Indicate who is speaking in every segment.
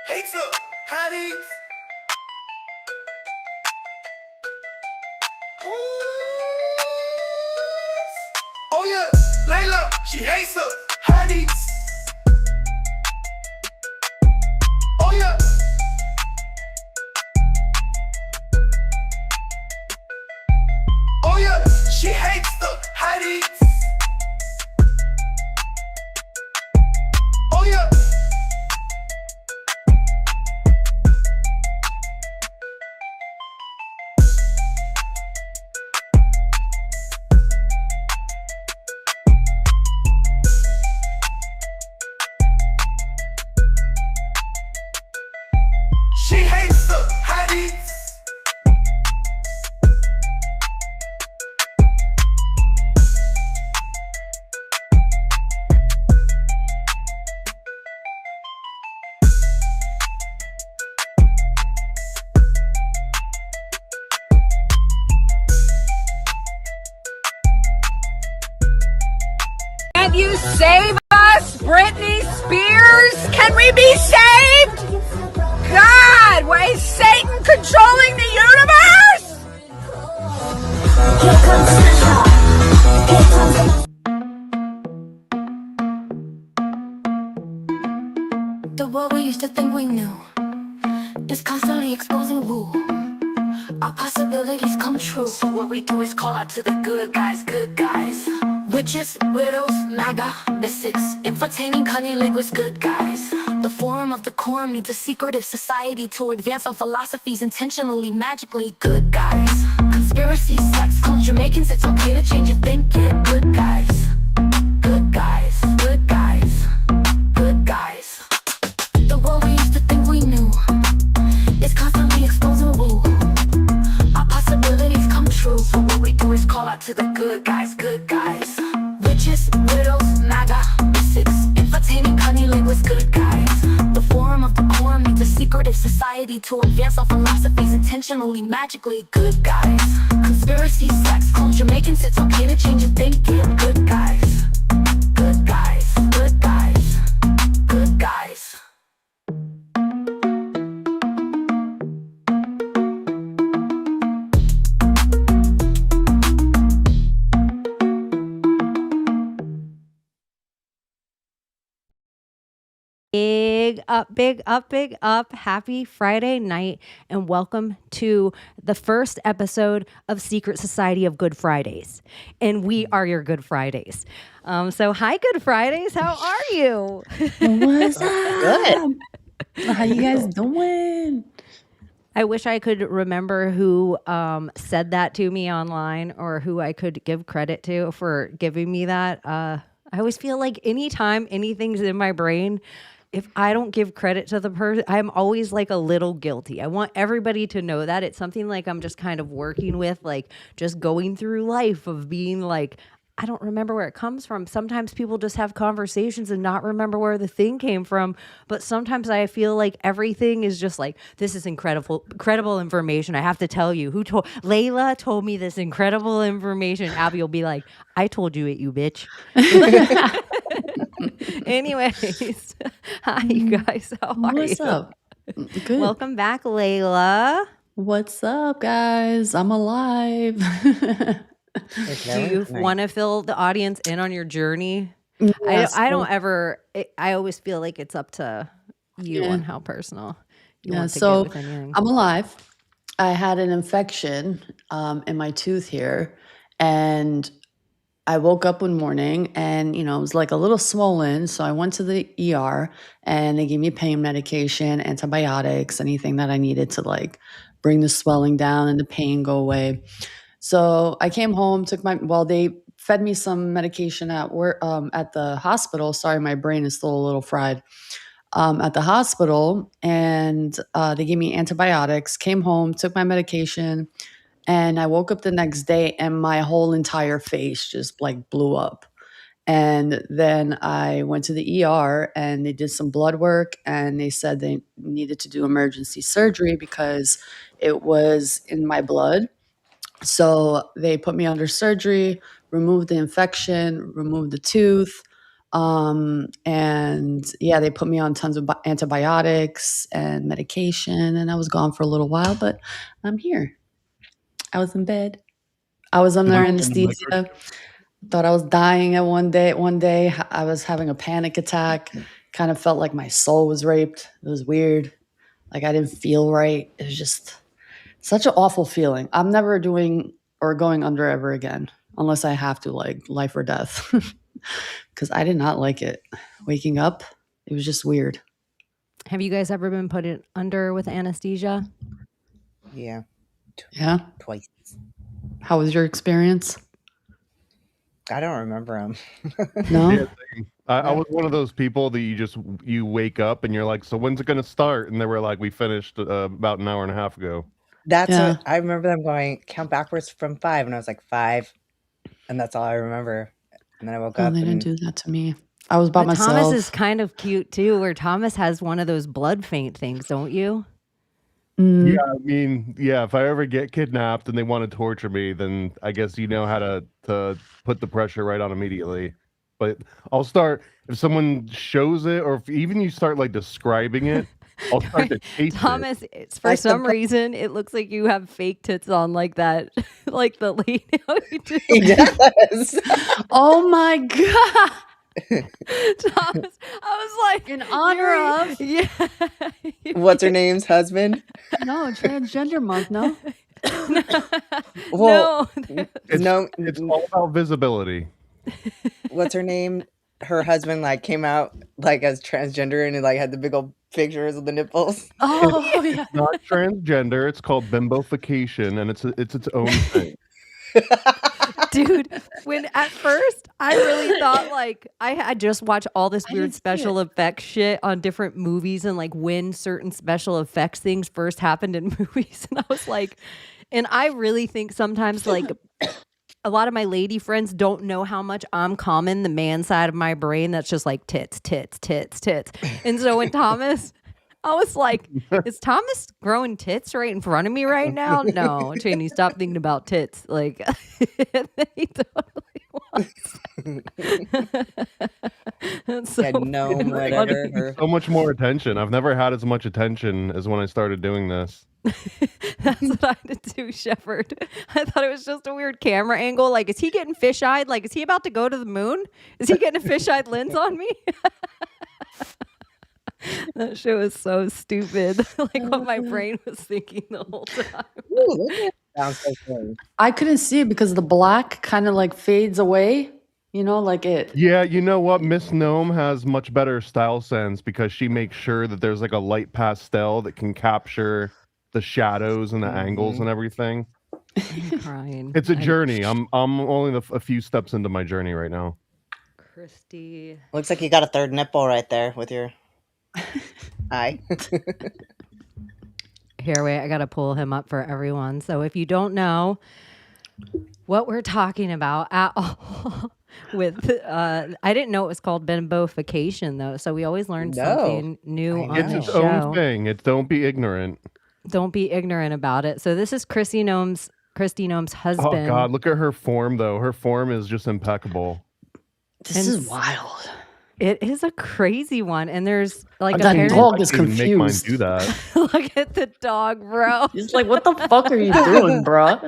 Speaker 1: Hates her, hotties. Oh yeah, Layla, she hates her, hotties. Oh yeah. Oh yeah, she hates the hotties. Oh yeah. She hates the hotties.
Speaker 2: Can you save us, Britney Spears? Can we be saved? God, why is Satan controlling the universe?
Speaker 3: The world we used to think we knew is constantly exposing woo. Our possibilities come true. So what we do is call out to the good guys, good guys. Witches, widows, MAGA, mystics, entertaining cunnilinguists, good guys. The forum of the quorum needs a secretive society to advance our philosophies intentionally, magically, good guys. Conspiracies, sex, culture, making it's okay to change your thinking, good guys. Good guys, good guys, good guys. The world we used to think we knew is constantly exposing woo. Our possibilities come true. So what we do is call out to the good guys, good guys. Witches, widows, MAGA, mystics, entertaining cunnilinguists, good guys. The forum of the quorum needs a secretive society to advance our philosophies intentionally, magically, good guys. Conspiracy, sex, culture, making it's okay to change your thinking, good guys. Good guys, good guys, good guys.
Speaker 4: Big up, big up, big up. Happy Friday night, and welcome to the first episode of Secret Society of Good Fridays. And we are your Good Fridays. So hi, Good Fridays. How are you?
Speaker 5: What's up? How you guys doing?
Speaker 4: I wish I could remember who said that to me online, or who I could give credit to for giving me that. I always feel like anytime anything's in my brain, if I don't give credit to the person, I'm always like a little guilty. I want everybody to know that. It's something like I'm just kind of working with, like just going through life of being like, I don't remember where it comes from. Sometimes people just have conversations and not remember where the thing came from. But sometimes I feel like everything is just like, this is incredible information. I have to tell you, Layla told me this incredible information. Abbie will be like, I told you it, you bitch. Anyways, hi you guys. How are
Speaker 5: What's
Speaker 4: you?
Speaker 5: up? Good.
Speaker 4: Welcome back, Layla.
Speaker 5: What's up, guys? I'm alive.
Speaker 4: Do you want to fill the audience in on your journey?
Speaker 5: Yes,
Speaker 4: I don't
Speaker 5: well,
Speaker 4: ever. I always feel like it's up to you
Speaker 5: Yeah.
Speaker 4: on how personal you
Speaker 5: Yeah,
Speaker 4: want to
Speaker 5: so
Speaker 4: get with anything.
Speaker 5: I'm alive. I had an infection in my tooth here, and I woke up one morning and, it was like a little swollen. So I went to the ER and they gave me pain medication, antibiotics, anything that I needed to like bring the swelling down and the pain go away. So I came home, they fed me some medication at work, at the hospital. Sorry, my brain is still a little fried. At the hospital, and they gave me antibiotics, came home, took my medication, and I woke up the next day and my whole entire face just like blew up. And then I went to the ER and they did some blood work and they said they needed to do emergency surgery because it was in my blood. So they put me under surgery, removed the infection, removed the tooth, And yeah, they put me on tons of antibiotics and medication, and I was gone for a little while, but I'm here. I was in bed. I was under anesthesia. Thought I was dying at one day. One day I was having a panic attack. Kind of felt like my soul was raped. It was weird. Like I didn't feel right. It was just such an awful feeling. I'm never doing or going under ever again unless I have to, like life or death. Because I did not like it. Waking up, it was just weird.
Speaker 4: Have you guys ever been put under with anesthesia?
Speaker 6: Yeah.
Speaker 5: Yeah.
Speaker 6: Twice.
Speaker 5: How was your experience?
Speaker 6: I don't remember them.
Speaker 5: No?
Speaker 7: Yeah, same. I was one of those people that you wake up and you're like, so when's it going to start? And they were like, we finished about an hour and a half ago.
Speaker 6: That's
Speaker 5: Yeah.
Speaker 6: what I remember them going, count backwards from 5. And I was like, 5. And that's all I remember. And then I woke
Speaker 5: Oh,
Speaker 6: up.
Speaker 5: they
Speaker 6: And
Speaker 5: didn't do that to me. I was by
Speaker 4: But
Speaker 5: myself.
Speaker 4: Thomas is kind of cute too, where Thomas has one of those blood faint things, don't you?
Speaker 5: Mm.
Speaker 7: Yeah, I mean, yeah, if I ever get kidnapped and they want to torture me, then I guess you know how to put the pressure right on immediately. But I'll start, if someone shows it, or if even you start like describing it, I'll start to taste it.
Speaker 4: Thomas, it's for
Speaker 6: Like the
Speaker 4: some reason, it looks like you have fake tits on like that, like the lady. How you do
Speaker 6: he does.
Speaker 5: Oh my God.
Speaker 4: Thomas, I was like,
Speaker 5: In honor of?
Speaker 4: yeah.
Speaker 6: What's her name's husband?
Speaker 5: No, transgender month, no?
Speaker 6: Well,
Speaker 4: No,
Speaker 7: It's all about visibility.
Speaker 6: what's her name? Her husband like came out like as transgender and it, like had the big old pictures of the nipples.
Speaker 5: Oh, yeah.
Speaker 7: It's not transgender. It's called bimboification, and it's its own thing.
Speaker 4: dude, when at first I really thought like I just watched all this weird
Speaker 5: didn't see
Speaker 4: special effects shit on different movies and like when certain special effects things first happened in movies. And I was like, and I really think sometimes like a lot of my lady friends don't know how much I'm common, the man side of my brain that's just like tits, tits, tits, tits. And so when Thomas, I was like, is Thomas growing tits right in front of me right now? No, Chaney, stop thinking about tits. Like, and then he totally was. So
Speaker 6: Yeah, no,
Speaker 4: weird.
Speaker 6: whatever. Her-
Speaker 7: So much more attention. I've never had as much attention as when I started doing this.
Speaker 4: That's what I did too, Shepard. I thought it was just a weird camera angle. Like, is he getting fish-eyed? Like, is he about to go to the moon? Is he getting a fish-eyed lens on me? That show is so stupid. Like what my brain was thinking the whole time.
Speaker 6: Ooh, that sounds so cool.
Speaker 5: I couldn't see it because the black kind of like fades away, you know, like it.
Speaker 7: Yeah, you know what? Miss Gnome has much better style sense because she makes sure that there's like a light pastel that can capture the shadows and the angles and everything.
Speaker 4: I'm crying.
Speaker 7: It's a journey. I'm only a few steps into my journey right now.
Speaker 4: Christy.
Speaker 6: Looks like you got a third nipple right there with your eye.
Speaker 4: Here, wait, I gotta pull him up for everyone. So if you don't know what we're talking about at all with I didn't know it was called bimboification though. So we always learn
Speaker 6: No,
Speaker 4: something new
Speaker 6: I
Speaker 4: on
Speaker 7: It's
Speaker 4: the
Speaker 7: its
Speaker 4: show.
Speaker 7: own thing. It's don't be ignorant.
Speaker 4: Don't be ignorant about it. So this is Christy Gnome's husband.
Speaker 7: Oh God, look at her form though. Her form is just impeccable.
Speaker 5: This is wild.
Speaker 4: It is a crazy one. And there's like
Speaker 5: That
Speaker 4: apparently
Speaker 5: dog is
Speaker 7: I didn't make mine
Speaker 5: confused.
Speaker 7: do that.
Speaker 4: look at the dog, bro.
Speaker 5: He's like, what the fuck are you doing, bro?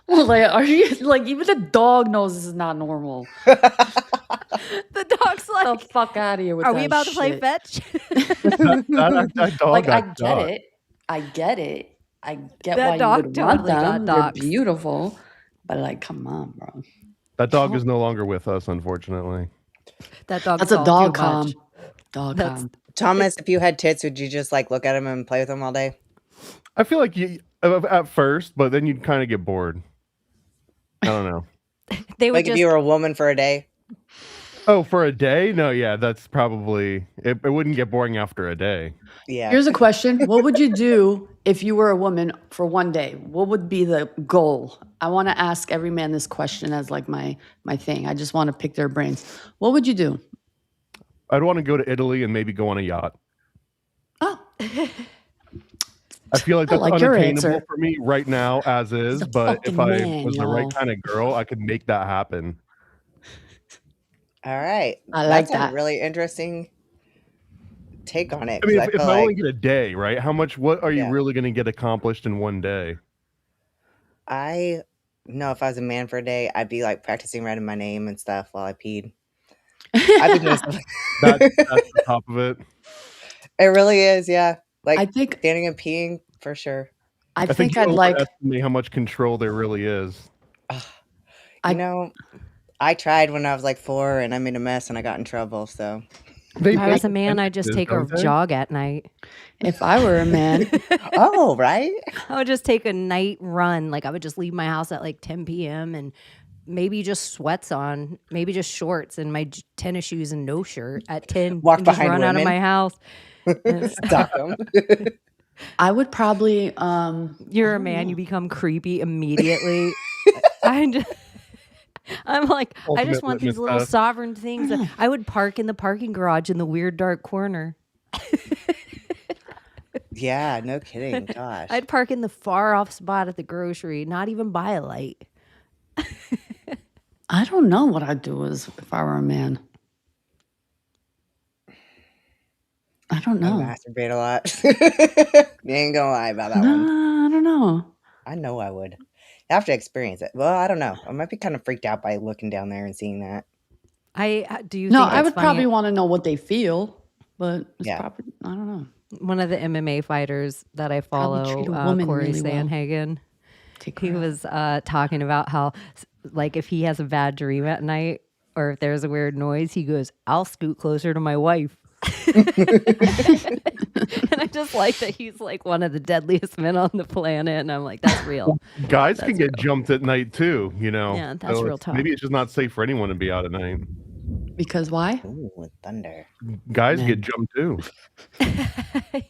Speaker 5: Like, are you like, even the dog knows this is not normal.
Speaker 4: The dog's
Speaker 5: Get
Speaker 4: like,
Speaker 5: the fuck out of here with
Speaker 4: are
Speaker 5: that
Speaker 4: we about to play
Speaker 5: shit.
Speaker 4: fetch?
Speaker 7: That dog
Speaker 5: Like, I
Speaker 7: got
Speaker 5: get
Speaker 7: got.
Speaker 5: it. I get it. I get
Speaker 4: That
Speaker 5: why you
Speaker 4: dog
Speaker 5: would want
Speaker 4: totally got
Speaker 5: them. They're
Speaker 4: doxed.
Speaker 5: beautiful. But like, come on, bro.
Speaker 7: That dog is no longer with us, unfortunately.
Speaker 4: That dog.
Speaker 5: That's a dog calm. Dog
Speaker 4: That's-
Speaker 5: calm.
Speaker 6: Thomas, if you had tits, would you just like look at them and play with them all day?
Speaker 7: I feel like you at first, but then you'd kind of get bored. I don't know.
Speaker 4: They would
Speaker 6: Like if
Speaker 4: just
Speaker 6: you were a woman for a day?
Speaker 7: Oh, for a day? No, yeah, that's probably it wouldn't get boring after a day.
Speaker 6: Yeah.
Speaker 5: Here's a question. What would you do if you were a woman for one day? What would be the goal? I want to ask every man this question as like my thing. I just want to pick their brains. What would you do?
Speaker 7: I'd want to go to Italy and maybe go on a yacht.
Speaker 5: Oh,
Speaker 7: I feel like
Speaker 5: I
Speaker 7: that's
Speaker 5: like your
Speaker 7: unattainable
Speaker 5: answer.
Speaker 7: for me right now as is,
Speaker 5: a
Speaker 7: but if
Speaker 5: fucking
Speaker 7: I
Speaker 5: man,
Speaker 7: was the right
Speaker 5: y'all.
Speaker 7: kind of girl, I could make that happen.
Speaker 6: All right.
Speaker 5: I like
Speaker 6: That's a
Speaker 5: that.
Speaker 6: really interesting take on it
Speaker 7: I
Speaker 6: because
Speaker 7: mean,
Speaker 6: I
Speaker 7: if
Speaker 6: feel
Speaker 7: I only
Speaker 6: like,
Speaker 7: get a day, right? What are you
Speaker 6: yeah,
Speaker 7: really going to get accomplished in one day?
Speaker 6: I know if I was a man for a day, I'd be like practicing writing my name and stuff while I peed. I'd be doing stuff.
Speaker 7: That's the top of it.
Speaker 6: It really is, yeah.
Speaker 5: I
Speaker 6: Like
Speaker 5: think
Speaker 6: standing and peeing for sure.
Speaker 5: I
Speaker 7: I think
Speaker 5: think
Speaker 7: you
Speaker 5: I'd like
Speaker 7: overestimate how much control there really is.
Speaker 6: Ugh. You
Speaker 5: I
Speaker 6: know, I tried when I was like 4 and I made a mess and I got in trouble. So
Speaker 7: They
Speaker 4: If I was
Speaker 7: make
Speaker 4: a man, I'd just
Speaker 7: appendices,
Speaker 4: take a
Speaker 7: don't they?
Speaker 4: jog at night.
Speaker 5: if I were a man,
Speaker 6: oh, right?
Speaker 4: I would just take a night run. Like I would just leave my house at like 10 p.m. and maybe just sweats on, maybe just shorts and my tennis shoes and no shirt at 10
Speaker 6: Walk
Speaker 4: and just
Speaker 6: behind
Speaker 4: run out of
Speaker 6: women.
Speaker 4: my house.
Speaker 6: Stalk them.
Speaker 5: I would probably
Speaker 4: You're
Speaker 5: I
Speaker 4: a
Speaker 5: don't
Speaker 4: man, you
Speaker 5: know.
Speaker 4: become creepy immediately. I'm just, I'm like, I just
Speaker 7: Ultimate
Speaker 4: want these
Speaker 7: litmus
Speaker 4: little
Speaker 7: test.
Speaker 4: sovereign things. I would park in the parking garage in the weird dark corner.
Speaker 6: Yeah, no kidding. Gosh.
Speaker 4: I'd park in the far off spot at the grocery, not even by a light.
Speaker 5: I don't know what I'd do if I were a man. I don't
Speaker 6: I
Speaker 5: know.
Speaker 6: masturbate a lot. You ain't gonna lie about that
Speaker 5: No,
Speaker 6: one.
Speaker 5: I don't know.
Speaker 6: I know I would. I have to experience it. Well, I don't know. I might be kind of freaked out by looking down there and seeing that.
Speaker 4: Do you
Speaker 5: No,
Speaker 4: think
Speaker 5: I
Speaker 4: it's
Speaker 5: would
Speaker 4: funny?
Speaker 5: probably want to know what they feel, but it's
Speaker 6: Yeah.
Speaker 5: probably I don't know.
Speaker 4: One of the MMA fighters that I
Speaker 5: Probably
Speaker 4: follow,
Speaker 5: treat a woman
Speaker 4: Corey
Speaker 5: really well.
Speaker 4: Sandhagen,
Speaker 5: Take
Speaker 4: he
Speaker 5: her out.
Speaker 4: was talking about how, like, if he has a bad dream at night or if there's a weird noise, he goes, "I'll scoot closer to my wife." And I just like that he's like one of the deadliest men on the planet, and I'm like, that's real.
Speaker 7: Guys can
Speaker 4: That's
Speaker 7: get jumped at night too, you know.
Speaker 4: Yeah, that's real talk.
Speaker 7: Maybe it's just not safe for anyone to be out at night.
Speaker 5: Because why?
Speaker 6: Ooh, with thunder.
Speaker 7: Guys
Speaker 5: Man.
Speaker 7: get jumped too.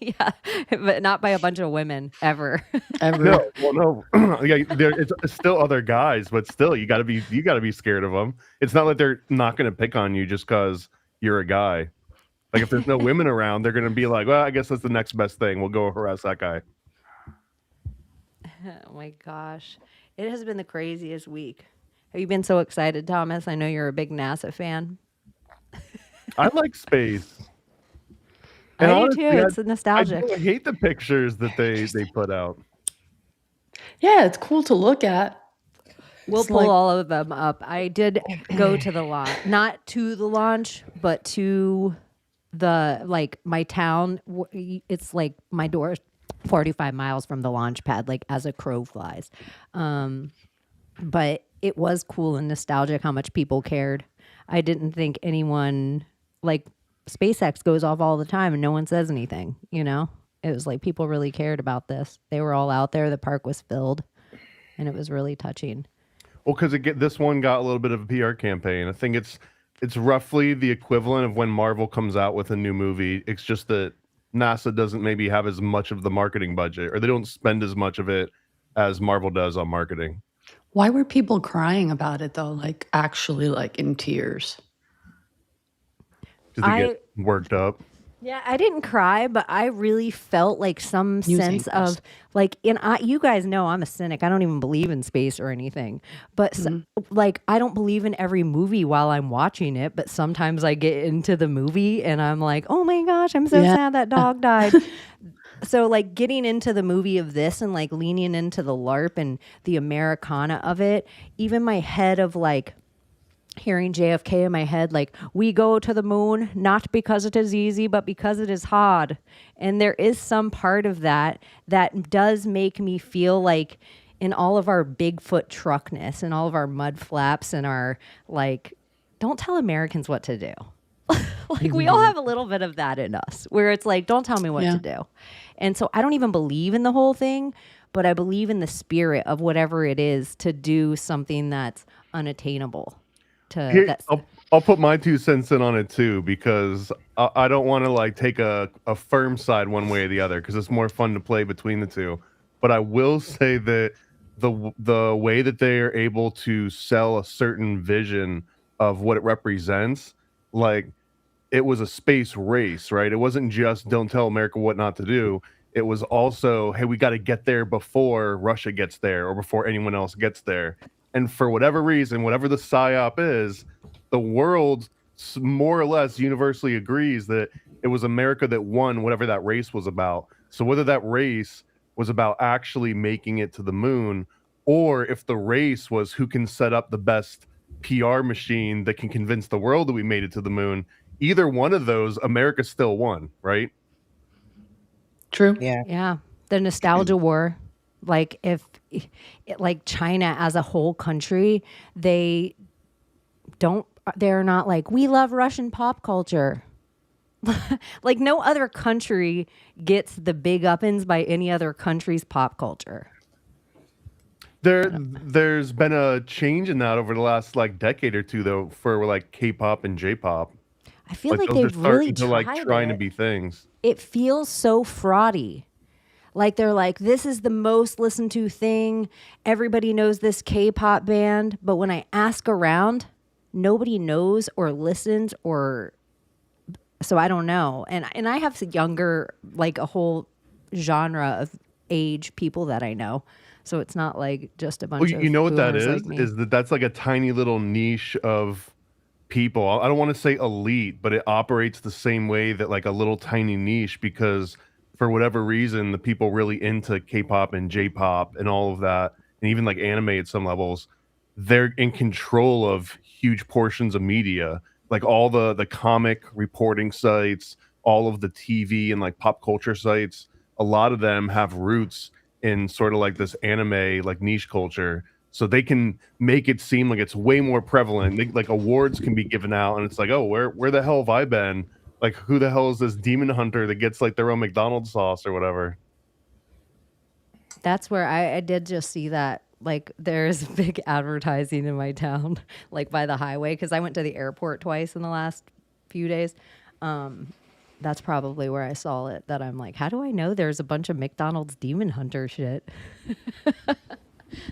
Speaker 4: Yeah, but not by a bunch of women ever.
Speaker 5: Ever.
Speaker 7: No, well, no. Yeah, it's still other guys, but still, you gotta be scared of them. It's not like they're not gonna pick on you just because you're a guy. Like if there's no women around, they're gonna be like, well, I guess that's the next best thing. We'll go harass that guy.
Speaker 4: Oh my gosh, it has been the craziest week. Have you been so excited, Thomas? I know you're a big NASA fan.
Speaker 7: I like space.
Speaker 4: I do
Speaker 7: honestly,
Speaker 4: too. It's nostalgic.
Speaker 7: I hate the pictures that they put out.
Speaker 5: Yeah, it's cool to look at.
Speaker 4: We'll
Speaker 5: It's
Speaker 4: pull
Speaker 5: like-
Speaker 4: all of them up. I did go to the launch, not to the launch, but to the my town. It's like my door is 45 miles from the launch pad, like as a crow flies. But it was cool and nostalgic how much people cared. I didn't think anyone SpaceX goes off all the time and no one says anything. You know, it was like people really cared about this. They were all out there. The park was filled, and it was really touching.
Speaker 7: Well, because this one got a little bit of a PR campaign. I think it's roughly the equivalent of when Marvel comes out with a new movie. It's just that NASA doesn't maybe have as much of the marketing budget, or they don't spend as much of it as Marvel does on marketing.
Speaker 5: Why were people crying about it though? Like actually like in tears.
Speaker 7: Because they get worked up.
Speaker 4: Yeah, I didn't cry, but I really felt like some
Speaker 5: News
Speaker 4: sense
Speaker 5: anchors.
Speaker 4: of you guys know I'm a cynic. I don't even believe in space or anything. But I don't believe in every movie while I'm watching it, but sometimes I get into the movie and I'm like, "Oh my gosh, I'm so
Speaker 5: Yeah.
Speaker 4: sad that dog died." So getting into the movie of this and leaning into the LARP and the Americana of it, even my head of hearing JFK in my head, we go to the moon, not because it is easy, but because it is hard. And there is some part of that does make me feel like in all of our Bigfoot truckness and all of our mud flaps and our don't tell Americans what to do. We all have a little bit of that in us where it's don't tell me what to do. And so I don't even believe in the whole thing, but I believe in the spirit of whatever it is to do something that's unattainable.
Speaker 7: Here, I'll put my 2 cents in on it too, because I don't want to take a firm side one way or the other, because it's more fun to play between the two. But I will say that the way that they are able to sell a certain vision of what it represents, it was a space race, right? It wasn't just don't tell America what not to do. It was also, hey, we got to get there before Russia gets there or before anyone else gets there. And for whatever reason, whatever the psyop is, the world more or less universally agrees that it was America that won whatever that race was about. So whether that race was about actually making it to the moon, or if the race was who can set up the best PR machine that can convince the world that we made it to the moon, either one of those, America still won, right?
Speaker 5: True.
Speaker 6: Yeah.
Speaker 4: Yeah. The nostalgia war. Like if like China as a whole country, they're not like, we love Russian pop culture. Like no other country gets the big uppins by any other country's pop culture.
Speaker 7: There's been a change in that over the last like decade or two though for like K-pop and J-pop.
Speaker 4: I feel like
Speaker 7: those
Speaker 4: they've
Speaker 7: are
Speaker 4: really
Speaker 7: starting to like
Speaker 4: tried
Speaker 7: trying to
Speaker 4: it.
Speaker 7: be things.
Speaker 4: It feels so fraudy. Like they're like, this is the most listened to thing. Everybody knows this K-pop band. But when I ask around, nobody knows or listens or, so I don't know. And I have younger, like a whole genre of age people that I know. So it's not like just a bunch
Speaker 7: Well,
Speaker 4: of
Speaker 7: you know what that
Speaker 4: boomers
Speaker 7: is?
Speaker 4: like me.
Speaker 7: Is that's like a tiny little niche of people. I don't want to say elite, but it operates the same way that like a little tiny niche, because for whatever reason, the people really into K-pop and J-pop and all of that, and even like anime at some levels, they're in control of huge portions of media, like all the comic reporting sites, all of the TV and like pop culture sites. A lot of them have roots in sort of like this anime like niche culture, so they can make it seem like it's way more prevalent. Like awards can be given out and it's like, oh, where the hell have I been? Like, who the hell is this demon hunter that gets like their own McDonald's sauce or whatever?
Speaker 4: That's where I did just see that. Like there's big advertising in my town, like by the highway, because I went to the airport twice in the last few days. That's probably where I saw it, that I'm like, how do I know there's a bunch of McDonald's demon hunter shit?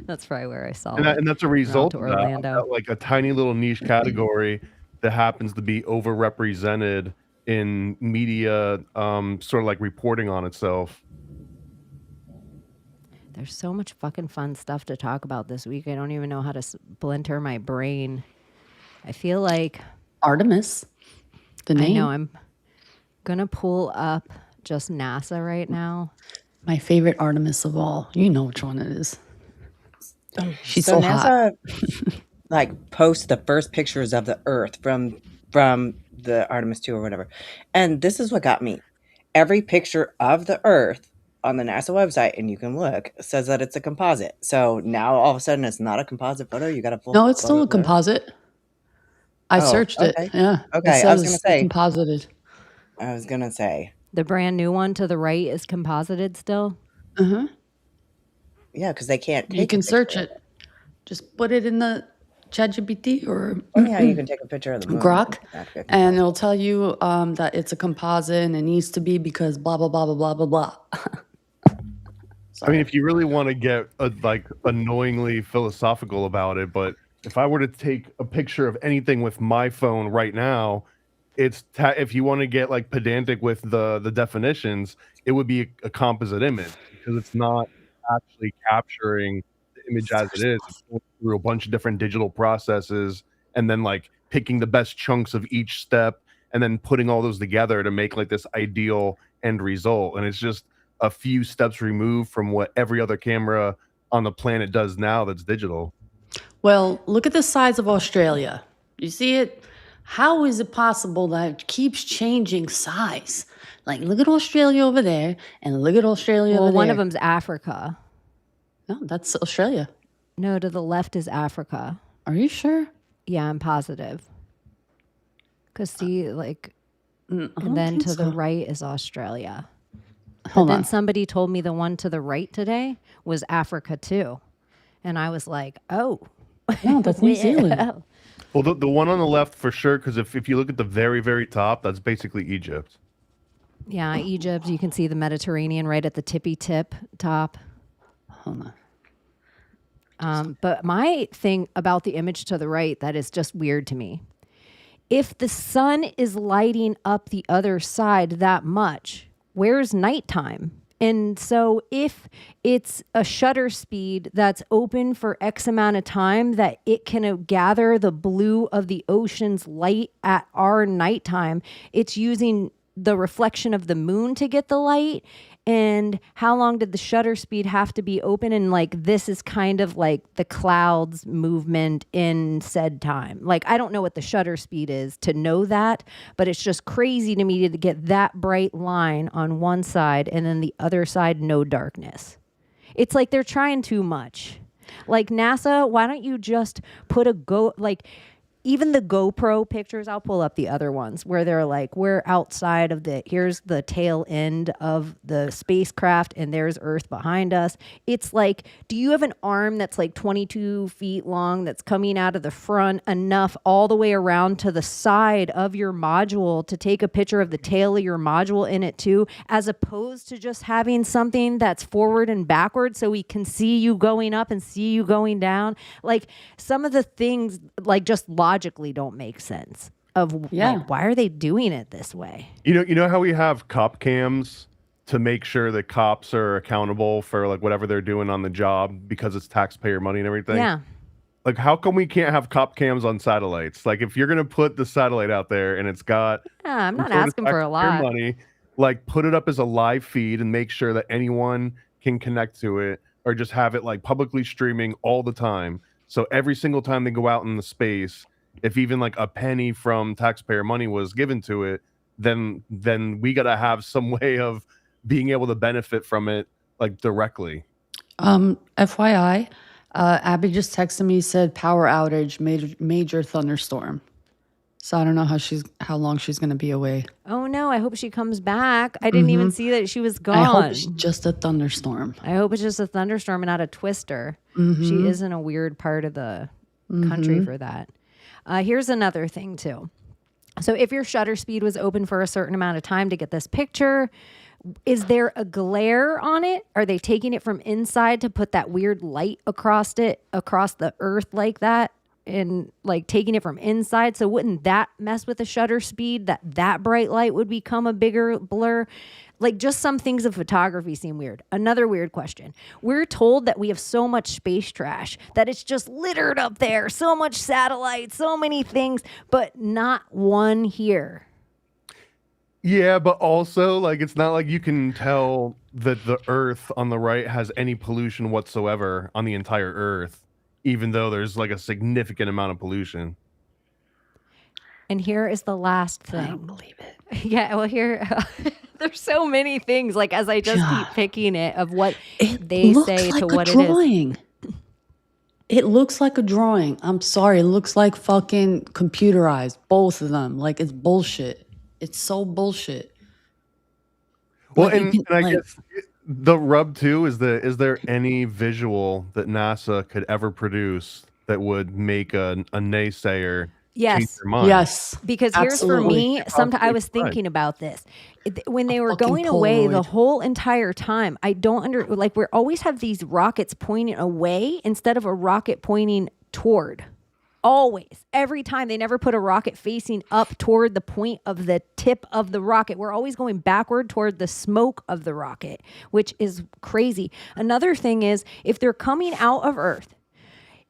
Speaker 4: That's probably where I saw it.
Speaker 7: And that's a result
Speaker 4: to
Speaker 7: of that,
Speaker 4: Orlando.
Speaker 7: like a tiny little niche category that happens to be overrepresented in media, sort of like reporting on itself.
Speaker 4: There's so much fucking fun stuff to talk about this week. I don't even know how to splinter my brain. I feel like
Speaker 5: Artemis, the name.
Speaker 4: I know I'm gonna pull up just NASA right now.
Speaker 5: My favorite Artemis of all. You know which one it is. She's
Speaker 6: So
Speaker 5: so hot.
Speaker 6: NASA like posts the first pictures of the Earth from the Artemis 2 or whatever. And this is what got me. Every picture of the Earth on the NASA website, and you can look, says that it's a composite. So now all of a sudden it's not a composite photo. You got a full
Speaker 5: No, it's still
Speaker 6: photo
Speaker 5: a
Speaker 6: of the Earth?
Speaker 5: composite. I
Speaker 6: Oh,
Speaker 5: searched
Speaker 6: okay.
Speaker 5: it. Yeah.
Speaker 6: Okay,
Speaker 5: It
Speaker 6: I was gonna
Speaker 5: says
Speaker 6: say.
Speaker 5: composited.
Speaker 6: I was gonna say,
Speaker 4: The brand new one to the right is composited still.
Speaker 5: Uh-huh.
Speaker 6: yeah, because they can't take
Speaker 5: You
Speaker 6: a
Speaker 5: can search
Speaker 6: picture.
Speaker 5: it. Just put it in the ChatGPT or
Speaker 6: Oh yeah, you can take a picture of the moon.
Speaker 5: Grok,
Speaker 6: and take a
Speaker 5: and it'll tell you that it's a composite and it needs to be because blah blah blah blah blah blah blah.
Speaker 7: I mean, if you really want to get like annoyingly philosophical about it, but if I were to take a picture of anything with my phone right now, it's if you want to get like pedantic with the definitions, it would be a composite image, because it's not actually capturing the image as it is. It's going through a bunch of different digital processes and then like picking the best chunks of each step and then putting all those together to make like this ideal end result. And it's just a few steps removed from what every other camera on the planet does now that's digital.
Speaker 5: Well, look at the size of Australia. You see it? How is it possible that it keeps changing size? Like, look at Australia over there, and look at Australia
Speaker 4: Well,
Speaker 5: over
Speaker 4: one
Speaker 5: there.
Speaker 4: of them's Africa.
Speaker 5: No, that's Australia.
Speaker 4: No, to the left is Africa.
Speaker 5: Are you sure?
Speaker 4: Yeah, I'm positive. Cause see, like,
Speaker 5: I don't
Speaker 4: and then
Speaker 5: think
Speaker 4: to the
Speaker 5: so.
Speaker 4: right is Australia.
Speaker 5: Hold
Speaker 4: But then
Speaker 5: on.
Speaker 4: somebody told me the one to the right today was Africa too, and I was like, oh,
Speaker 5: No, that's New Zealand.
Speaker 4: well.
Speaker 7: Well, the one on the left for sure, because if you look at the very, very top, that's basically Egypt.
Speaker 4: Yeah, Egypt. You can see the Mediterranean right at the tippy tip top.
Speaker 5: Hold on.
Speaker 4: But my thing about the image to the right that is just weird to me, if the sun is lighting up the other side that much, where's nighttime? And so if it's a shutter speed that's open for X amount of time, that it can gather the blue of the ocean's light at our nighttime, it's using the reflection of the moon to get the light. And how long did the shutter speed have to be open? And like, this is kind of like the clouds movement in said time. Like, I don't know what the shutter speed is to know that, but it's just crazy to me to get that bright line on one side and then the other side, no darkness. It's like they're trying too much. Like, NASA, why don't you just put even the GoPro pictures, I'll pull up the other ones where they're like, we're outside of here's the tail end of the spacecraft and there's Earth behind us. It's like, do you have an arm that's like 22 feet long that's coming out of the front enough all the way around to the side of your module to take a picture of the tail of your module in it too, as opposed to just having something that's forward and backward so we can see you going up and see you going down? Like, some of the things, like, just logically don't make sense of like, why are they doing it this way?
Speaker 7: You know how we have cop cams to make sure that cops are accountable for like whatever they're doing on the job because it's taxpayer money and everything?
Speaker 4: Yeah.
Speaker 7: Like, how come we can't have cop cams on satellites? Like, if you're gonna put the satellite out there and it's got
Speaker 4: I'm not asking for a lot.
Speaker 7: money, like, put it up as a live feed and make sure that anyone can connect to it, or just have it like publicly streaming all the time. So every single time they go out in the space, if even like a penny from taxpayer money was given to it, then we got to have some way of being able to benefit from it, like, directly.
Speaker 5: FYI, Abbie just texted me, said power outage, major thunderstorm. So I don't know how long she's going to be away.
Speaker 4: Oh no, I hope she comes back. I didn't even see that she was gone.
Speaker 5: I hope it's just a thunderstorm.
Speaker 4: I hope it's just a thunderstorm and not a twister. She is in a weird part of the country for that. Here's another thing too. So if your shutter speed was open for a certain amount of time to get this picture, is there a glare on it? Are they taking it from inside to put that weird light across the earth like that? And like taking it from inside, so wouldn't that mess with the shutter speed, that bright light would become a bigger blur? Like, just some things of photography seem weird. Another weird question. We're told that we have so much space trash, that it's just littered up there, so much satellites, so many things, but not one here.
Speaker 7: Yeah, but also, like, it's not like you can tell that the Earth on the right has any pollution whatsoever on the entire Earth, even though there's like a significant amount of pollution.
Speaker 4: And here is the last thing.
Speaker 5: I don't believe it.
Speaker 4: Yeah, well, here, there's so many things, like, as I just keep picking it, of what they say to what it is.
Speaker 5: It looks like a drawing. I'm sorry. It looks like fucking computerized. Both of them. Like, it's bullshit. It's so bullshit.
Speaker 7: Well,
Speaker 5: Like,
Speaker 7: and I guess the rub too is there any visual that NASA could ever produce that would make a naysayer change their mind?
Speaker 5: Yes.
Speaker 4: Because here's for me, sometimes I was thinking about this. When they were going away the whole entire time, I don't like, we always have these rockets pointing away instead of a rocket pointing toward. Always. Every time. They never put a rocket facing up toward the point of the tip of the rocket. We're always going backward toward the smoke of the rocket, which is crazy. Another thing is, if they're coming out of Earth,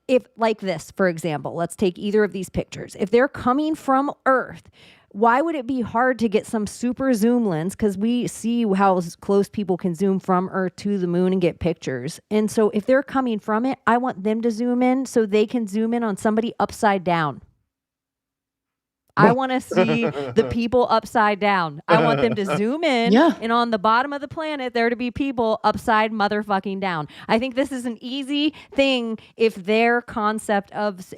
Speaker 4: if like this, for example, let's take either of these pictures. If they're coming from Earth, why would it be hard to get some super zoom lens? Because we see how close people can zoom from Earth to the moon and get pictures. And so if they're coming from it, I want them to zoom in so they can zoom in on somebody upside down. I want to see the people upside down. I want them to zoom in, and on the bottom of the planet, there to be people upside motherfucking down. I think this is an easy thing if their concept of...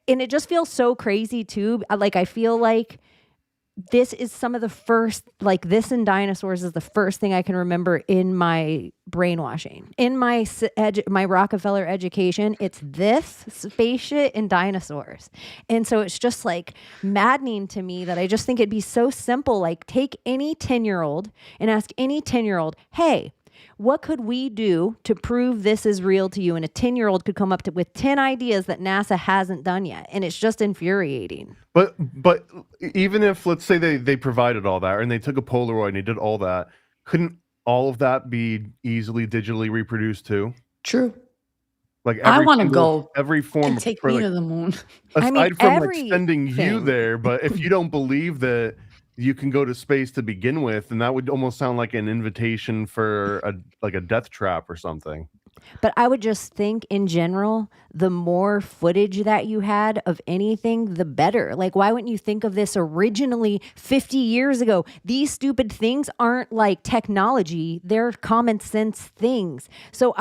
Speaker 4: And it just feels so crazy too. Like, I feel like this is some of the first, like, this and dinosaurs is the first thing I can remember in my brainwashing. In my Rockefeller education, it's this, spaceship, and dinosaurs. And so it's just like maddening to me that I just think it'd be so simple. Like, take any 10-year-old and ask any 10-year-old, hey, what could we do to prove this is real to you? And a 10-year-old could come up with 10 ideas that NASA hasn't done yet. And it's just infuriating.
Speaker 7: But even if, let's say they provided all that, and they took a Polaroid and they did all that, couldn't all of that be easily digitally reproduced too?
Speaker 5: True.
Speaker 7: Like
Speaker 5: I
Speaker 7: every
Speaker 5: want to
Speaker 7: single,
Speaker 5: go
Speaker 7: every form
Speaker 5: and
Speaker 7: of
Speaker 5: take
Speaker 7: for
Speaker 5: me
Speaker 7: like
Speaker 5: to the moon.
Speaker 4: I mean,
Speaker 7: aside from like sending you
Speaker 4: everything.
Speaker 7: there, but if you don't believe that you can go to space to begin with, then that would almost sound like an invitation for a death trap or something.
Speaker 4: But I would just think in general, the more footage that you had of anything, the better. Like, why wouldn't you think of this originally 50 years ago? These stupid things aren't like technology, they're common sense things. So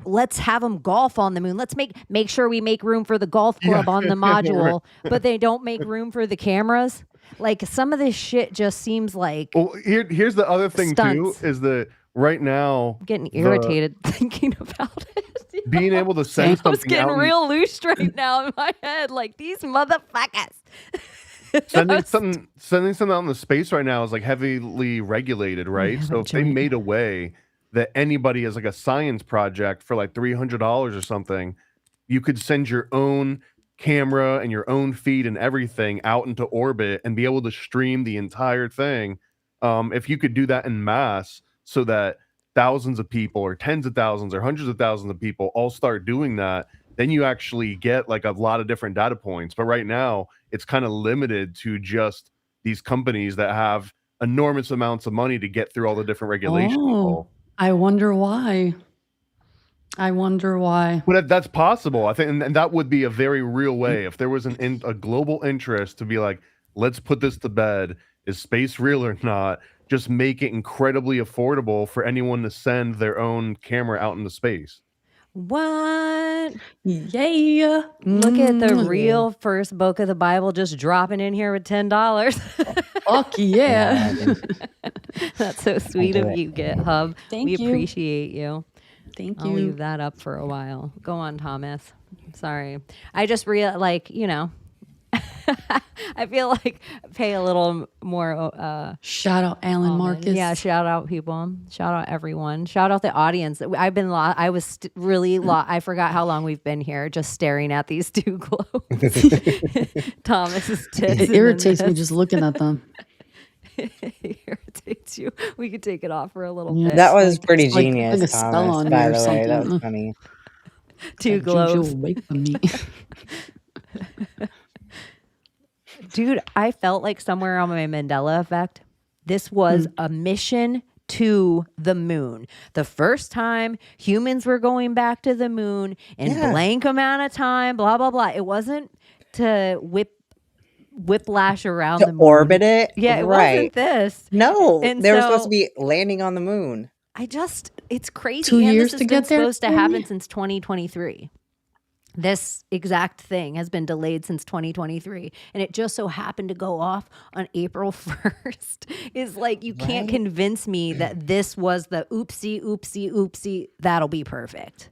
Speaker 4: let's have them golf on the moon. Let's make sure we make room for the golf club on the module, but they don't make room for the cameras. Like, some of this shit just seems like
Speaker 7: Well, here's the other thing
Speaker 4: stunts.
Speaker 7: too, is that right now
Speaker 4: I'm getting irritated thinking about it.
Speaker 7: being able to send
Speaker 4: I was
Speaker 7: something
Speaker 4: getting
Speaker 7: out,
Speaker 4: real loose right now in my head. Like, these motherfuckers.
Speaker 7: sending something out into space right now is like heavily regulated, right? So if they made a way that anybody as like a science project for like $300 or something, you could send your own camera and your own feed and everything out into orbit and be able to stream the entire thing. If you could do that in mass so that thousands of people or tens of thousands or hundreds of thousands of people all start doing that, then you actually get like a lot of different data points. But right now it's kind of limited to just these companies that have enormous amounts of money to get through all the different regulations.
Speaker 5: Oh, I wonder why.
Speaker 7: But that's possible, I think, and that would be a very real way if there was a global interest to be like, let's put this to bed. Is space real or not? Just make it incredibly affordable for anyone to send their own camera out into space.
Speaker 4: What?
Speaker 5: Yeah.
Speaker 4: Look at the real first book of the Bible just dropping in here with $10.
Speaker 5: Fuck yeah.
Speaker 4: That's so sweet of you, GitHub.
Speaker 5: Thank
Speaker 4: we
Speaker 5: you.
Speaker 4: appreciate you.
Speaker 5: Thank
Speaker 4: I'll
Speaker 5: you.
Speaker 4: leave that up for a while. Go on, Thomas. Sorry. I just I feel like pay a little more
Speaker 5: Shout out Alan Marcus.
Speaker 4: Yeah, shout out people. Shout out everyone. Shout out the audience. I was really I forgot how long we've been here just staring at these two globes. Thomas's tits.
Speaker 5: It irritates me just looking at them.
Speaker 4: It irritates you. We could take it off for a little
Speaker 5: Yeah.
Speaker 4: bit.
Speaker 6: That was
Speaker 5: like-
Speaker 6: pretty
Speaker 5: it's like
Speaker 6: genius,
Speaker 5: putting a spell
Speaker 6: Thomas,
Speaker 5: on me
Speaker 6: by
Speaker 5: or
Speaker 6: the way. That
Speaker 5: something.
Speaker 6: was funny.
Speaker 4: Two globes.
Speaker 5: Away from me.
Speaker 4: Dude, I felt like somewhere on my Mandela effect, this was a mission to the moon. The first time humans were going back to the moon in blank amount of time, blah, blah, blah. It wasn't to whiplash around
Speaker 6: To
Speaker 4: the moon.
Speaker 6: orbit it?
Speaker 4: Yeah, it
Speaker 6: Right.
Speaker 4: wasn't this.
Speaker 6: No,
Speaker 4: And
Speaker 6: they were
Speaker 4: so-
Speaker 6: supposed to be landing on the moon.
Speaker 4: It's crazy.
Speaker 5: 2
Speaker 4: And
Speaker 5: years
Speaker 4: this
Speaker 5: to
Speaker 4: has been
Speaker 5: get there,
Speaker 4: supposed to
Speaker 5: Jamie?
Speaker 4: happen since 2023. This exact thing has been delayed since 2023, and it just so happened to go off on April 1st. Is like, you can't convince me that this was the oopsie, that'll be perfect.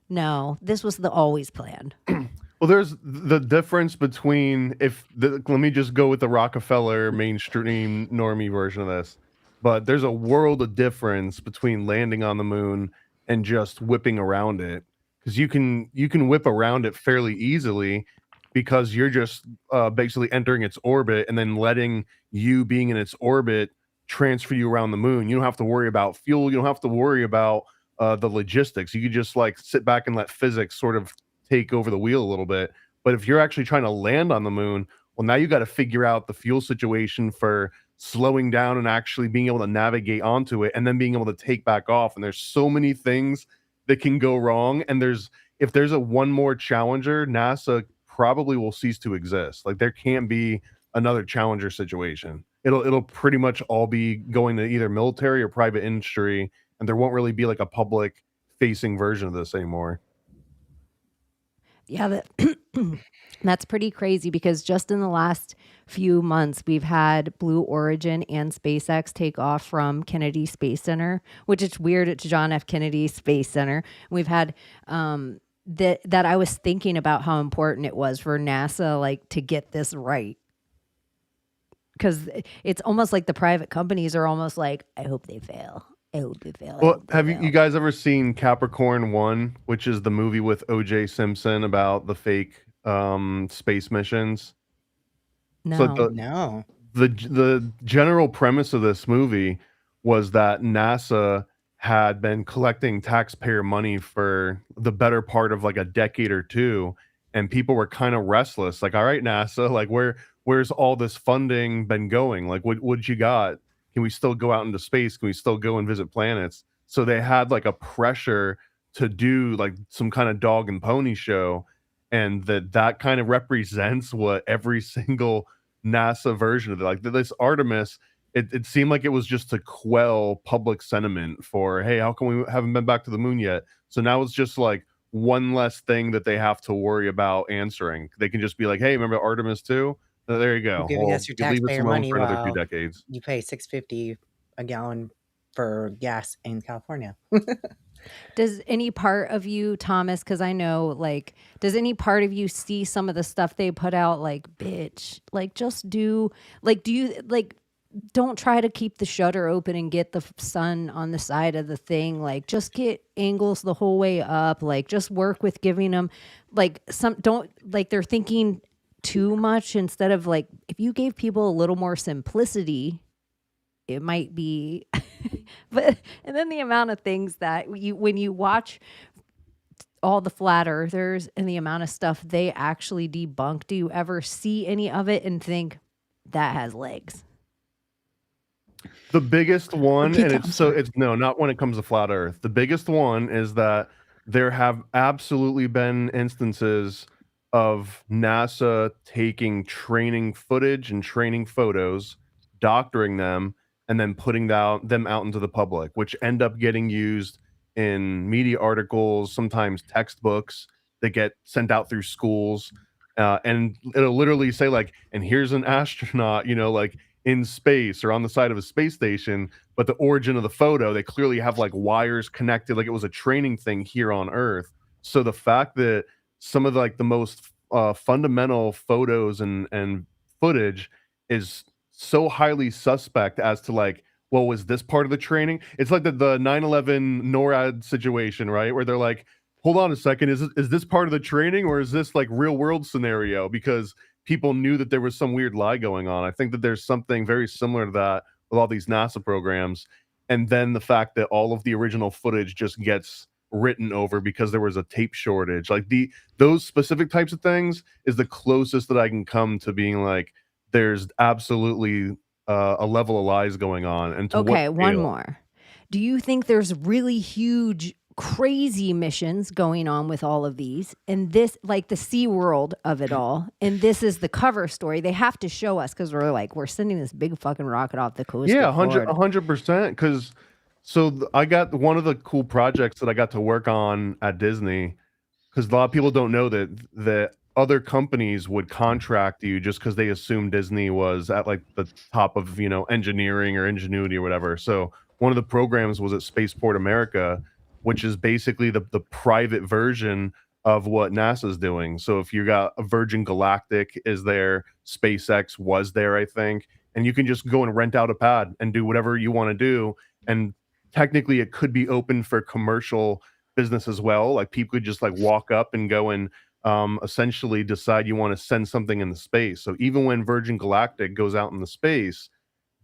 Speaker 4: No, this was the always planned.
Speaker 7: Well, there's the difference between let me just go with the Rockefeller mainstream normie version of this, but there's a world of difference between landing on the moon and just whipping around it. Because you can whip around it fairly easily because you're just basically entering its orbit and then letting you being in its orbit transfer you around the moon. You don't have to worry about fuel. You don't have to worry about the logistics. You could just like sit back and let physics sort of take over the wheel a little bit. But if you're actually trying to land on the moon, well, now you got to figure out the fuel situation for slowing down and actually being able to navigate onto it and then being able to take back off. And there's so many things that can go wrong, and if there's a one more Challenger, NASA probably will cease to exist. Like, there can't be another Challenger situation. It'll pretty much all be going to either military or private industry, and there won't really be like a public facing version of this anymore.
Speaker 4: Yeah, that's pretty crazy because just in the last few months, we've had Blue Origin and SpaceX take off from Kennedy Space Center, which is weird. It's John F. Kennedy Space Center. We've had that I was thinking about how important it was for NASA like to get this right. Because it's almost like the private companies are almost like, I hope they fail.
Speaker 7: Well, have you guys ever seen Capricorn 1, which is the movie with O.J. Simpson about the fake space missions?
Speaker 4: No.
Speaker 7: So
Speaker 6: No.
Speaker 7: the general premise of this movie was that NASA had been collecting taxpayer money for the better part of like a decade or two, and people were kind of restless. Like, all right, NASA, like where's all this funding been going? Like, what you got? Can we still go out into space? Can we still go and visit planets? So they had like a pressure to do like some kind of dog and pony show, and that kind of represents what every single NASA version of it, like this Artemis, it seemed like it was just to quell public sentiment for, hey, how come we haven't been back to the moon yet? So now it's just like one less thing that they have to worry about answering. They can just be like, hey, remember Artemis 2? There you
Speaker 6: You're
Speaker 7: go.
Speaker 6: giving
Speaker 7: Well,
Speaker 6: us your
Speaker 7: you leave us
Speaker 6: taxpayer
Speaker 7: alone
Speaker 6: money
Speaker 7: for another 2
Speaker 6: while
Speaker 7: decades.
Speaker 6: you pay $6.50 a gallon for gas in California.
Speaker 4: Does any part of you, Thomas, because I know, like, does any part of you see some of the stuff they put out, like, bitch, like, just do, like, do you, like, don't try to keep the shutter open and get the sun on the side of the thing. Like, just get angles the whole way up. Like, just work with giving them, like, don't, like, they're thinking too much instead of, like, if you gave people a little more simplicity, it might be, but, and then the amount of things that when you watch all the flat earthers and the amount of stuff they actually debunk, do you ever see any of it and think that has legs?
Speaker 7: The biggest one,
Speaker 4: Repeat
Speaker 7: and
Speaker 4: that, I'm
Speaker 7: it's so
Speaker 4: sorry.
Speaker 7: it's no, not when it comes to flat Earth. The biggest one is that there have absolutely been instances of NASA taking training footage and training photos, doctoring them, and then putting them out into the public, which end up getting used in media articles, sometimes textbooks that get sent out through schools. And it'll literally say like, and here's an astronaut, like in space or on the side of a space station, but the origin of the photo, they clearly have like wires connected, like it was a training thing here on Earth. So the fact that some of like the most fundamental photos and footage is so highly suspect as to like, well, was this part of the training? It's like the 9/11 NORAD situation, right? Where they're like, hold on a second, is this part of the training or is this like real world scenario? Because people knew that there was some weird lie going on. I think that there's something very similar to that with all these NASA programs. And then the fact that all of the original footage just gets written over because there was a tape shortage. Like those specific types of things is the closest that I can come to being like, there's absolutely a level of lies going on. And to what
Speaker 4: Okay, one
Speaker 7: scale?
Speaker 4: more. Do you think there's really huge, crazy missions going on with all of these? And this, like the Sea World of it all, and this is the cover story. They have to show us because we're sending this big fucking rocket off the coast.
Speaker 7: Yeah,
Speaker 4: of Florida.
Speaker 7: 100%. Because I got one of the cool projects that I got to work on at Disney. Because a lot of people don't know that other companies would contract you just because they assume Disney was at like the top of engineering or ingenuity or whatever. So one of the programs was at Spaceport America, which is basically the private version of what NASA's doing. So if you got a Virgin Galactic is there, SpaceX was there, I think, and you can just go and rent out a pad and do whatever you want to do. And technically it could be open for commercial business as well. Like people could just like walk up and go and essentially decide you want to send something into space. So even when Virgin Galactic goes out in the space,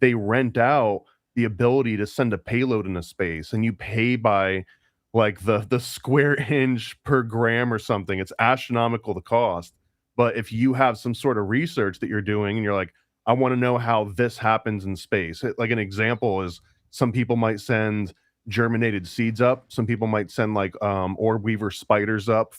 Speaker 7: they rent out the ability to send a payload into space, and you pay by like the square inch per gram or something. It's astronomical the cost. But if you have some sort of research that you're doing and you're like, I want to know how this happens in space. Like an example is some people might send germinated seeds up. Some people might send like orb weaver spiders up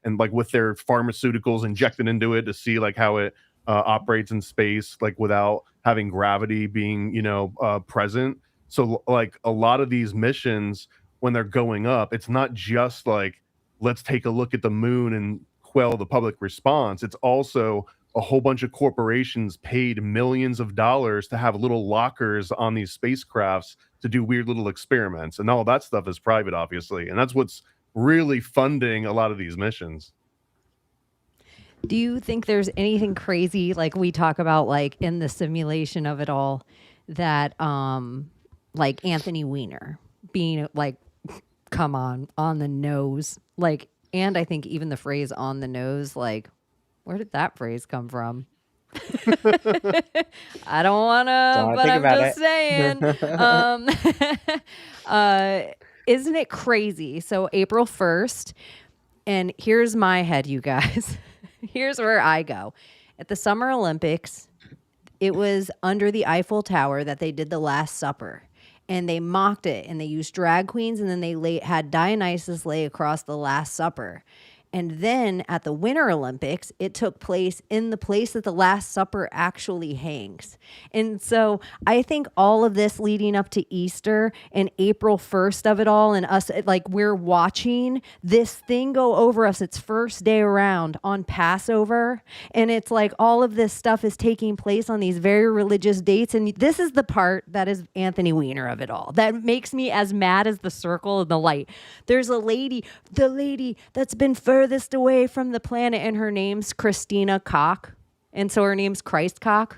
Speaker 7: and like with their pharmaceuticals injected into it to see like how it operates in space, like without having gravity being present. So like a lot of these missions when they're going up, it's not just like let's take a look at the moon and quell the public response. It's also a whole bunch of corporations paid millions of dollars to have little lockers on these spacecrafts to do weird little experiments, and all that stuff is private, obviously, and that's what's really funding a lot of these missions.
Speaker 4: Do you think there's anything crazy like we talk about like in the simulation of it all that like Anthony Weiner being like come on the nose, like, and I think even the phrase on the nose, like where did that phrase come from? I don't want to,
Speaker 6: Don't
Speaker 4: but
Speaker 6: think
Speaker 4: I'm
Speaker 6: about
Speaker 4: just
Speaker 6: it.
Speaker 4: saying. Isn't it crazy? So April 1st, and here's my head, you guys. Here's where I go. At the Summer Olympics, it was under the Eiffel Tower that they did the Last Supper. And they mocked it, and they used drag queens, and then they had Dionysus lay across the Last Supper. And then at the Winter Olympics, it took place in the place that the Last Supper actually hangs. And so I think all of this leading up to Easter and April 1st of it all, and us, like, we're watching this thing go over us its first day around on Passover. And it's like all of this stuff is taking place on these very religious dates. And this is the part that is Anthony Weiner of it all. That makes me as mad as the circle and the light. There's a lady, the lady that's been furthest away from the planet, and her name's Christina Koch. And so her name's Christ Koch.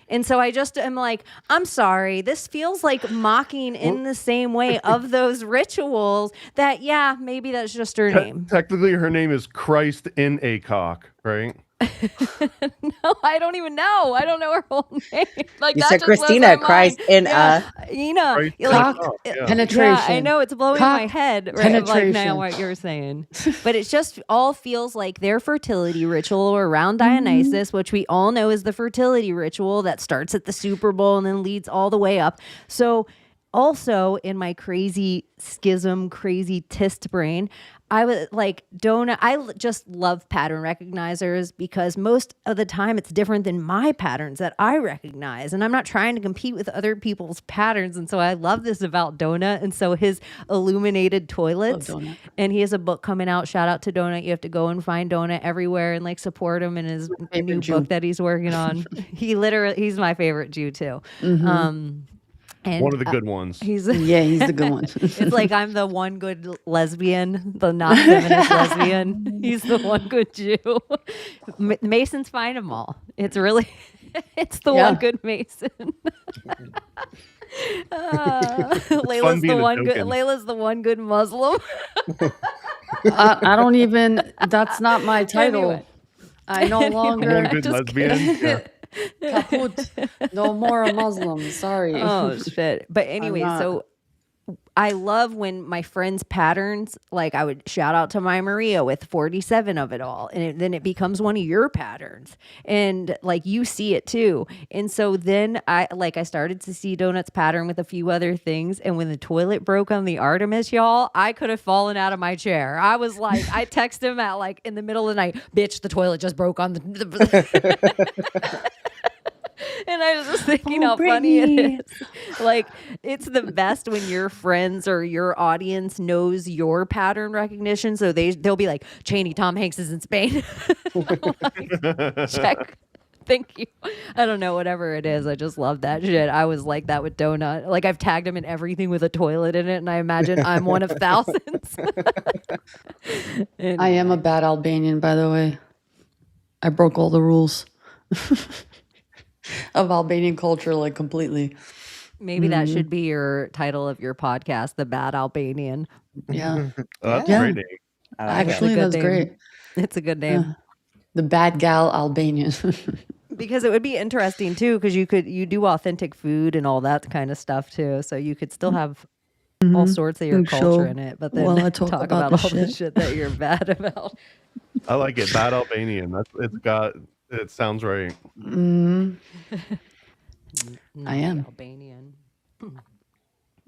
Speaker 4: And so I just am like, I'm sorry, this feels like mocking in the same way of those rituals that, yeah, maybe that's just her name.
Speaker 7: Technically, her name is Christ in a cock, right?
Speaker 4: No, I don't even know. I don't know her whole name. Like,
Speaker 6: You
Speaker 4: that
Speaker 6: said
Speaker 4: just blows
Speaker 6: Christina
Speaker 4: my mind.
Speaker 6: Christ in
Speaker 4: Ina,
Speaker 7: Christ
Speaker 4: you're
Speaker 7: in a
Speaker 4: like,
Speaker 7: cock, yeah.
Speaker 5: Penetration.
Speaker 4: yeah, I know it's blowing
Speaker 5: Cock
Speaker 4: my head, right? Of, like, now
Speaker 5: penetration.
Speaker 4: what you're saying, but it just all feels like their fertility ritual around Dionysus, which we all know is the fertility ritual that starts at the Super Bowl and then leads all the way up. So, also in my crazy schism, crazy tist brain, I was like, just love pattern recognizers because most of the time it's different than my patterns that I recognize. And I'm not trying to compete with other people's patterns. And so I love this about Donut. And so his illuminated toilets,
Speaker 5: Donut.
Speaker 4: and he has a book coming out. Shout out to Donut. You have to go and find Donut everywhere and like support him in his new
Speaker 5: Jew.
Speaker 4: book that he's working on. He's my favorite Jew too. And
Speaker 7: One of the good ones.
Speaker 4: he's
Speaker 5: Yeah, he's the good one.
Speaker 4: it's like I'm the one good lesbian, the not feminist lesbian. He's the one good Jew. Masons find them all. It's really, it's the one good Mason. Layla's the
Speaker 7: being a
Speaker 4: one good.
Speaker 7: token.
Speaker 4: Layla's the one good Muslim.
Speaker 5: I don't even. That's not my title.
Speaker 4: Anyway.
Speaker 5: I no longer.
Speaker 7: One good lesbian. Yeah.
Speaker 5: Kaput. No more a Muslim. Sorry.
Speaker 4: Oh shit. But anyway,
Speaker 5: not.
Speaker 4: so I love when my friends' patterns, like I would shout out to my Maria with 47 of it all. And then it becomes one of your patterns. And like you see it too. And so then I started to see Donut's pattern with a few other things. And when the toilet broke on the Artemis, y'all, I could have fallen out of my chair. I was like, I texted him at like in the middle of the night, bitch, the toilet just broke on the And I was just thinking how funny it is. Like, it's the best when your friends or your audience knows your pattern recognition. So they'll be like, Chaney, Tom Hanks is in Spain. Like, check. Thank you. I don't know, whatever it is. I just love that shit. I was like that with Donut. Like, I've tagged him in everything with a toilet in it, and I imagine I'm one of thousands.
Speaker 5: I am a bad Albanian, by the way. I broke all the rules of Albanian culture, like completely.
Speaker 4: Maybe that should be your title of your podcast, The Bad Albanian.
Speaker 5: Yeah.
Speaker 7: That's
Speaker 5: Yeah.
Speaker 7: a great name.
Speaker 6: I like it.
Speaker 5: Actually,
Speaker 4: good
Speaker 5: that's
Speaker 4: name.
Speaker 5: great.
Speaker 4: It's a good name.
Speaker 5: Yeah. The bad gal Albanian.
Speaker 4: Because it would be interesting too, because you do authentic food and all that kind of stuff too. So you could still have all sorts of your
Speaker 5: And
Speaker 4: culture
Speaker 5: show
Speaker 4: in it, but then
Speaker 5: while I talk about the
Speaker 4: all the
Speaker 5: shit.
Speaker 4: shit that you're bad about.
Speaker 7: I like it. Bad Albanian. It sounds right.
Speaker 5: I am.
Speaker 4: Albanian.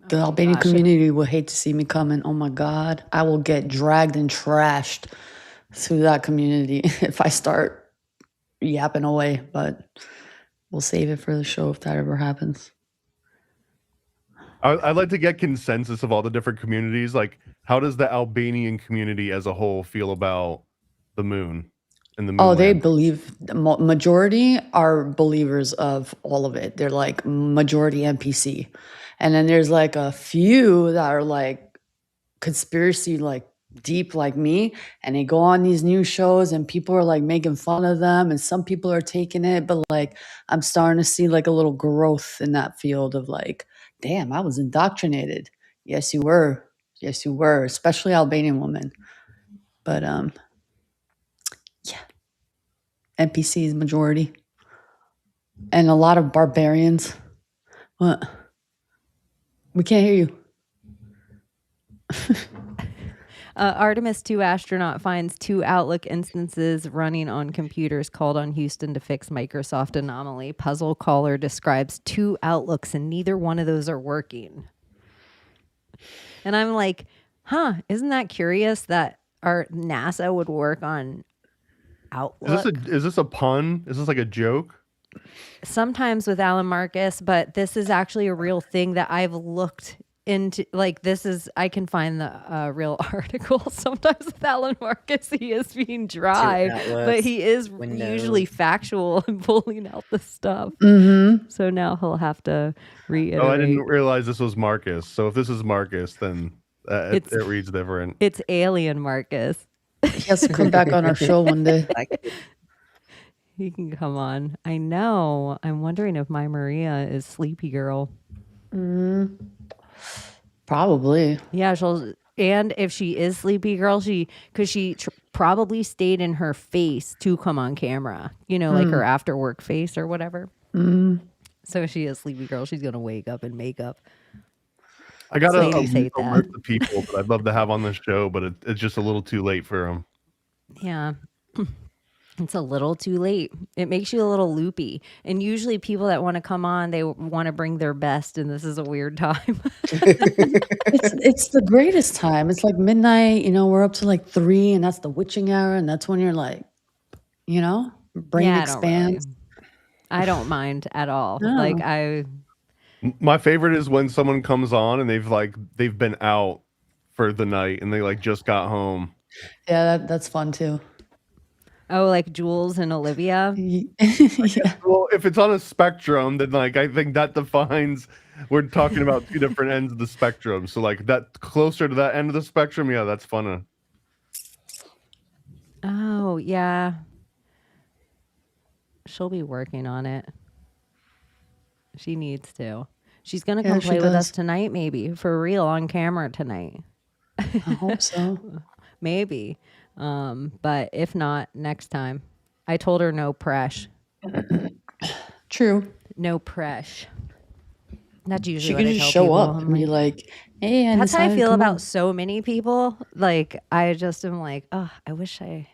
Speaker 5: The Albanian
Speaker 4: gosh.
Speaker 5: community will hate to see me coming. Oh my God. I will get dragged and trashed through that community if I start yapping away, but we'll save it for the show if that ever happens.
Speaker 7: I'd like to get consensus of all the different communities. Like, how does the Albanian community as a whole feel about the moon and the moon?
Speaker 5: Oh, they
Speaker 7: landing?
Speaker 5: believe, the majority are believers of all of it. They're like majority NPC. And then there's like a few that are like conspiracy, like deep like me. And they go on these new shows and people are like making fun of them. And some people are taking it. But like, I'm starting to see like a little growth in that field of like, damn, I was indoctrinated. Yes, you were. Yes, you were. Especially Albanian women. But yeah. NPC is majority. and a lot of barbarians. What? We can't hear you.
Speaker 4: Artemis 2 astronaut finds 2 Outlook instances running on computers called on Houston to fix Microsoft anomaly. Puzzle caller describes 2 Outlooks and neither one of those are working. And I'm like, isn't that curious that our NASA would work on Outlook?
Speaker 7: Is this a pun? Is this like a joke?
Speaker 4: Sometimes with Alan Marcus, but this is actually a real thing that I've looked into. Like, this is, I can find the real article. Sometimes with Alan Marcus, he is being dry, but he is usually factual and pulling out the stuff.
Speaker 5: Mm-hmm.
Speaker 4: So now he'll have to reiterate.
Speaker 7: Oh, I didn't realize this was Marcus. So if this is Marcus, then it reads different.
Speaker 4: It's Alien Marcus.
Speaker 5: He has to come back on our show one day.
Speaker 4: He can come on. I know. I'm wondering if my Maria is Sleepy Girl.
Speaker 5: Probably.
Speaker 4: Yeah, and if she is Sleepy Girl, because she probably stayed in her face to come on camera, like her after work face or whatever. So she is Sleepy Girl. She's gonna wake up in makeup.
Speaker 7: I got a list
Speaker 4: that.
Speaker 7: of people that I'd love to have on the show, but it's just a little too late for them.
Speaker 4: Yeah. It's a little too late. It makes you a little loopy. And usually people that want to come on, they want to bring their best, and this is a weird time.
Speaker 5: It's the greatest time. It's like midnight, we're up to like 3, and that's the witching hour, and that's when you're like, brain expands.
Speaker 4: I don't mind at all.
Speaker 5: No.
Speaker 7: My favorite is when someone comes on and they've been out for the night and they just got home.
Speaker 5: Yeah, that's fun too.
Speaker 4: Oh, like Jules and Olivia?
Speaker 5: Yeah.
Speaker 7: Well, if it's on a spectrum, then I think that defines we're talking about 2 different ends of the spectrum. So that closer to that end of the spectrum, yeah, that's fun.
Speaker 4: Oh, yeah. She'll be working on it. She needs to. She's going to come play with us tonight, maybe. For real, on camera tonight.
Speaker 5: I hope so.
Speaker 4: Maybe. But if not, next time. I told her no press.
Speaker 5: True.
Speaker 4: No press. That's usually
Speaker 5: she
Speaker 4: what
Speaker 5: can
Speaker 4: I
Speaker 5: just
Speaker 4: tell
Speaker 5: show
Speaker 4: people.
Speaker 5: up and be like, hey,
Speaker 4: that's how I feel about so many people. I just am like, oh, I wish I'm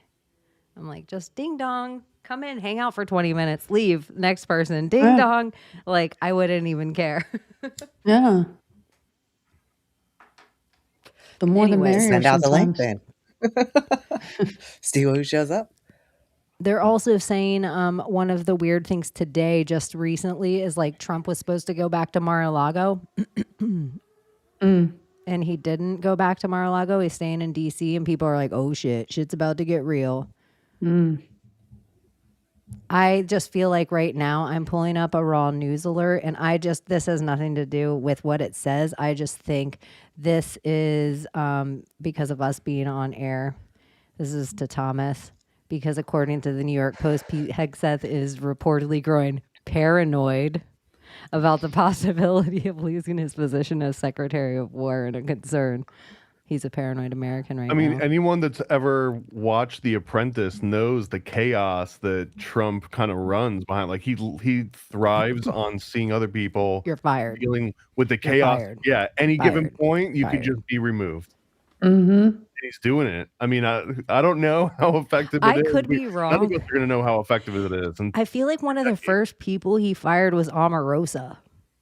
Speaker 4: like, just ding dong, come in, hang out for 20 minutes, leave, next person, ding dong. I wouldn't even care.
Speaker 5: Yeah. The more the merrier.
Speaker 6: Send out the link then. See who shows up.
Speaker 4: They're also saying one of the weird things today, just recently, is Trump was supposed to go back to Mar-a-Lago. And he didn't go back to Mar-a-Lago. He's staying in D.C. and people are like, oh shit's about to get real. I just feel like right now I'm pulling up a raw news alert, and this has nothing to do with what it says. I just think this is because of us being on air. This is to Thomas, because according to the New York Post, Pete Hegseth is reportedly growing paranoid about the possibility of losing his position as Secretary of War, and a concern. He's a paranoid American right now.
Speaker 7: I mean, anyone that's ever watched The Apprentice knows the chaos that Trump kind of runs behind. He thrives on seeing other people.
Speaker 4: You're fired.
Speaker 7: Dealing with the chaos. Yeah, any given point, you could just be removed.
Speaker 5: Mm-hmm.
Speaker 7: And he's doing it. I mean, I don't know how effective it is.
Speaker 4: I could be wrong.
Speaker 7: None of us are going to know how effective it is. And
Speaker 4: I feel like one of the first people he fired was Omarosa.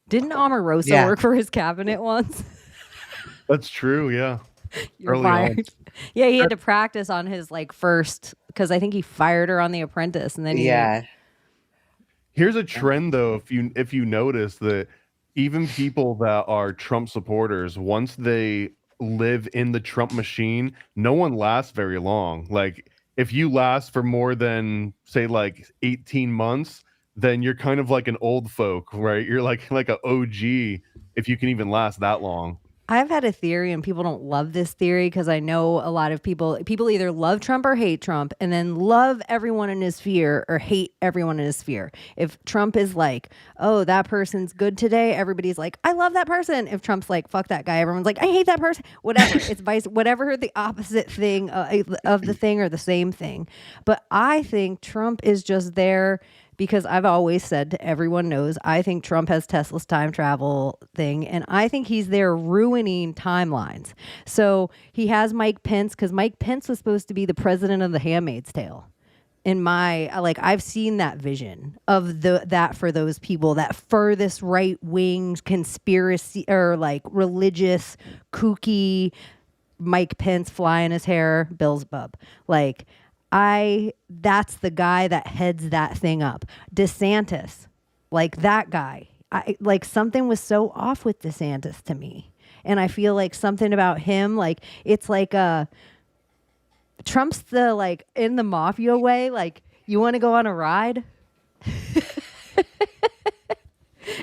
Speaker 4: Didn't Omarosa work for his cabinet once?
Speaker 7: That's true, yeah.
Speaker 4: You're fired. Yeah, he had to practice on his first, because I think he fired her on The Apprentice, and then
Speaker 7: Here's a trend though, if you notice that even people that are Trump supporters, once they live in the Trump machine, no one lasts very long. If you last for more than say 18 months, then you're kind of like an old folk, right? You're like a OG if you can even last that long.
Speaker 4: I've had a theory, and people don't love this theory because I know a lot of people either love Trump or hate Trump, and then love everyone in his sphere or hate everyone in his sphere. If Trump is like, oh, that person's good today, everybody's like, I love that person. If Trump's like, fuck that guy, everyone's like, I hate that person. Whatever. It's whatever the opposite thing of the thing or the same thing. But I think Trump is just there because I've always said to everyone knows, I think Trump has Tesla's time travel thing, and I think he's there ruining timelines. So he has Mike Pence, because Mike Pence was supposed to be the president of The Handmaid's Tale. In my, like, I've seen that vision of that for those people, that furthest right wing conspiracy or like religious kooky Mike Pence fly in his hair, Beelzebub. Like, that's the guy that heads that thing up. DeSantis, like that guy. Like something was so off with DeSantis to me. And I feel like something about him, like it's like Trump's the, like, in the mafia way, like, you want to go on a ride?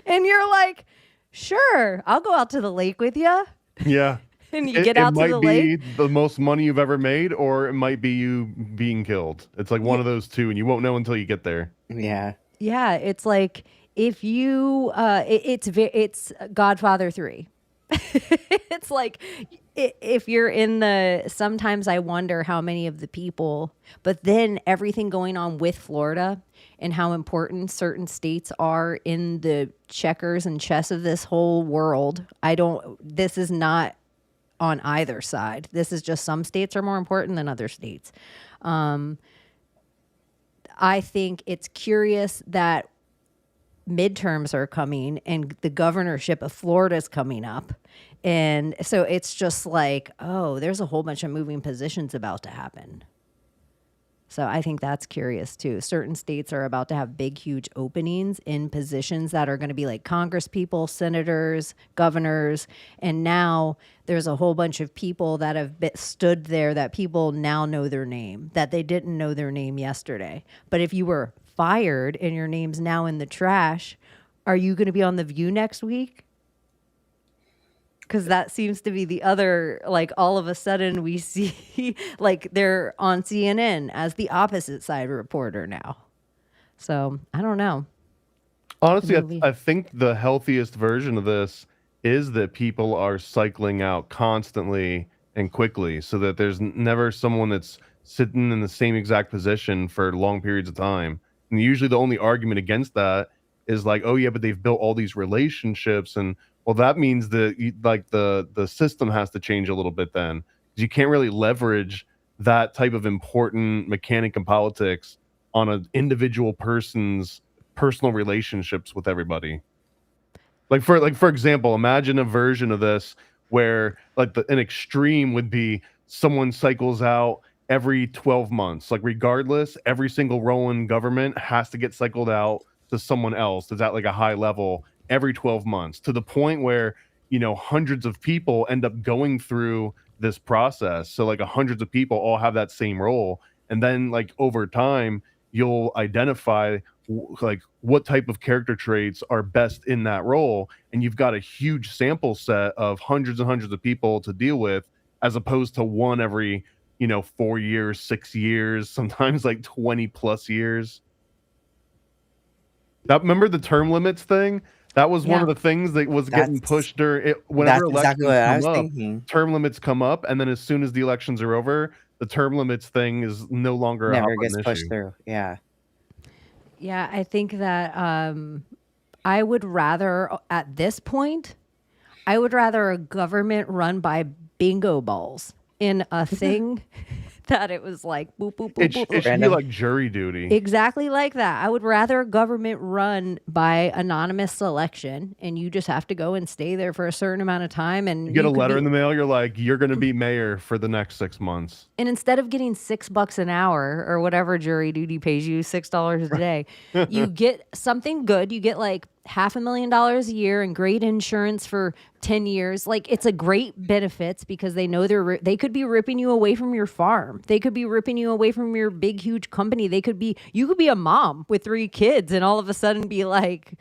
Speaker 4: And you're like, sure, I'll go out to the lake with you.
Speaker 7: Yeah.
Speaker 4: And you get out to the lake.
Speaker 7: It might be the most money you've ever made, or it might be you being killed. It's like one of those two, and you won't know until you get there.
Speaker 6: Yeah.
Speaker 4: Yeah, it's like if you, it's Godfather 3. It's like if you're in the, sometimes I wonder how many of the people, but then everything going on with Florida and how important certain states are in the checkers and chess of this whole world. This is not on either side. This is just some states are more important than other states. I think it's curious that midterms are coming and the governorship of Florida is coming up. And so it's just like, oh, there's a whole bunch of moving positions about to happen. So I think that's curious too. Certain states are about to have big, huge openings in positions that are going to be like Congress people, senators, governors. And now there's a whole bunch of people that have stood there that people now know their name, that they didn't know their name yesterday. But if you were fired and your name's now in the trash, are you going to be on The View next week? Because that seems to be the other, like, all of a sudden we see like they're on CNN as the opposite side reporter now. So I don't know.
Speaker 7: Honestly, I think the healthiest version of this is that people are cycling out constantly and quickly, so that there's never someone that's sitting in the same exact position for long periods of time. And usually the only argument against that is like, oh yeah, but they've built all these relationships, and well, that means that the system has to change a little bit then. You can't really leverage that type of important mechanic in politics on an individual person's personal relationships with everybody. Like for example, imagine a version of this where like an extreme would be someone cycles out every 12 months. Like regardless, every single role in government has to get cycled out to someone else that's at like a high level every 12 months, to the point where, you know, hundreds of people end up going through this process. So like hundreds of people all have that same role. And then like over time, you'll identify like what type of character traits are best in that role. And you've got a huge sample set of hundreds and hundreds of people to deal with, as opposed to one every, 4 years, 6 years, sometimes like 20 plus years. Remember the term limits thing? That was one of the things that was getting pushed during it. Whenever elections come up, term limits come up, and then as soon as the elections are over, the term limits thing is no longer
Speaker 6: never gets pushed through. Yeah.
Speaker 4: Yeah, I think that I would rather, at this point, I would rather a government run by bingo balls in a thing that it was like boop, boop, boop, boop.
Speaker 7: It should be like jury duty.
Speaker 4: Exactly like that. I would rather a government run by anonymous selection, and you just have to go and stay there for a certain amount of time. And
Speaker 7: you get a letter in the mail. You're like, you're going to be mayor for the next 6 months.
Speaker 4: And instead of getting $6 an hour or whatever jury duty pays you, $6 a day, you get something good. You get like $500,000 a year and great insurance for 10 years. Like, it's a great benefits because they know they could be ripping you away from your farm. They could be ripping you away from your big, huge company. You could be a mom with 3 kids and all of a sudden be like,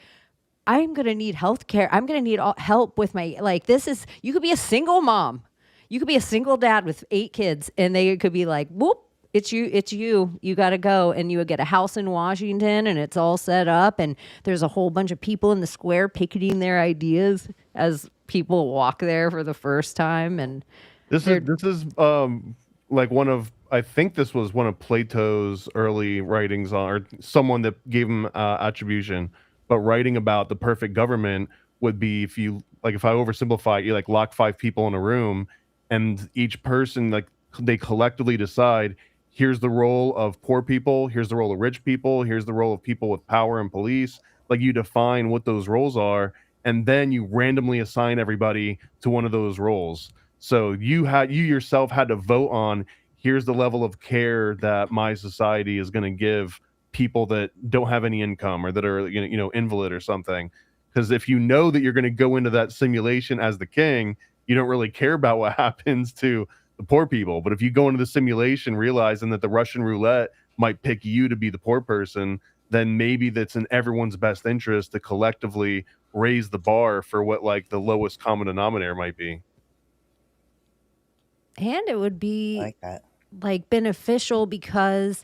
Speaker 4: I'm going to need health care. I'm going to need help with my, like, you could be a single mom. You could be a single dad with 8 kids and they could be like, whoop, it's you got to go. And you would get a house in Washington and it's all set up. And there's a whole bunch of people in the square picketing their ideas as people walk there for the first time. And
Speaker 7: this is like one of I think this was one of Plato's early writings on, or someone that gave him attribution. But writing about the perfect government would be, if you like, if I oversimplify it, you like lock 5 people in a room, and each person, like, they collectively decide, here's the role of poor people, here's the role of rich people, here's the role of people with power and police. Like, you define what those roles are, and then you randomly assign everybody to one of those roles. So you yourself had to vote on, here's the level of care that my society is going to give people that don't have any income or that are invalid or something. Because if you know that you're going to go into that simulation as the king, you don't really care about what happens to the poor people. But if you go into the simulation realizing that the Russian roulette might pick you to be the poor person, then maybe that's in everyone's best interest to collectively raise the bar for what like the lowest common denominator might be.
Speaker 4: And it would
Speaker 6: I
Speaker 4: be
Speaker 6: like that.
Speaker 4: like beneficial because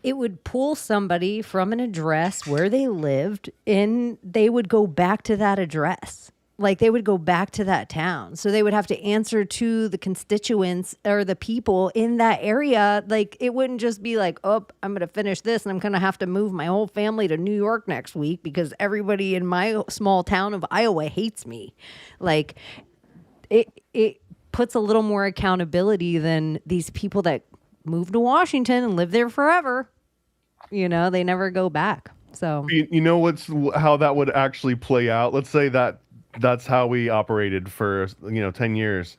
Speaker 4: it would pull somebody from an address where they lived and they would go back to that address. Like they would go back to that town. So they would have to answer to the constituents or the people in that area. Like it wouldn't just be like, oh, I'm going to finish this and I'm going to have to move my whole family to New York next week because everybody in my small town of Iowa hates me. Like it puts a little more accountability than these people that move to Washington and live there forever. You know, they never go back. So
Speaker 7: You know how that would actually play out? Let's say that's how we operated for 10 years.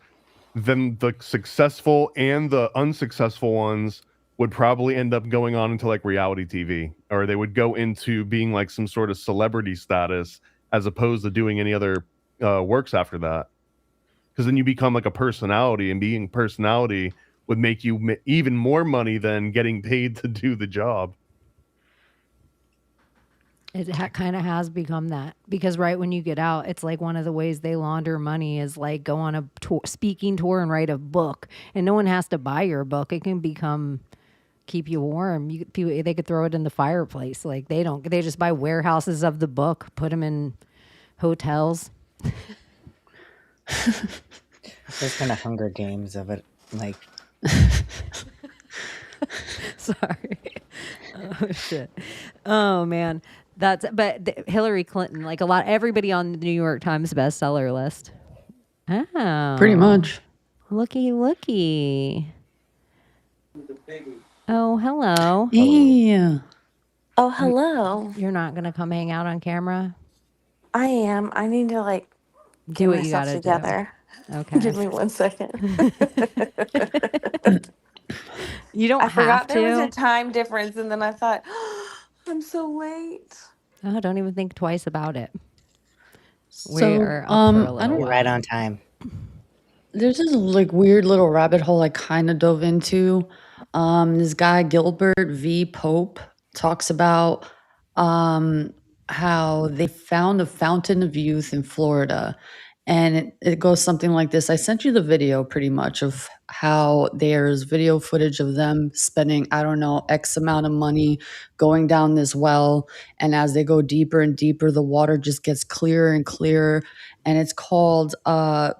Speaker 7: Then the successful and the unsuccessful ones would probably end up going on into like reality TV, or they would go into being like some sort of celebrity status as opposed to doing any other works after that. Because then you become like a personality, and being personality would make you even more money than getting paid to do the job.
Speaker 4: it kind of has become that because right when you get out, it's like one of the ways they launder money is like go on a speaking tour and write a book, and no one has to buy your book. It can keep you warm. They could throw it in the fireplace. Like they just buy warehouses of the book, put them in hotels.
Speaker 6: There's kind of Hunger Games of it, like.
Speaker 4: Sorry. Oh shit. Oh man. But Hillary Clinton, like everybody on the New York Times bestseller list. Oh.
Speaker 5: Pretty much.
Speaker 4: Looky. Oh, hello.
Speaker 5: Yeah.
Speaker 8: Oh, hello.
Speaker 4: You're not gonna come hang out on camera?
Speaker 8: I am. I need to like
Speaker 4: Do what you
Speaker 8: myself
Speaker 4: gotta
Speaker 8: together.
Speaker 4: do. Okay.
Speaker 8: Give me 1 second.
Speaker 4: You don't
Speaker 8: I
Speaker 4: have
Speaker 8: forgot
Speaker 4: to.
Speaker 8: there was a time difference, and then I thought, I'm so late.
Speaker 4: Oh, don't even think twice about it. We
Speaker 5: So,
Speaker 4: are up for a
Speaker 5: I
Speaker 4: little
Speaker 5: don't-
Speaker 6: You're
Speaker 4: while.
Speaker 6: right on time.
Speaker 5: There's this like weird little rabbit hole I kind of dove into. This guy Gilbert V. Pope talks about how they found a fountain of youth in Florida, and it goes something like this. I sent you the video pretty much of how there's video footage of them spending, I don't know, X amount of money going down this well, and as they go deeper and deeper, the water just gets clearer and clearer, and it's called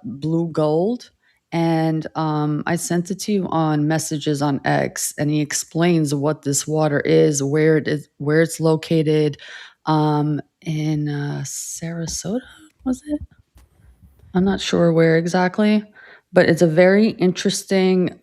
Speaker 5: Blue Gold. And I sent it to you on messages on X, and he explains what this water is, where it is, where it's located, in Sarasota, was it? I'm not sure where exactly, but it's a very interesting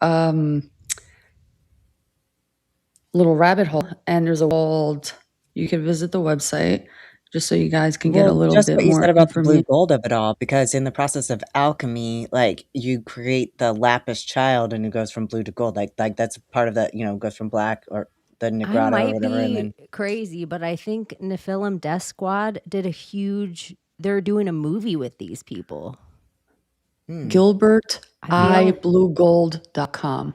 Speaker 5: little rabbit hole. And there's a world. You can visit the website just so you guys can get a little
Speaker 6: just
Speaker 5: bit
Speaker 6: what you
Speaker 5: more
Speaker 6: said about the blue
Speaker 5: information.
Speaker 6: gold of it all, because in the process of alchemy, like you create the lapis child and it goes from blue to gold. Like that's part of that, goes from black or the
Speaker 4: I
Speaker 6: Negrata or
Speaker 4: might
Speaker 6: whatever, and
Speaker 4: be
Speaker 6: then
Speaker 4: crazy, but I think Nephilim Death Squad did they're doing a movie with these people.
Speaker 5: Gilbert
Speaker 4: I feel-
Speaker 5: ibluegold.com.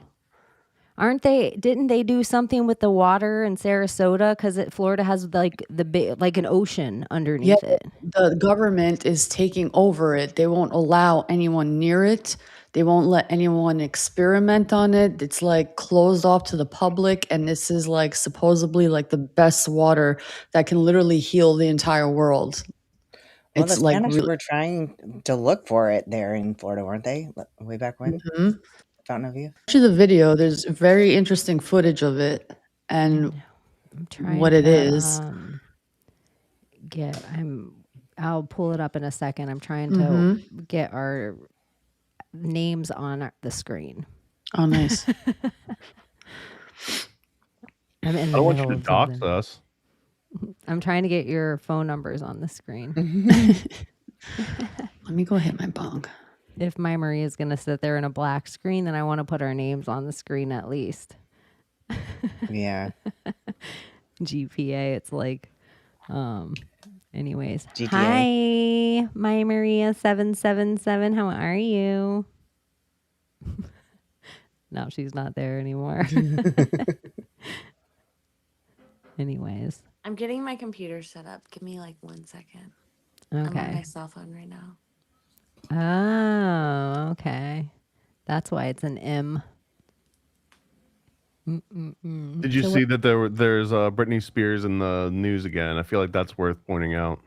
Speaker 4: Didn't they do something with the water in Sarasota? Because Florida has like like an ocean underneath
Speaker 5: Yeah,
Speaker 4: it.
Speaker 5: the government is taking over it. They won't allow anyone near it. They won't let anyone experiment on it. It's like closed off to the public, and this is like supposedly like the best water that can literally heal the entire world.
Speaker 6: well,
Speaker 5: It's
Speaker 6: the
Speaker 5: like
Speaker 6: Spanish
Speaker 5: really,
Speaker 6: were trying to look for it there in Florida, weren't they? Way back when.
Speaker 5: Mhm.
Speaker 6: Fountain of Youth.
Speaker 5: To the video, there's very interesting footage of it and
Speaker 4: I'm trying
Speaker 5: what
Speaker 4: to
Speaker 5: it is.
Speaker 4: I'll pull it up in a second. I'm trying to
Speaker 5: Mm-hmm.
Speaker 4: get our names on the screen.
Speaker 5: Oh, nice.
Speaker 4: I'm in
Speaker 7: I
Speaker 4: the
Speaker 7: don't want
Speaker 4: middle
Speaker 7: you to
Speaker 4: of
Speaker 7: dox
Speaker 4: something.
Speaker 7: us.
Speaker 4: I'm trying to get your phone numbers on the screen.
Speaker 5: Let me go hit my bong.
Speaker 4: If my Maria is going to sit there in a black screen, then I want to put our names on the screen at least.
Speaker 6: Yeah.
Speaker 4: GPA, it's like, anyways.
Speaker 6: GTA.
Speaker 4: Hi, my Maria 777. How are you? No, she's not there anymore. Anyways.
Speaker 8: I'm getting my computer set up. Give me like 1 second. I'm on my
Speaker 4: Okay.
Speaker 8: cell phone right now.
Speaker 4: Oh, okay. That's why it's an M.
Speaker 7: Did you see that there's Britney Spears in the news again? I feel like that's worth pointing out.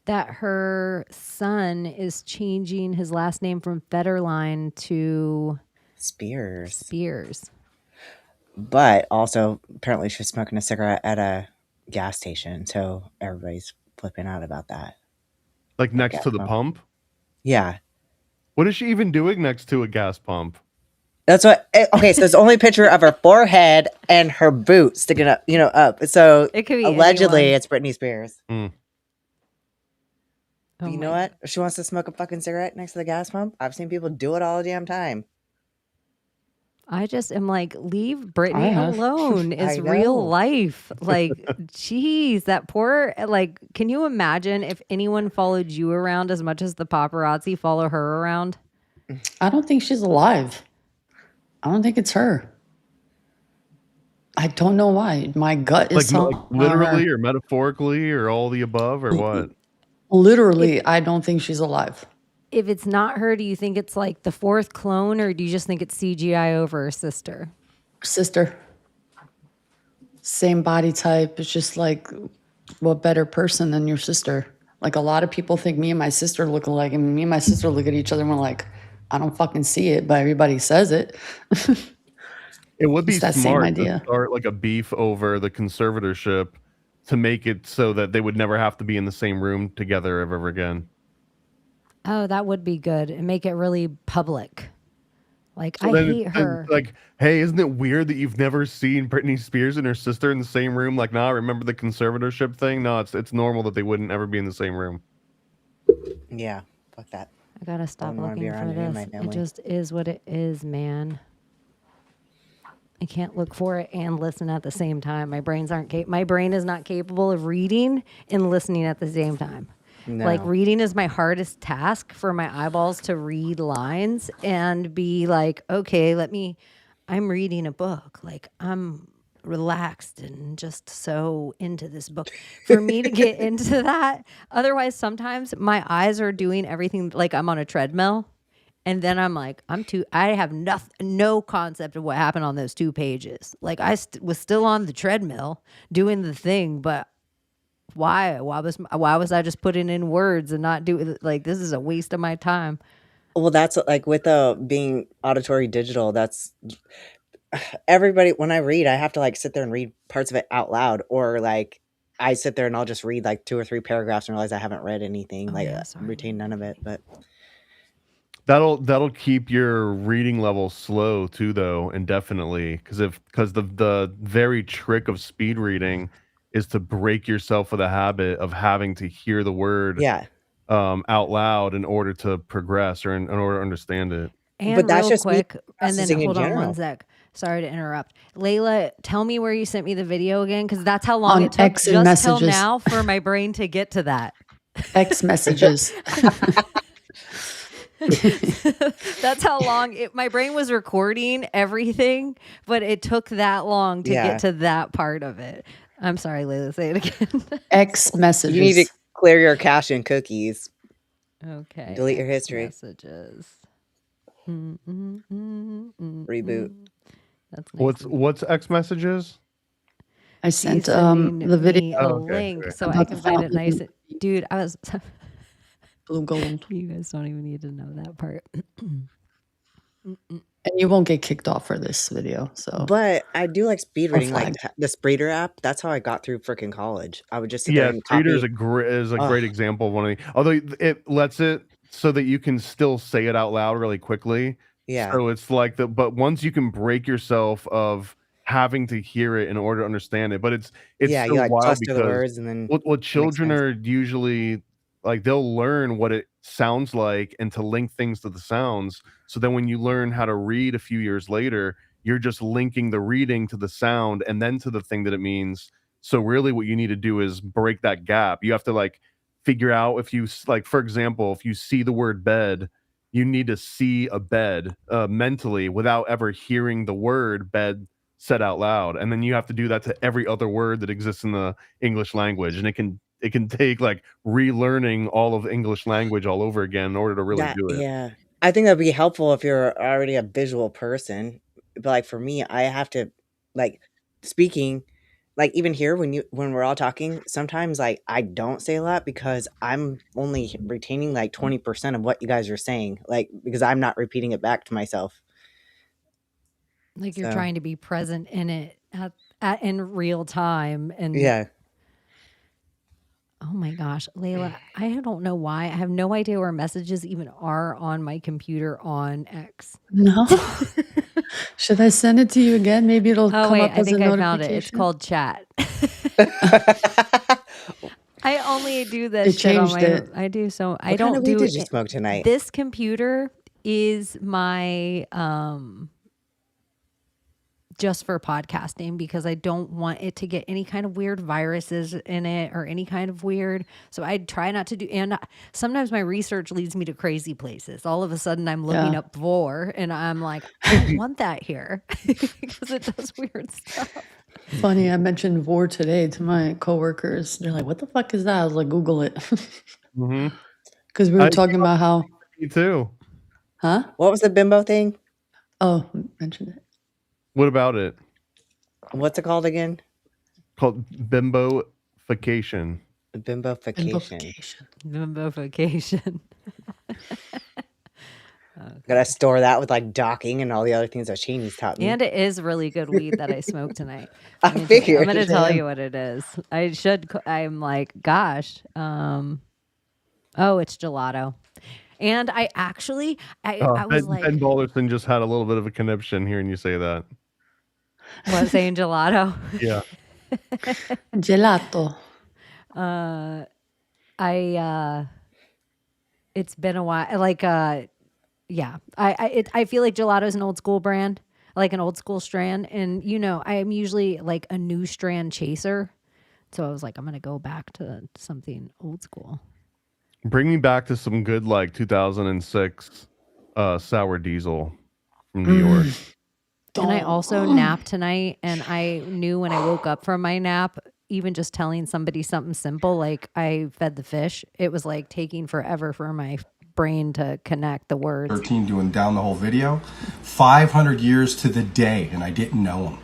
Speaker 4: That her son is changing his last name from Federline to
Speaker 6: Spears. But also, apparently she's smoking a cigarette at a gas station, so everybody's flipping out about that.
Speaker 7: Like next to the pump?
Speaker 6: Yeah.
Speaker 7: What is she even doing next to a gas pump?
Speaker 6: That's what. Okay, so it's only a picture of her forehead and her boot sticking up, up. So
Speaker 4: it could be
Speaker 6: allegedly
Speaker 4: anyone.
Speaker 6: it's Britney Spears.
Speaker 7: Mm.
Speaker 6: You know what? If she wants to smoke a fucking cigarette next to the gas pump, I've seen people do it all the damn time.
Speaker 4: I just am like, leave Britney alone. It's
Speaker 6: I know.
Speaker 4: real life. Like, geez, that poor, like, can you imagine if anyone followed you around as much as the paparazzi follow her around?
Speaker 5: I don't think she's alive. I don't think it's her. I don't know why. My gut is
Speaker 7: like literally or metaphorically or all the above or what?
Speaker 5: Literally, I don't think she's alive.
Speaker 4: If it's not her, do you think it's like the fourth clone, or do you just think it's CGI over her sister?
Speaker 5: Sister. Same body type. It's just like, what better person than your sister? Like, a lot of people think me and my sister look alike, and me and my sister look at each other and we're like, I don't fucking see it, but everybody says it.
Speaker 7: It would be
Speaker 5: that same
Speaker 7: smart
Speaker 5: idea.
Speaker 7: to start like a beef over the conservatorship to make it so that they would never have to be in the same room together ever again.
Speaker 4: Oh, that would be good, and make it really public. Like,
Speaker 7: So
Speaker 4: I
Speaker 7: then
Speaker 4: hate her.
Speaker 7: Like, hey, isn't it weird that you've never seen Britney Spears and her sister in the same room? Like, nah, remember the conservatorship thing? No, it's normal that they wouldn't ever be in the same room.
Speaker 6: Yeah, fuck that.
Speaker 4: I gotta stop
Speaker 6: wouldn't wanna be
Speaker 4: looking for
Speaker 6: around any of
Speaker 4: this.
Speaker 6: my
Speaker 4: It
Speaker 6: family.
Speaker 4: just is what it is, man. I can't look for it and listen at the same time. My brain is not capable of reading and listening at the same time.
Speaker 6: No.
Speaker 4: Like, reading is my hardest task for my eyeballs to read lines and be like, okay, I'm reading a book. Like, I'm relaxed and just so into this book. For me to get into that, otherwise sometimes my eyes are doing everything like I'm on a treadmill. And then I'm like, I have no concept of what happened on those 2 pages. Like, I was still on the treadmill doing the thing, but why was I just putting in words and not doing, like, this is a waste of my time.
Speaker 6: Well, that's like with being auditory digital, that's everybody. When I read, I have to like sit there and read parts of it out loud, or like I sit there and I'll just read like 2 or 3 paragraphs and realize I haven't read anything. Retain none of it, but
Speaker 7: That'll keep your reading level slow too, though, indefinitely. Because the very trick of speed reading is to break yourself of the habit of having to hear the word out loud in order to progress or in order to understand it.
Speaker 4: And
Speaker 6: but that's
Speaker 4: real
Speaker 6: just
Speaker 4: quick,
Speaker 6: me
Speaker 4: and then
Speaker 6: processing in
Speaker 4: hold on
Speaker 6: general.
Speaker 4: one sec. Sorry to interrupt. Layla, tell me where you sent me the video again, because that's how long
Speaker 5: On
Speaker 4: it took
Speaker 5: X and
Speaker 4: just till
Speaker 5: messages.
Speaker 4: now for my brain to get to that.
Speaker 5: X messages.
Speaker 4: That's how long my brain was recording everything, but it took that long to get to that part of it. I'm sorry, Layla, say it again.
Speaker 5: X messages.
Speaker 6: You need to clear your cache and cookies.
Speaker 4: Okay.
Speaker 6: Delete your history.
Speaker 4: Messages.
Speaker 6: Reboot.
Speaker 4: That's nice.
Speaker 7: What's X messages?
Speaker 5: I sent
Speaker 4: She's sending
Speaker 5: the
Speaker 4: me
Speaker 5: video.
Speaker 4: a link so I can find it nice. Dude, I was
Speaker 5: blue gold.
Speaker 4: You guys don't even need to know that part.
Speaker 5: And you won't get kicked off for this video. So
Speaker 6: But I do like speed
Speaker 5: or
Speaker 6: reading, like
Speaker 5: flagged.
Speaker 6: the Spreeder app. That's how I got through freaking college. I would just sit there
Speaker 7: Yeah,
Speaker 6: and
Speaker 7: Streeter is
Speaker 6: copy.
Speaker 7: a
Speaker 6: Oh,
Speaker 7: great example of one of the. Although it lets it so that you can still say it out loud really quickly.
Speaker 6: yeah.
Speaker 7: So it's like but once you can break yourself of having to hear it in order to understand it, but it's
Speaker 6: Yeah, you
Speaker 7: so
Speaker 6: like
Speaker 7: wild
Speaker 6: cluster the
Speaker 7: because
Speaker 6: words and then
Speaker 7: what
Speaker 6: it makes
Speaker 7: children
Speaker 6: sense.
Speaker 7: are usually like they'll learn what it sounds like and to link things to the sounds. So then when you learn how to read a few years later, you're just linking the reading to the sound and then to the thing that it means. So really what you need to do is break that gap. You have to like figure out if you like, for example, if you see the word bed, you need to see a bed mentally without ever hearing the word bed said out loud. And then you have to do that to every other word that exists in the English language. And it can take like relearning all of English language all over again in order to really
Speaker 6: That
Speaker 7: do it.
Speaker 6: yeah. I think that'd be helpful if you're already a visual person. But like for me, I have to like speaking, like even here when we're all talking, sometimes like I don't say a lot because I'm only retaining like 20% of what you guys are saying, like because I'm not repeating it back to myself.
Speaker 4: Like you're
Speaker 6: So
Speaker 4: trying to be present in it in real time. And
Speaker 6: yeah.
Speaker 4: oh my gosh, Layla, I don't know why. I have no idea where messages even are on my computer on X.
Speaker 5: No. Should I send it to you again? Maybe it'll
Speaker 4: Oh
Speaker 5: come
Speaker 4: wait,
Speaker 5: up
Speaker 4: I
Speaker 5: as a
Speaker 4: think I found it. It's
Speaker 5: notification.
Speaker 4: called chat. I only do
Speaker 5: They
Speaker 4: this shit on
Speaker 5: changed
Speaker 4: my
Speaker 5: it.
Speaker 4: I do so I
Speaker 6: What kind of
Speaker 4: don't
Speaker 6: weed
Speaker 4: do
Speaker 6: did you
Speaker 4: it.
Speaker 6: smoke tonight?
Speaker 4: This computer is my just for podcasting because I don't want it to get any kind of weird viruses in it or any kind of weird. So I try not to do. And sometimes my research leads me to crazy places. All of a sudden I'm looking
Speaker 5: Yeah.
Speaker 4: up vor and I'm like, I don't want that here because it does weird stuff.
Speaker 5: Funny, I mentioned vor today to my coworkers. They're like, "What the fuck is that?" I was like, "Google it,"
Speaker 7: Mm-hmm.
Speaker 5: because we were talking about how,
Speaker 7: Me too.
Speaker 5: huh?
Speaker 6: What was the bimbo thing?
Speaker 5: Oh, mentioned it.
Speaker 7: What about it?
Speaker 6: What's it called again?
Speaker 7: Called Bimboification.
Speaker 6: Bimboification.
Speaker 4: Bimboication.
Speaker 6: Gotta store that with like docking and all the other things that Chaney's taught me.
Speaker 4: And it is really good weed that I smoked tonight.
Speaker 6: I figured.
Speaker 4: I'm going to tell you what it is. I'm like, gosh. Oh, it's gelato. And I actually, I was like,
Speaker 7: Ben Balderson just had a little bit of a conniption hearing you say that.
Speaker 4: what, saying gelato?
Speaker 7: Yeah.
Speaker 5: Gelato.
Speaker 4: It's been a while. Like, yeah, I feel like gelato is an old school brand, like an old school strand. And, you know, I am usually like a new strand chaser. So I was like, I'm going to go back to something old school.
Speaker 7: Bring me back to some good like 2006 sour diesel from New York.
Speaker 4: And I also napped tonight, and I knew when I woke up from my nap, even just telling somebody something simple like I fed the fish, it was like taking forever for my brain to connect the words.
Speaker 9: 13 doing down the whole video. 500 years to the day, and I didn't know him.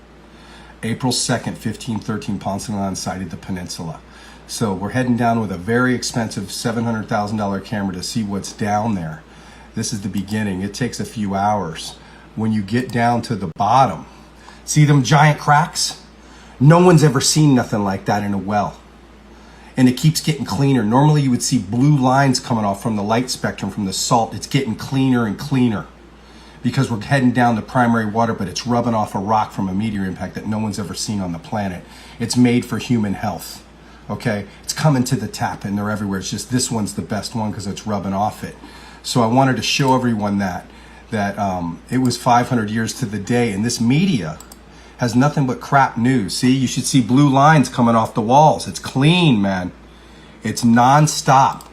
Speaker 9: April 2nd, 1513, Ponce de Leon sighted the peninsula. So we're heading down with a very expensive $700,000 camera to see what's down there. This is the beginning. It takes a few hours. When you get down to the bottom, see them giant cracks? No one's ever seen nothing like that in a well. And it keeps getting cleaner. Normally you would see blue lines coming off from the light spectrum from the salt. It's getting cleaner and cleaner because we're heading down to primary water, but it's rubbing off a rock from a meteor impact that no one's ever seen on the planet. It's made for human health. Okay, it's coming to the tap and they're everywhere. It's just this one's the best one because it's rubbing off it. So I wanted to show everyone that it was 500 years to the day, and this media has nothing but crap news. See, you should see blue lines coming off the walls. It's clean, man. It's nonstop.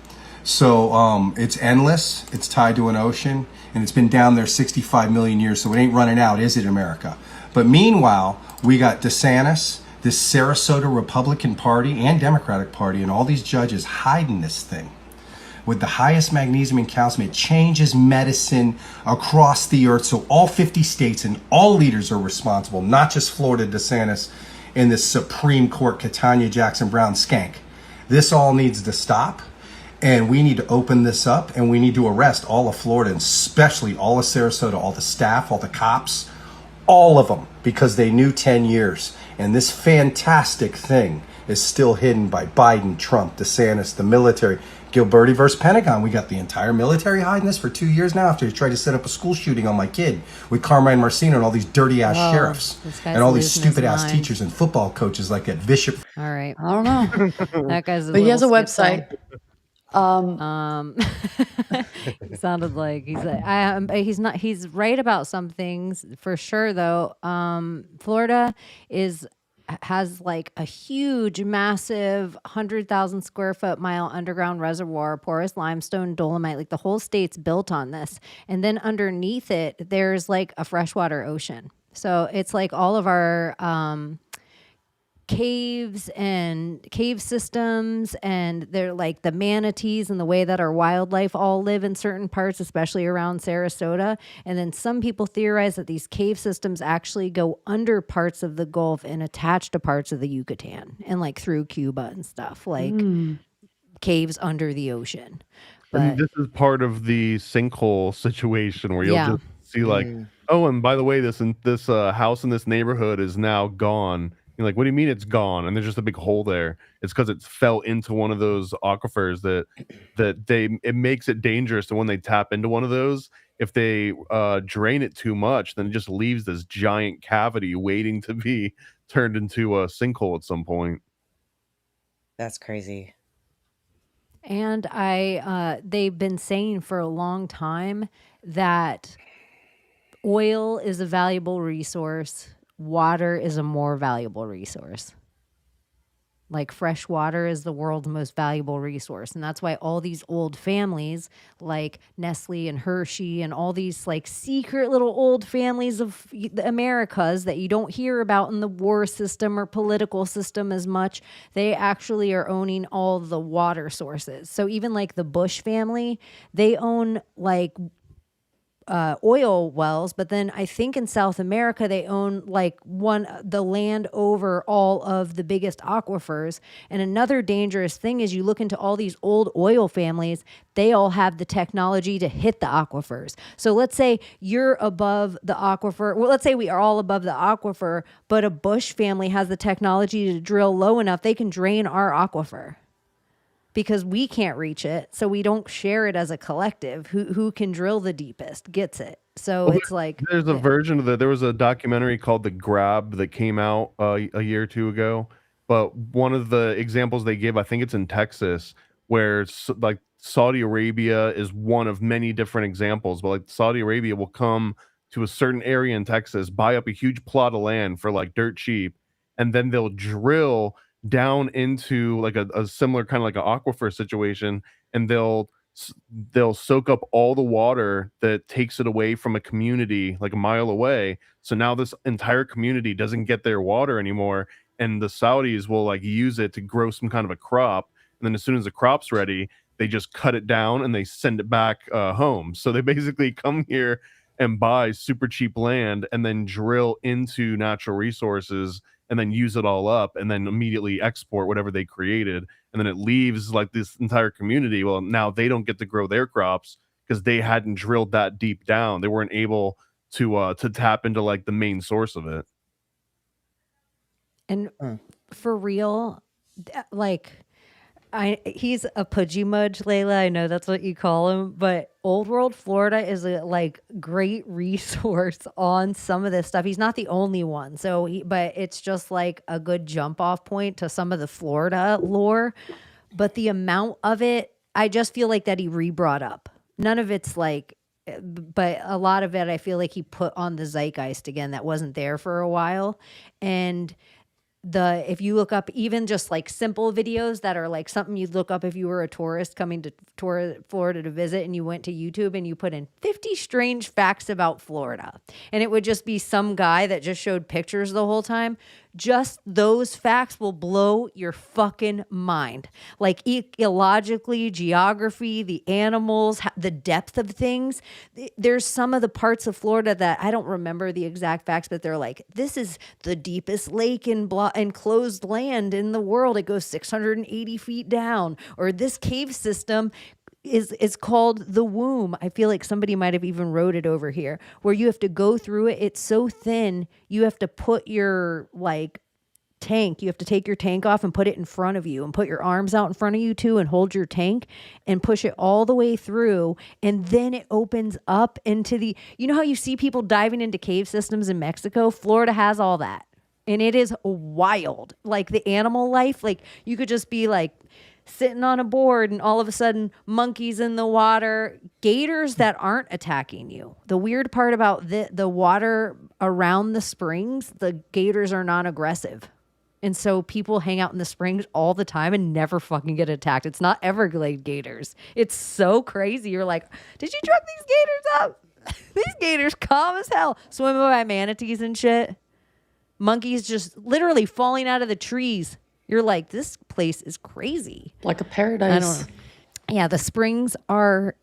Speaker 9: So it's endless. It's tied to an ocean, and it's been down there 65 million years. So it ain't running out, is it, America? But meanwhile, we got DeSantis, this Sarasota Republican Party and Democratic Party, and all these judges hiding this thing with the highest magnesium in calcium. It changes medicine across the earth. So all 50 states and all leaders are responsible, not just Florida DeSantis and this Supreme Court Katanya Jackson Brown skank. This all needs to stop. And we need to open this up, and we need to arrest all of Florida, and especially all of Sarasota, all the staff, all the cops, all of them, because they knew 10 years. And this fantastic thing is still hidden by Biden, Trump, DeSantis, the military. Gilberti versus Pentagon. We got the entire military hiding this for 2 years now after he tried to set up a school shooting on my kid with Carmine Marcino and all these dirty ass sheriffs and all these stupid ass teachers and football coaches like that Bishop.
Speaker 4: All right.
Speaker 5: I don't know.
Speaker 4: That guy's
Speaker 5: But he has a website.
Speaker 4: It sounded like he's not. He's right about some things for sure, though. Florida has like a huge, massive 100,000 square foot mile underground reservoir, porous limestone, dolomite. Like the whole state's built on this, and then underneath it, there's like a freshwater ocean. So it's like all of our caves and cave systems, and they're like the manatees and the way that our wildlife all live in certain parts, especially around Sarasota. And then some people theorize that these cave systems actually go under parts of the Gulf and attach to parts of the Yucatan and like through Cuba and stuff, like caves under the ocean.
Speaker 7: And this is part of the sinkhole situation where you'll just see like, oh, and by the way, this house in this neighborhood is now gone. You're like, what do you mean it's gone? And there's just a big hole there. It's because it fell into one of those aquifers it makes it dangerous. And when they tap into one of those, if they drain it too much, then it just leaves this giant cavity waiting to be turned into a sinkhole at some point.
Speaker 6: That's crazy.
Speaker 4: And they've been saying for a long time that oil is a valuable resource. Water is a more valuable resource. Like fresh water is the world's most valuable resource. And that's why all these old families like Nestle and Hershey and all these like secret little old families of the Americas that you don't hear about in the war system or political system as much, they actually are owning all the water sources. So even like the Bush family, they own like oil wells, but then I think in South America they own like the land over all of the biggest aquifers. And another dangerous thing is you look into all these old oil families, they all have the technology to hit the aquifers. So let's say you're above the aquifer. Well, let's say we are all above the aquifer, but a Bush family has the technology to drill low enough they can drain our aquifer, because we can't reach it, so we don't share it as a collective. Who can drill the deepest gets it. So it's like
Speaker 7: there's a version of that. There was a documentary called The Grab that came out a year or two ago. But one of the examples they give, I think it's in Texas, where like Saudi Arabia is one of many different examples. But like Saudi Arabia will come to a certain area in Texas, buy up a huge plot of land for like dirt cheap, and then they'll drill down into like a similar kind of like an aquifer situation, and they'll soak up all the water that takes it away from a community like a mile away. So now this entire community doesn't get their water anymore, and the Saudis will like use it to grow some kind of a crop, and then as soon as the crop's ready, they just cut it down and they send it back home. So they basically come here and buy super cheap land and then drill into natural resources and then use it all up and then immediately export whatever they created. And then it leaves like this entire community. Well, now they don't get to grow their crops because they hadn't drilled that deep down. They weren't able to tap into like the main source of it.
Speaker 4: And for real, like he's a pudgy mudge, Layla. I know that's what you call him, but Old World Florida is a like great resource on some of this stuff. He's not the only one, but it's just like a good jump off point to some of the Florida lore. But the amount of it, I just feel like that he re-brought up. None of it's like, but a lot of it, I feel like he put on the zeitgeist again that wasn't there for a while. And if you look up even just like simple videos that are like something you'd look up if you were a tourist coming to Florida to visit, and you went to YouTube and you put in 50 strange facts about Florida, and it would just be some guy that just showed pictures the whole time. Just those facts will blow your fucking mind. Like ecologically, geography, the animals, the depth of things. There's some of the parts of Florida that I don't remember the exact facts, but they're like, this is the deepest lake in enclosed land in the world. It goes 680 feet down. Or this cave system is called the womb. I feel like somebody might have even wrote it over here, where you have to go through it. It's so thin. You have to put your tank. You have to take your tank off and put it in front of you and put your arms out in front of you too and hold your tank and push it all the way through. And then it opens up into you know how you see people diving into cave systems in Mexico? Florida has all that. And it is wild. Like the animal life, like you could just be like sitting on a board and all of a sudden monkeys in the water, gators that aren't attacking you. The weird part about the water around the springs, the gators are non-aggressive. And so people hang out in the springs all the time and never fucking get attacked. It's not Everglade gators. It's so crazy. You're like, did you truck these gators up? These gators calm as hell. Swimming by manatees and shit. Monkeys just literally falling out of the trees. You're like, this place is crazy.
Speaker 5: Like a paradise.
Speaker 4: I don't know. Yeah, the springs are,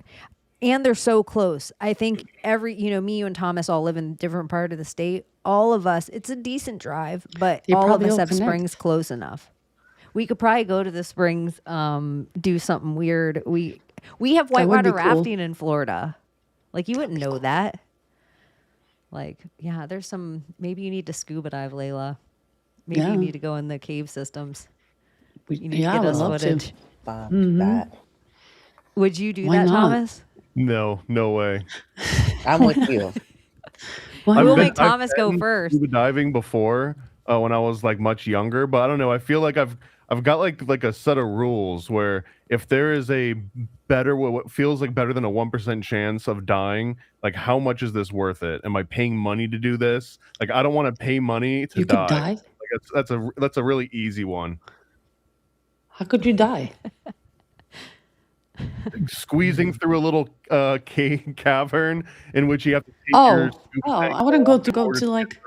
Speaker 4: and they're so close. I think me, you, and Thomas all live in a different part of the state. All of us, it's a decent drive, but all of us have springs close enough. We could probably go to the springs, do something weird. We have whitewater rafting in Florida. Like, you wouldn't know that. Like, yeah, there's some, maybe you need to scuba dive, Layla. Maybe you need to go in the cave systems. You need to get us footage.
Speaker 6: That.
Speaker 4: Would you do that, Thomas?
Speaker 7: No way.
Speaker 6: I'm with you.
Speaker 4: We'll make Thomas go first.
Speaker 7: Scuba diving before when I was like much younger, but I don't know. I feel like I've got like a set of rules where if there is a better, what feels like better than a 1% chance of dying, like how much is this worth it? Am I paying money to do this? Like I don't want to pay money to die.
Speaker 5: Could die?
Speaker 7: Like that's a really easy one.
Speaker 5: How could you die?
Speaker 7: Squeezing through a little cavern in which you have to take your
Speaker 5: I wouldn't go to like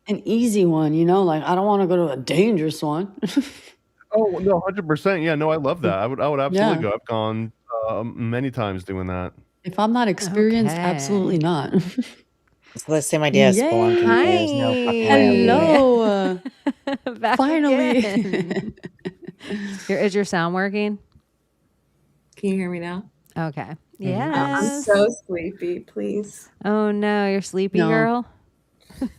Speaker 5: an easy one, like I don't want to go to a dangerous one.
Speaker 7: Oh no, 100%. Yeah, no, I love that. I would absolutely go. I've gone many times doing that.
Speaker 5: If I'm not experienced, absolutely not.
Speaker 6: It's the same idea as spelunking.
Speaker 5: Hello.
Speaker 4: Finally. Is your sound working?
Speaker 8: Can you hear me now?
Speaker 4: Okay. Yeah.
Speaker 8: I'm so sleepy, please.
Speaker 4: Oh no, you're sleepy, girl?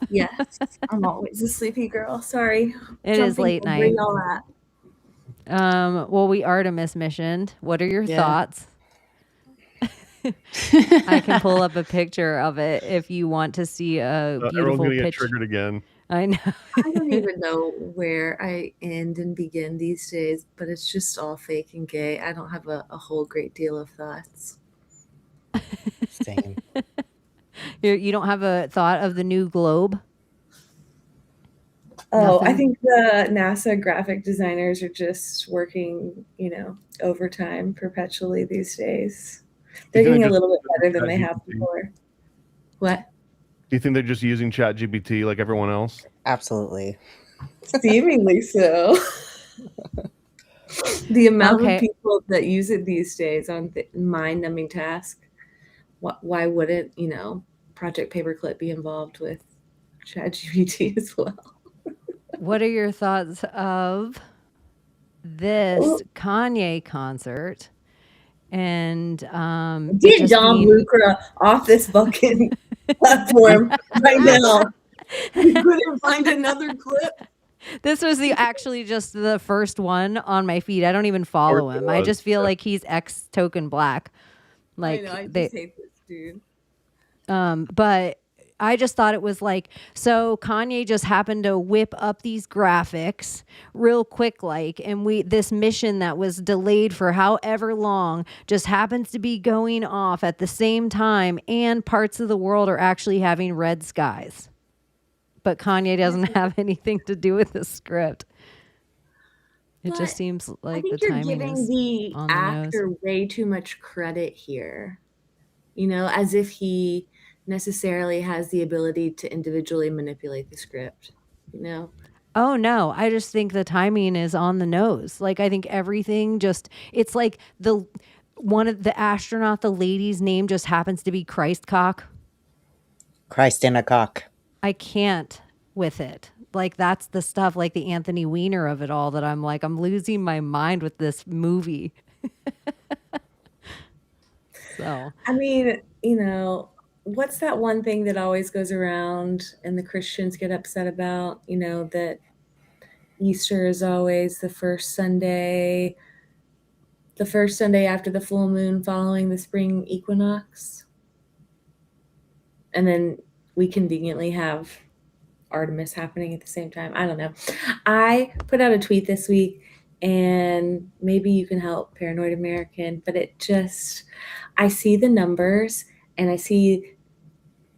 Speaker 8: Yes. I'm always a sleepy girl. Sorry.
Speaker 4: It is late night.
Speaker 8: All that.
Speaker 4: Well, we Artemis missioned. What are your thoughts? I can pull up a picture of it if you want to see a beautiful
Speaker 7: picture.
Speaker 4: Get
Speaker 7: triggered again.
Speaker 4: I know.
Speaker 8: I don't even know where I end and begin these days, but it's just all fake and gay. I don't have a whole great deal of thoughts.
Speaker 6: Same.
Speaker 4: You don't have a thought of the new globe?
Speaker 8: Oh, I think the NASA graphic designers are just working, overtime perpetually these days. They're getting a little bit better than they have before. What?
Speaker 7: Do you think they're just using ChatGPT like everyone else?
Speaker 6: Absolutely.
Speaker 8: Seemingly so. The amount of people that use it these days on the mind-numbing task, why wouldn't, Project Paperclip be involved with ChatGPT as well?
Speaker 4: What are your thoughts of this Kanye concert? And
Speaker 8: get Dom Lucra off this fucking platform right now. You couldn't find another clip.
Speaker 4: This was actually just the first one on my feed. I don't even follow him. I just feel like he's X token black. Like
Speaker 8: I just hate this dude.
Speaker 4: But I just thought it was like, so Kanye just happened to whip up these graphics real quick, and this mission that was delayed for however long just happens to be going off at the same time, and parts of the world are actually having red skies. But Kanye doesn't have anything to do with the script. It just seems like the timing is
Speaker 8: the
Speaker 4: on the
Speaker 8: actor
Speaker 4: nose.
Speaker 8: way too much credit here. As if he necessarily has the ability to individually manipulate the script.
Speaker 4: Oh no, I just think the timing is on the nose. Like I think everything just it's like the one of the astronaut, the lady's name just happens to be Christ cock.
Speaker 6: Christ in a cock.
Speaker 4: I can't with it. Like that's the stuff like the Anthony Weiner of it all that I'm like I'm losing my mind with this movie. So,
Speaker 8: I mean, what's that one thing that always goes around and the Christians get upset about, that Easter is always the first Sunday after the full moon following the spring equinox. And then we conveniently have Artemis happening at the same time. I don't know. I put out a tweet this week, and maybe you can help, Paranoid American, but I see the numbers and I see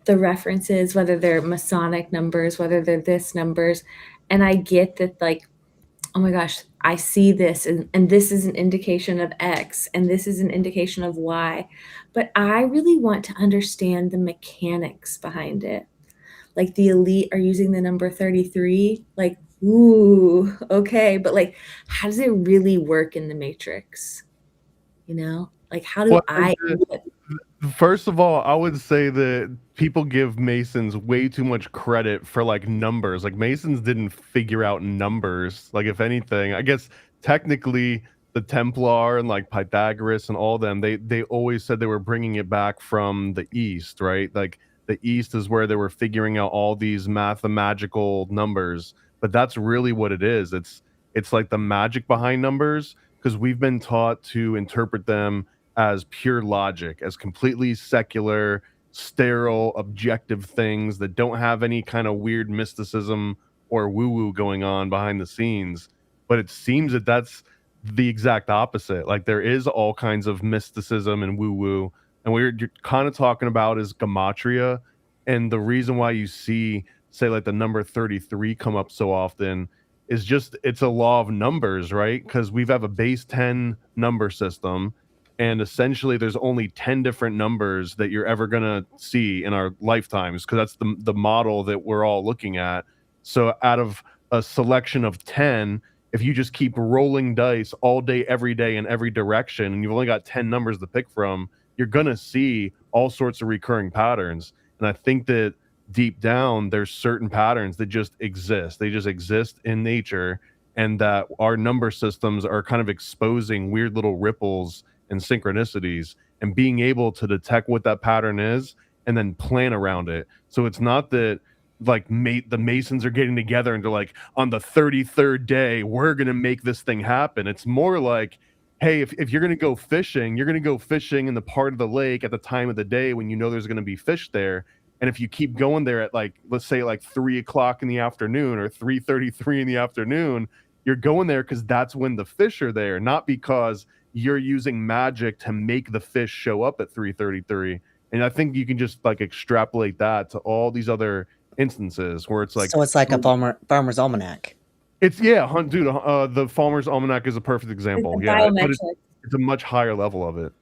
Speaker 8: the references, whether they're Masonic numbers, whether they're this numbers, and I get that, like, oh my gosh, I see this, and this is an indication of X, and this is an indication of Y. But I really want to understand the mechanics behind it. Like the elite are using the number 33, like, ooh, okay. But like, how does it really work in the matrix? Like how do
Speaker 7: Well,
Speaker 8: I
Speaker 7: first of all, I would say that people give Masons way too much credit for like numbers. Like Masons didn't figure out numbers. Like if anything, I guess technically the Templar and like Pythagoras and all them, they always said they were bringing it back from the East, right? Like the East is where they were figuring out all these mathematical numbers. But that's really what it is. It's like the magic behind numbers because we've been taught to interpret them as pure logic, as completely secular, sterile, objective things that don't have any kind of weird mysticism or woo-woo going on behind the scenes. But it seems that that's the exact opposite. Like there is all kinds of mysticism and woo-woo. And what you're kind of talking about is gematria. And the reason why you see, say, like the number 33 come up so often is just it's a law of numbers, right? Because we have a base 10 number system. And essentially, there's only 10 different numbers that you're ever going to see in our lifetimes because that's the model that we're all looking at. So out of a selection of 10, if you just keep rolling dice all day, every day in every direction, and you've only got 10 numbers to pick from, you're going to see all sorts of recurring patterns. And I think that deep down, there's certain patterns that just exist. They just exist in nature, and that our number systems are kind of exposing weird little ripples and synchronicities and being able to detect what that pattern is and then plan around it. So it's not that like the Masons are getting together and they're like, on the 33rd day, we're going to make this thing happen. It's more like, hey, if you're going to go fishing, you're going to go fishing in the part of the lake at the time of the day when you know there's going to be fish there. And if you keep going there at like, let's say like 3 o'clock in the afternoon or 3:33 in the afternoon, you're going there because that's when the fish are there, not because you're using magic to make the fish show up at 3:33. And I think you can just like extrapolate that to all these other instances where it's like,
Speaker 6: so it's like a farmer's almanac.
Speaker 7: It's dude. The Farmer's Almanac is a perfect example. But it's a much higher level of it.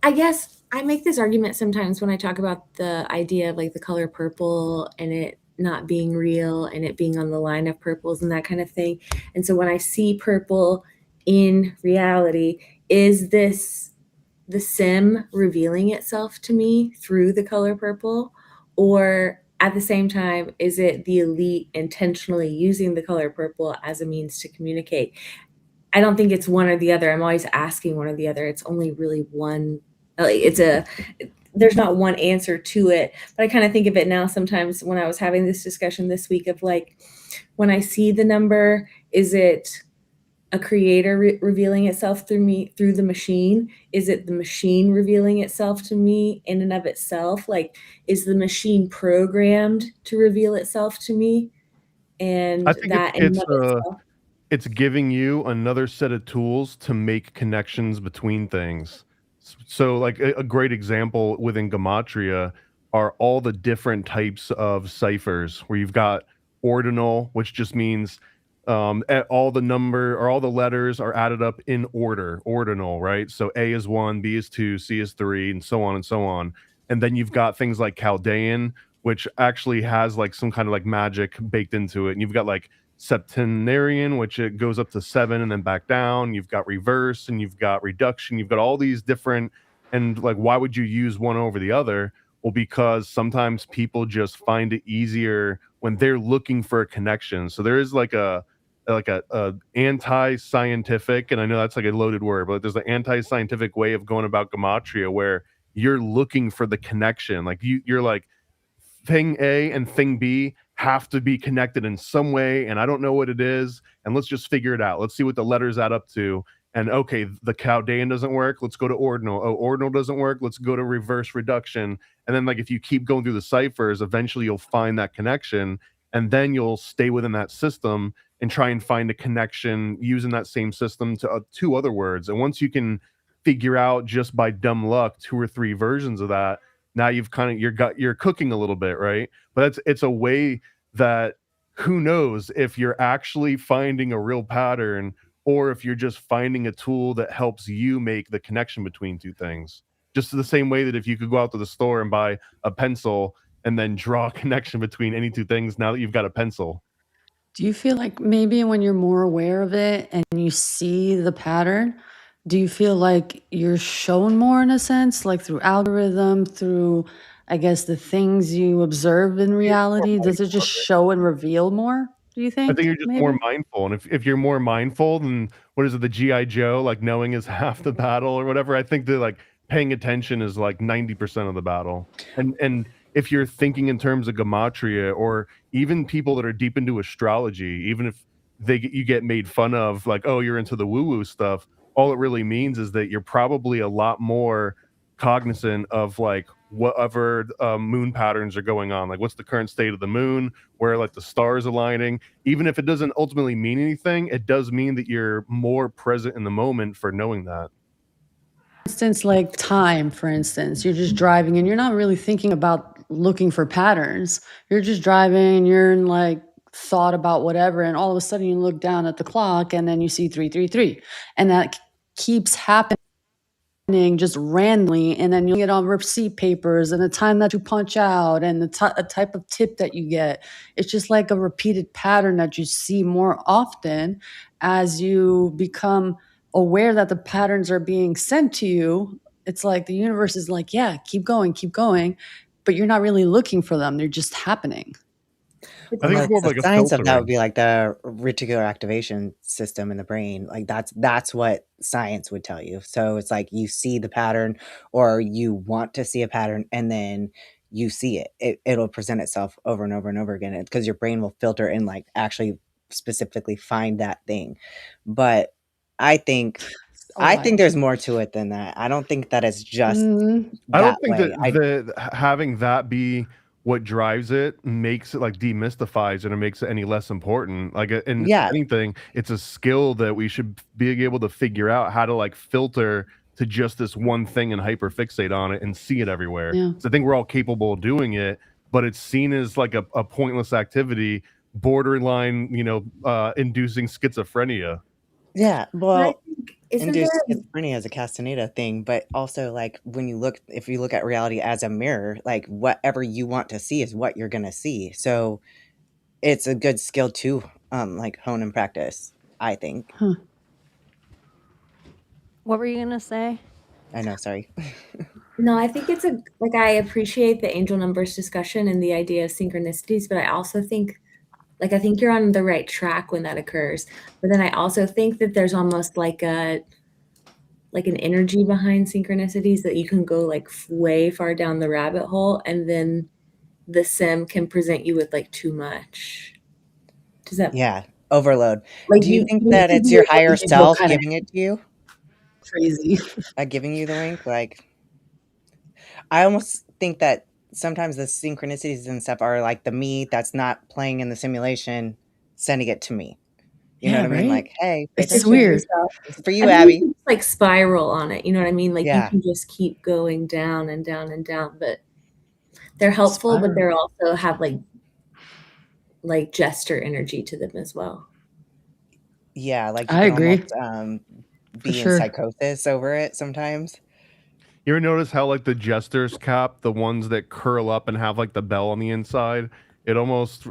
Speaker 8: I guess I make this argument sometimes when I talk about the idea of like the color purple and it not being real and it being on the line of purples and that kind of thing. And so when I see purple in reality, is this the sim revealing itself to me through the color purple? Or at the same time, is it the elite intentionally using the color purple as a means to communicate? I don't think it's one or the other. I'm always asking one or the other. It's only really one. There's not one answer to it. But I kind of think of it now sometimes when I was having this discussion this week of like, when I see the number, is it a creator revealing itself through me, through the machine? Is it the machine revealing itself to me in and of itself? Like, is the machine programmed to reveal itself to me? And
Speaker 7: I think
Speaker 8: that in and of itself.
Speaker 7: It's giving you another set of tools to make connections between things. So like a great example within gematria are all the different types of ciphers where you've got ordinal, which just means all the number or all the letters are added up in order, ordinal, right? So A is 1, B is 2, C is 3, and so on and so on. And then you've got things like Chaldean, which actually has like some kind of like magic baked into it. And you've got like septenarian, which it goes up to 7 and then back down. You've got reverse and you've got reduction. You've got all these different, and like, why would you use one over the other? Well, because sometimes people just find it easier when they're looking for a connection. So there is like a anti-scientific, and I know that's like a loaded word, but there's an anti-scientific way of going about gematria where you're looking for the connection. Like you're like, thing A and thing B have to be connected in some way, and I don't know what it is, and let's just figure it out. Let's see what the letters add up to. And okay, the Chaldean doesn't work, let's go to ordinal. Oh, ordinal doesn't work, let's go to reverse reduction. And then like if you keep going through the ciphers, eventually you'll find that connection, and then you'll stay within that system and try and find a connection using that same system to 2 other words. And once you can figure out just by dumb luck 2 or 3 versions of that, now you've kind of you're cooking a little bit, right? But it's a way that, who knows if you're actually finding a real pattern or if you're just finding a tool that helps you make the connection between 2 things. Just the same way that if you could go out to the store and buy a pencil and then draw a connection between any 2 things, now that you've got a pencil.
Speaker 5: Do you feel like maybe when you're more aware of it and you see the pattern, do you feel like you're shown more in a sense, like through algorithm, through, I guess, the things you observe in reality? Does it just show and reveal more, do you
Speaker 7: I think
Speaker 5: think,
Speaker 7: you're just more
Speaker 5: maybe?
Speaker 7: mindful, and if you're more mindful, then what is it, the GI Joe, like knowing is half the battle or whatever. I think that like paying attention is like 90% of the battle. And if you're thinking in terms of gematria, or even people that are deep into astrology, even if you get made fun of, like, oh, you're into the woo-woo stuff, all it really means is that you're probably a lot more cognizant of like whatever moon patterns are going on, like what's the current state of the moon, where like the stars aligning. Even if it doesn't ultimately mean anything, it does mean that you're more present in the moment for knowing that.
Speaker 5: For instance, like time, for instance, you're just driving and you're not really thinking about looking for patterns. You're just driving, you're in like thought about whatever, and all of a sudden you look down at the clock and then you see 333. And that keeps happening just randomly, and then you get on receipt papers and the time that you punch out and the a type of tip that you get. It's just like a repeated pattern that you see more often as you become aware that the patterns are being sent to you. It's like the universe is like, yeah, keep going, but you're not really looking for them. They're just happening.
Speaker 7: I think it's more of
Speaker 6: The
Speaker 7: like a
Speaker 6: science of that would
Speaker 7: filtering.
Speaker 6: be like the reticular activation system in the brain. Like that's what science would tell you. So it's like you see the pattern, or you want to see a pattern, and then you see it. It'll present itself over and over and over again, because your brain will filter and like actually specifically find that thing. But I think
Speaker 5: So wild.
Speaker 6: there's more to it than that. I don't think that it's just
Speaker 5: Mhm.
Speaker 7: I
Speaker 6: that
Speaker 7: don't think
Speaker 6: way.
Speaker 7: that having that be what drives it makes it like demystifies it or makes it any less important. Like, and if
Speaker 6: Yeah,
Speaker 7: anything, it's a skill that we should be able to figure out how to like filter to just this one thing and hyperfixate on it and see it everywhere.
Speaker 5: Yeah.
Speaker 7: So I think we're all capable of doing it, but it's seen as like a pointless activity, borderline, inducing schizophrenia.
Speaker 6: yeah.
Speaker 8: But I
Speaker 6: Well,
Speaker 8: think isn't
Speaker 6: induced
Speaker 8: there
Speaker 6: schizophrenia as a Castaneda thing, but also like if you look at reality as a mirror, like whatever you want to see is what you're gonna see. So it's a good skill to like hone and practice, I think.
Speaker 5: Huh.
Speaker 4: What were you gonna say?
Speaker 6: I know, sorry.
Speaker 8: No, I think it's like I appreciate the angel numbers discussion and the idea of synchronicities, but I also think I think you're on the right track when that occurs. But then I also think that there's almost like an energy behind synchronicities that you can go like way far down the rabbit hole, and then the sim can present you with like too much. Does that
Speaker 6: Yeah, overload.
Speaker 8: like
Speaker 6: Do you
Speaker 8: you
Speaker 6: think
Speaker 8: need
Speaker 6: that
Speaker 8: to
Speaker 6: it's
Speaker 8: be
Speaker 6: your
Speaker 8: able
Speaker 6: higher
Speaker 8: to go
Speaker 6: self
Speaker 8: kind of
Speaker 6: giving it to you?
Speaker 5: Crazy.
Speaker 6: Giving you the wink? Like, I almost think that sometimes the synchronicities and stuff are like the me that's not playing in the simulation sending it to me. You know
Speaker 5: Yeah,
Speaker 6: what I mean?
Speaker 5: right?
Speaker 6: Like, hey, pay
Speaker 5: It's
Speaker 8: picture
Speaker 6: attention.
Speaker 5: weird.
Speaker 8: yourself.
Speaker 6: This is for
Speaker 8: I
Speaker 6: you,
Speaker 8: think you
Speaker 6: Abbie.
Speaker 8: can just like spiral on it. You know what I mean? Like you
Speaker 6: Yeah.
Speaker 8: can just keep going down and down and down, but they're helpful, but
Speaker 5: Spiral.
Speaker 8: they're also have like gesture energy to them as well.
Speaker 6: Yeah, like you
Speaker 5: I
Speaker 6: can
Speaker 5: agree,
Speaker 6: almost
Speaker 5: for
Speaker 6: be in
Speaker 5: sure.
Speaker 6: psychosis over it sometimes.
Speaker 7: You ever notice how like the jester's cap, the ones that curl up and have like the bell on the inside, it almost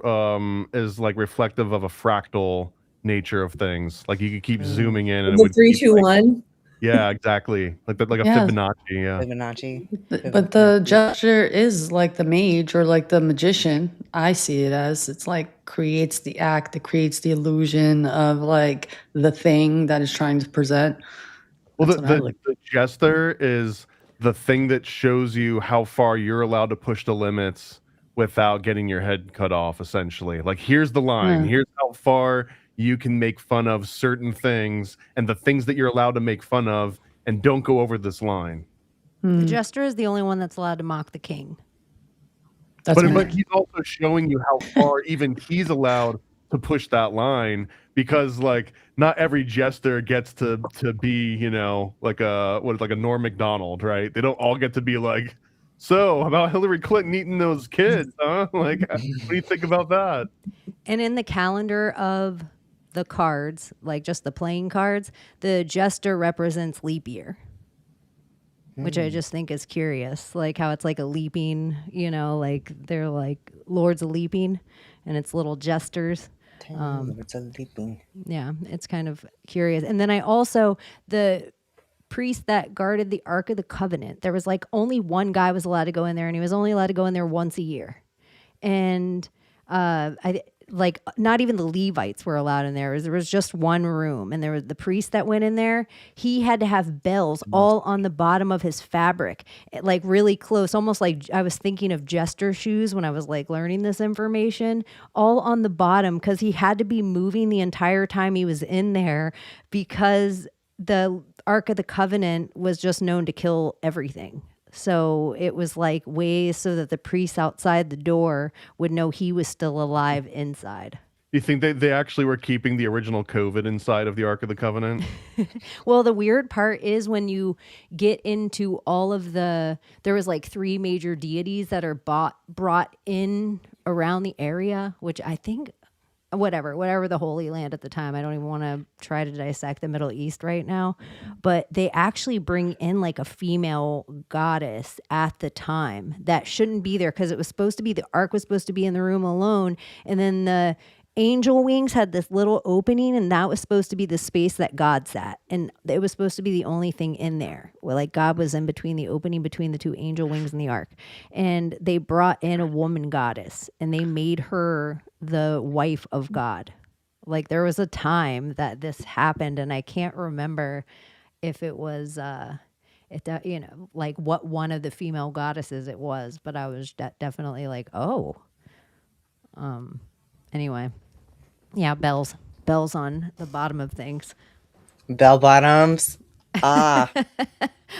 Speaker 7: is like reflective of a fractal nature of things. Like you could keep zooming in and it
Speaker 8: The
Speaker 7: would
Speaker 8: three,
Speaker 7: keep
Speaker 8: two,
Speaker 7: like,
Speaker 8: one.
Speaker 7: yeah, exactly. Like a
Speaker 5: Yeah.
Speaker 7: Fibonacci, yeah.
Speaker 6: Fibonacci.
Speaker 5: But the gesture is like the mage or like the magician. I see it as it's like creates the act, it creates the illusion of like the thing that is trying to present.
Speaker 7: Well,
Speaker 5: That's what I like.
Speaker 7: the jester is the thing that shows you how far you're allowed to push the limits without getting your head cut off, essentially. Like, here's the line.
Speaker 5: Yeah.
Speaker 7: Here's how far you can make fun of certain things and the things that you're allowed to make fun of, and don't go over this line.
Speaker 4: The jester is the only one that's allowed to mock the king.
Speaker 5: That's
Speaker 7: But
Speaker 5: right.
Speaker 7: he's also showing you how far even he's allowed to push that line, because like not every jester gets to be, you know, like a Norm Macdonald, right? They don't all get to be like, so about Hillary Clinton eating those kids, huh? Like, what do you think about that?
Speaker 4: And in the calendar of the cards, like just the playing cards, the jester represents leap year, which I just think is curious. Like how it's like a leaping, you know, like they're like lords of leaping and it's little jesters.
Speaker 6: It's a leaping.
Speaker 4: Yeah, it's kind of curious. And then I also, the priest that guarded the Ark of the Covenant, there was like only one guy was allowed to go in there, and he was only allowed to go in there once a year. And I like not even the Levites were allowed in there. There was just one room, and there was the priest that went in there. He had to have bells all on the bottom of his fabric, like really close, almost like I was thinking of jester shoes when I was like learning this information, all on the bottom, because he had to be moving the entire time he was in there, because the Ark of the Covenant was just known to kill everything. So it was like ways so that the priests outside the door would know he was still alive inside.
Speaker 7: Do you think they actually were keeping the original COVID inside of the Ark of the Covenant?
Speaker 4: Well, the weird part is when you get into all of there was like 3 major deities that are brought in around the area, which I think, whatever the Holy Land at the time. I don't even want to try to dissect the Middle East right now, but they actually bring in like a female goddess at the time that shouldn't be there, because it was supposed to be, the ark was supposed to be in the room alone, and then the angel wings had this little opening, and that was supposed to be the space that God sat, and it was supposed to be the only thing in there where like God was in between the opening between the 2 angel wings and the ark. And they brought in a woman goddess, and they made her the wife of God. Like there was a time that this happened, and I can't remember if it was you know, like what one of the female goddesses it was, but I was definitely like, oh. Anyway. Yeah, bells on the bottom of things.
Speaker 6: Bell bottoms. Ah.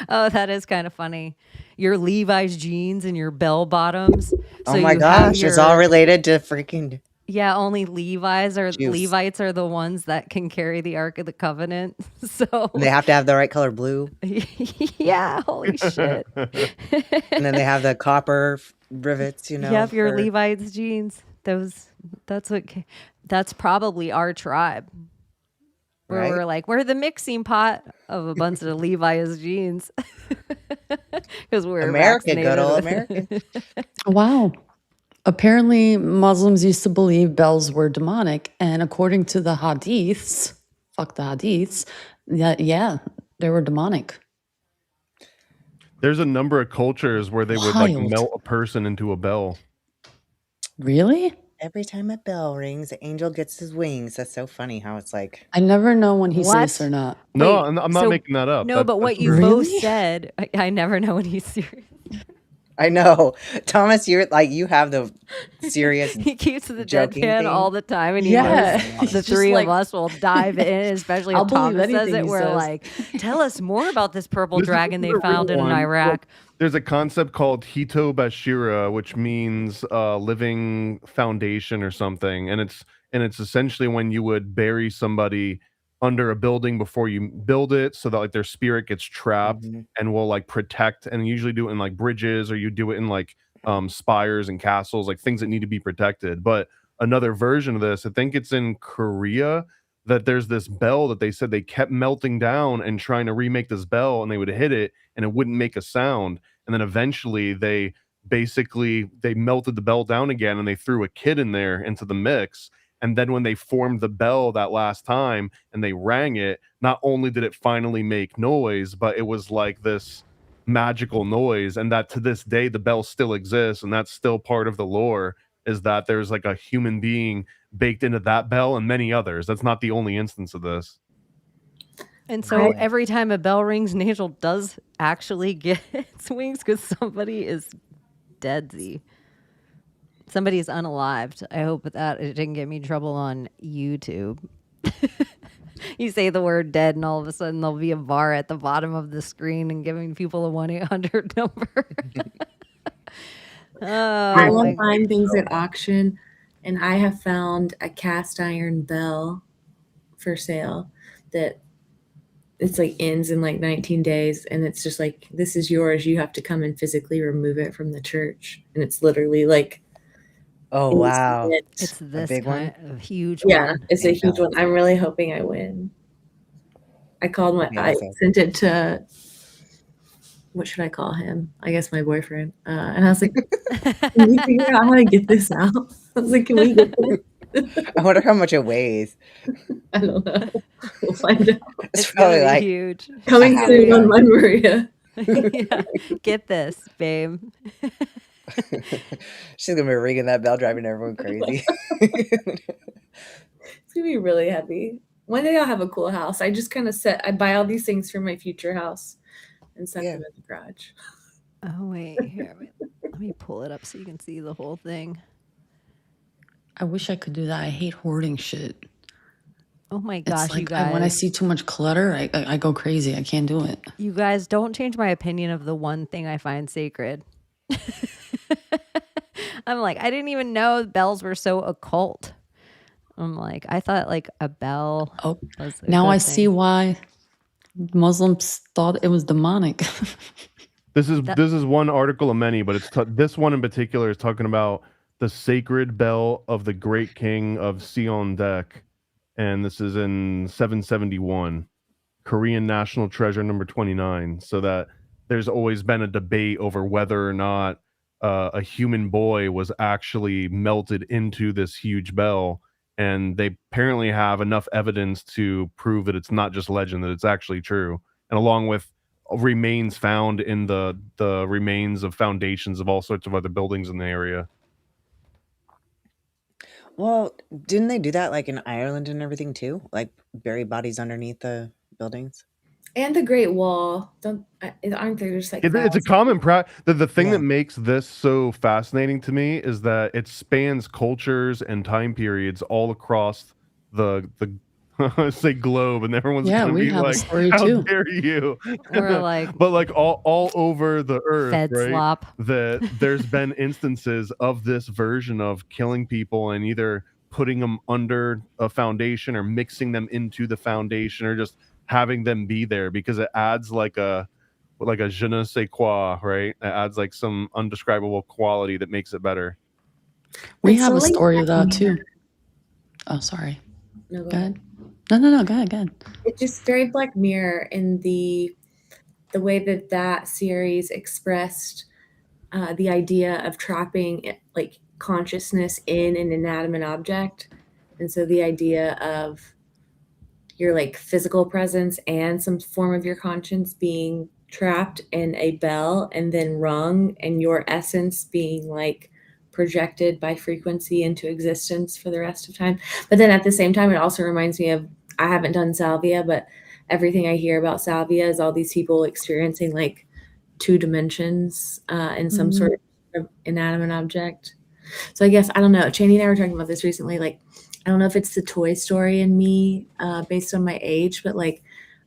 Speaker 4: Oh, that is kind of funny. Your Levi's jeans and your bell bottoms.
Speaker 6: Oh my gosh, it's all related to freaking.
Speaker 4: Yeah, only Levites
Speaker 6: Juice.
Speaker 4: are the ones that can carry the Ark of the Covenant. So
Speaker 6: They have to have the right color blue.
Speaker 4: yeah, holy shit.
Speaker 6: And then they have the copper rivets, you know.
Speaker 4: Yep, your
Speaker 6: for-
Speaker 4: Levi's jeans. That's probably our tribe. Where
Speaker 6: Right?
Speaker 4: we're like, we're the mixing pot of a bunch of Levi's jeans. Because we're
Speaker 6: America, good
Speaker 4: vaccinated
Speaker 6: old
Speaker 4: with-
Speaker 6: America.
Speaker 5: Wow. Apparently, Muslims used to believe bells were demonic, and according to the hadiths, fuck the hadiths, yeah, they were demonic.
Speaker 7: There's a number of cultures where they would like
Speaker 5: Wild.
Speaker 7: melt a person into a bell.
Speaker 5: Really?
Speaker 6: Every time a bell rings, the angel gets his wings. That's so funny how it's like.
Speaker 5: I never know when he
Speaker 4: What?
Speaker 5: says or not.
Speaker 7: No,
Speaker 4: Wait,
Speaker 7: I'm not
Speaker 4: so-
Speaker 7: making that up.
Speaker 4: No, but what
Speaker 7: that's
Speaker 4: you
Speaker 7: true.
Speaker 4: both
Speaker 5: Really?
Speaker 4: said, I never know when he's serious.
Speaker 6: I know. Thomas, you're like, you have the serious.
Speaker 4: He keeps the
Speaker 6: Joking
Speaker 4: deadpan
Speaker 6: thing.
Speaker 4: all the time, and he
Speaker 5: Yeah.
Speaker 4: knows the
Speaker 5: It's just
Speaker 4: three
Speaker 5: like-
Speaker 4: of us will dive in, especially
Speaker 5: I'll
Speaker 4: if
Speaker 5: believe
Speaker 4: Thomas says
Speaker 5: anything
Speaker 4: it.
Speaker 5: he
Speaker 4: We're
Speaker 5: says.
Speaker 4: like, tell us more about this purple
Speaker 7: This is
Speaker 4: dragon they
Speaker 7: the real
Speaker 4: found in
Speaker 7: one.
Speaker 4: Iraq.
Speaker 7: There's a concept called Hito Bashira, which means living foundation or something, and it's essentially when you would bury somebody under a building before you build it, so that like their spirit gets trapped and will like protect. And you usually do it in like bridges, or you do it in like spires and castles, like things that need to be protected. But another version of this, I think it's in Korea, that there's this bell that they said they kept melting down and trying to remake this bell, and they would hit it and it wouldn't make a sound. And then eventually they melted the bell down again, and they threw a kid in there into the mix. And then when they formed the bell that last time and they rang it, not only did it finally make noise, but it was like this magical noise. And that to this day, the bell still exists. And that's still part of the lore, is that there's like a human being baked into that bell and many others. That's not the only instance of this.
Speaker 4: And so every time a bell rings, an angel does actually get its wings because somebody is deadsy. Somebody is unalived. I hope that it didn't get me in trouble on YouTube. You say the word dead, and all of a sudden there'll be a bar at the bottom of the screen and giving people a 1-800 number.
Speaker 8: I will find things at auction, and I have found a cast iron bell for sale that it's like ends in like 19 days, and it's just like, this is yours. You have to come and physically remove it from the church, and it's literally like,
Speaker 6: oh wow,
Speaker 4: it's this
Speaker 6: big
Speaker 4: kind of huge
Speaker 8: yeah,
Speaker 4: one.
Speaker 8: it's a huge one. I'm really hoping I win. I sent it to, what should I call him? I guess my boyfriend. And I was like, can you figure out how to get this out? I was like, can we get this?
Speaker 6: I wonder how much it weighs.
Speaker 8: I don't know. We'll find out.
Speaker 6: It's probably like
Speaker 4: huge.
Speaker 8: Coming soon on One Maria.
Speaker 4: Yeah. Get this, babe.
Speaker 6: She's gonna be ringing that bell, driving everyone crazy.
Speaker 8: It's gonna be really heavy. One day I'll have a cool house. I just kind of I buy all these things for my future house and set them in the garage.
Speaker 4: Oh wait, here, let me pull it up so you can see the whole thing.
Speaker 5: I wish I could do that. I hate hoarding shit.
Speaker 4: Oh my gosh,
Speaker 5: like,
Speaker 4: you guys.
Speaker 5: When I see too much clutter, I go crazy. I can't do it.
Speaker 4: You guys, don't change my opinion of the one thing I find sacred. I'm like, I didn't even know bells were so occult. I'm like, I thought like a bell.
Speaker 5: Oh,
Speaker 4: was a
Speaker 5: now
Speaker 4: good
Speaker 5: I
Speaker 4: thing.
Speaker 5: see why Muslims thought it was demonic.
Speaker 7: This is one article of many, but it's this one in particular is talking about the sacred bell of the great king of Seondek, and this is in 771, Korean national treasure number 29. So that there's always been a debate over whether or not a human boy was actually melted into this huge bell, and they apparently have enough evidence to prove that it's not just legend, that it's actually true. And along with remains found in the remains of foundations of all sorts of other buildings in the area.
Speaker 6: Well, didn't they do that like in Ireland and everything too? Like bury bodies underneath the buildings?
Speaker 8: And the Great Wall. Aren't there just like
Speaker 7: it's a common practice. The thing that makes this so fascinating to me is that it spans cultures and time periods all across the say globe, and everyone's gonna be like, how dare you?
Speaker 4: Or like,
Speaker 7: but like all over the earth,
Speaker 4: Fed
Speaker 7: right?
Speaker 4: slop.
Speaker 7: That there's been instances of this version of killing people and either putting them under a foundation or mixing them into the foundation or just having them be there, because it adds like a je ne sais quoi, right? It adds like some undescribable quality that makes it better.
Speaker 5: We have a story of that too. Oh, sorry.
Speaker 8: No,
Speaker 5: go ahead. No, go ahead.
Speaker 8: It's just very Black Mirror in the way that series expressed the idea of trapping like consciousness in an inanimate object. And so the idea of your like physical presence and some form of your conscience being trapped in a bell and then rung, and your essence being like projected by frequency into existence for the rest of time. But then at the same time, it also reminds me of, I haven't done salvia, but everything I hear about salvia is all these people experiencing like 2 dimensions in some sort of inanimate object. So I guess, I don't know, Chaney and I were talking about this recently, like, I don't know if it's the Toy Story in me based on my age, but like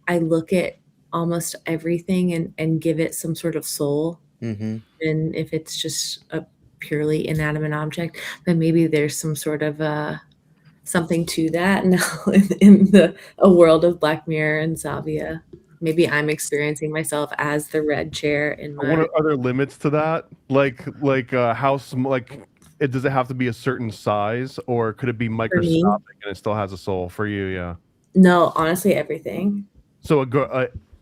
Speaker 8: I look at almost everything and give it some sort of soul.
Speaker 6: Mm-hmm.
Speaker 8: And if it's just a purely inanimate object, then maybe there's some sort of something to that now in a world of Black Mirror and salvia. Maybe I'm experiencing myself as the red chair in my...
Speaker 7: What are other limits to that? Like how small, like, does it have to be a certain size, or could it be microscopic and it still has a soul for you? Yeah.
Speaker 8: No, honestly, everything.
Speaker 7: So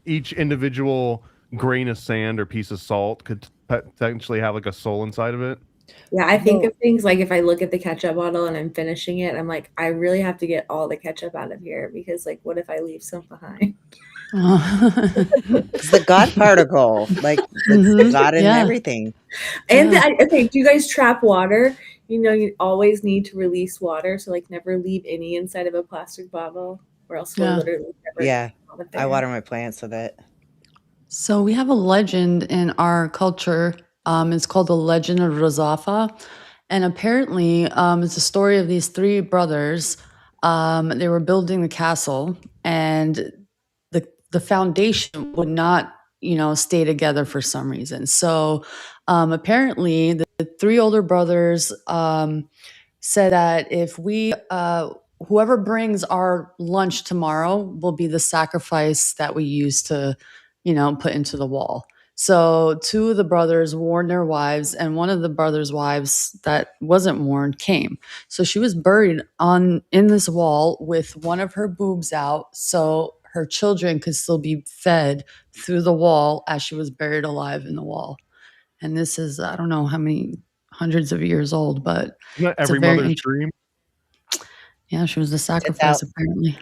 Speaker 7: each individual grain of sand or piece of salt could potentially have like a soul inside of it.
Speaker 8: Yeah, I think
Speaker 6: Well,
Speaker 8: of things like if I look at the ketchup bottle and I'm finishing it, I'm like, I really have to get all the ketchup out of here because, like, what if I leave some behind?
Speaker 6: it's the God particle, like it's the God in
Speaker 5: Yeah.
Speaker 6: everything.
Speaker 8: And
Speaker 5: Yeah.
Speaker 8: okay, do you guys trap water? You know, you always need to release water, so like never leave any inside of a plastic bottle, or else we'll
Speaker 5: Yeah.
Speaker 8: literally never
Speaker 6: Yeah,
Speaker 8: have it
Speaker 6: I
Speaker 8: there.
Speaker 6: water my plants so that
Speaker 5: So we have a legend in our culture. It's called the Legend of Rozafa. And apparently, it's a story of these three brothers. They were building the castle, and the foundation would not, stay together for some reason. So apparently, the three older brothers said that if whoever brings our lunch tomorrow will be the sacrifice that we use to, put into the wall. So two of the brothers warned their wives, and one of the brothers' wives that wasn't warned came. So she was buried in this wall with one of her boobs out, so her children could still be fed through the wall as she was buried alive in the wall. And this is, I don't know how many hundreds of years old, but
Speaker 7: Isn't that
Speaker 5: it's a
Speaker 7: every
Speaker 5: very
Speaker 7: mother's
Speaker 5: interesting.
Speaker 7: dream?
Speaker 5: Yeah, she was the
Speaker 6: out.
Speaker 5: sacrifice apparently.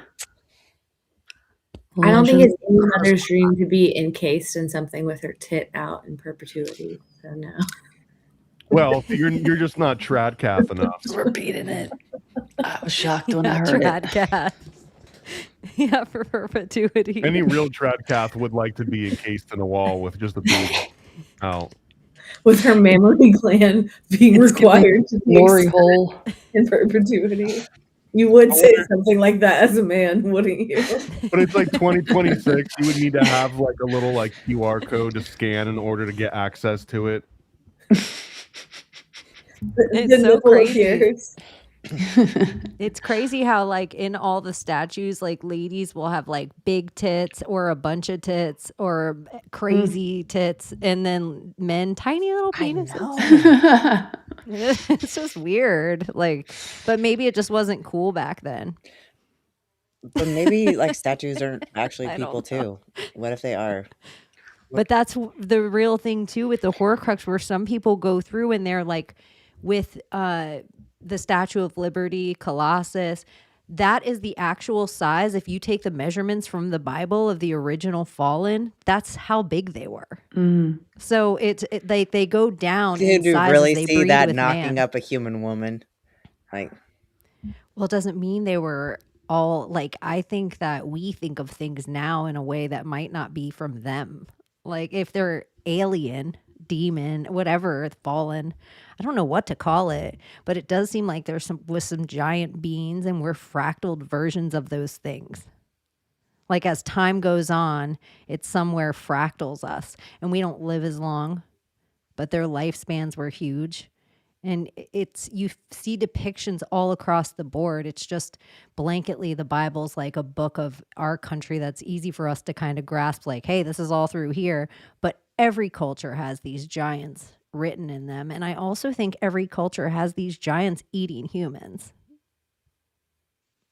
Speaker 8: I don't think
Speaker 5: Legend
Speaker 8: it's any
Speaker 5: of
Speaker 8: mother's dream to be encased in something with her tit out in perpetuity. So no.
Speaker 7: Well, you're just not Tradcath enough.
Speaker 5: Just repeating it. I was shocked when I
Speaker 4: Yeah,
Speaker 5: heard
Speaker 4: trad
Speaker 5: it.
Speaker 4: cat. Yeah, for perpetuity.
Speaker 7: Any real Tradcath would like to be encased in a wall with just the boob out.
Speaker 8: With her mammary gland being
Speaker 5: It's
Speaker 8: required to be
Speaker 5: glory
Speaker 8: exposed
Speaker 5: hole.
Speaker 8: in perpetuity. You would say something like that as a man, wouldn't you?
Speaker 7: But it's like 2026. You would need to have like a little like QR code to scan in order to get access to it.
Speaker 4: It's
Speaker 8: The
Speaker 4: so
Speaker 8: nipple
Speaker 4: crazy.
Speaker 8: appears.
Speaker 4: It's crazy how like in all the statues, like ladies will have like big tits or a bunch of tits or crazy tits, and then men tiny little penises. It's just weird. Like, but maybe it just wasn't cool back then.
Speaker 6: But maybe like statues are actually
Speaker 4: I
Speaker 6: people
Speaker 4: don't know.
Speaker 6: too. What if they are?
Speaker 4: But that's the real thing too with the Horcrux, where some people go through and they're like, with the Statue of Liberty, Colossus, that is the actual size. If you take the measurements from the Bible of the original fallen, that's how big they were. So they go down in
Speaker 6: Did you
Speaker 4: size
Speaker 6: really
Speaker 4: as they
Speaker 6: see
Speaker 4: breed
Speaker 6: that
Speaker 4: with
Speaker 6: knocking
Speaker 4: man.
Speaker 6: up a human woman? Like,
Speaker 4: Well, it doesn't mean they were all like, I think that we think of things now in a way that might not be from them. Like if they're alien, demon, whatever, fallen, I don't know what to call it, but it does seem like there's some giant beings and we're fractaled versions of those things. Like as time goes on, it's somewhere fractals us and we don't live as long, but their lifespans were huge. And you see depictions all across the board. It's just blanketly the Bible's like a book of our country that's easy for us to kind of grasp, like, hey, this is all through here. But every culture has these giants written in them. And I also think every culture has these giants eating humans.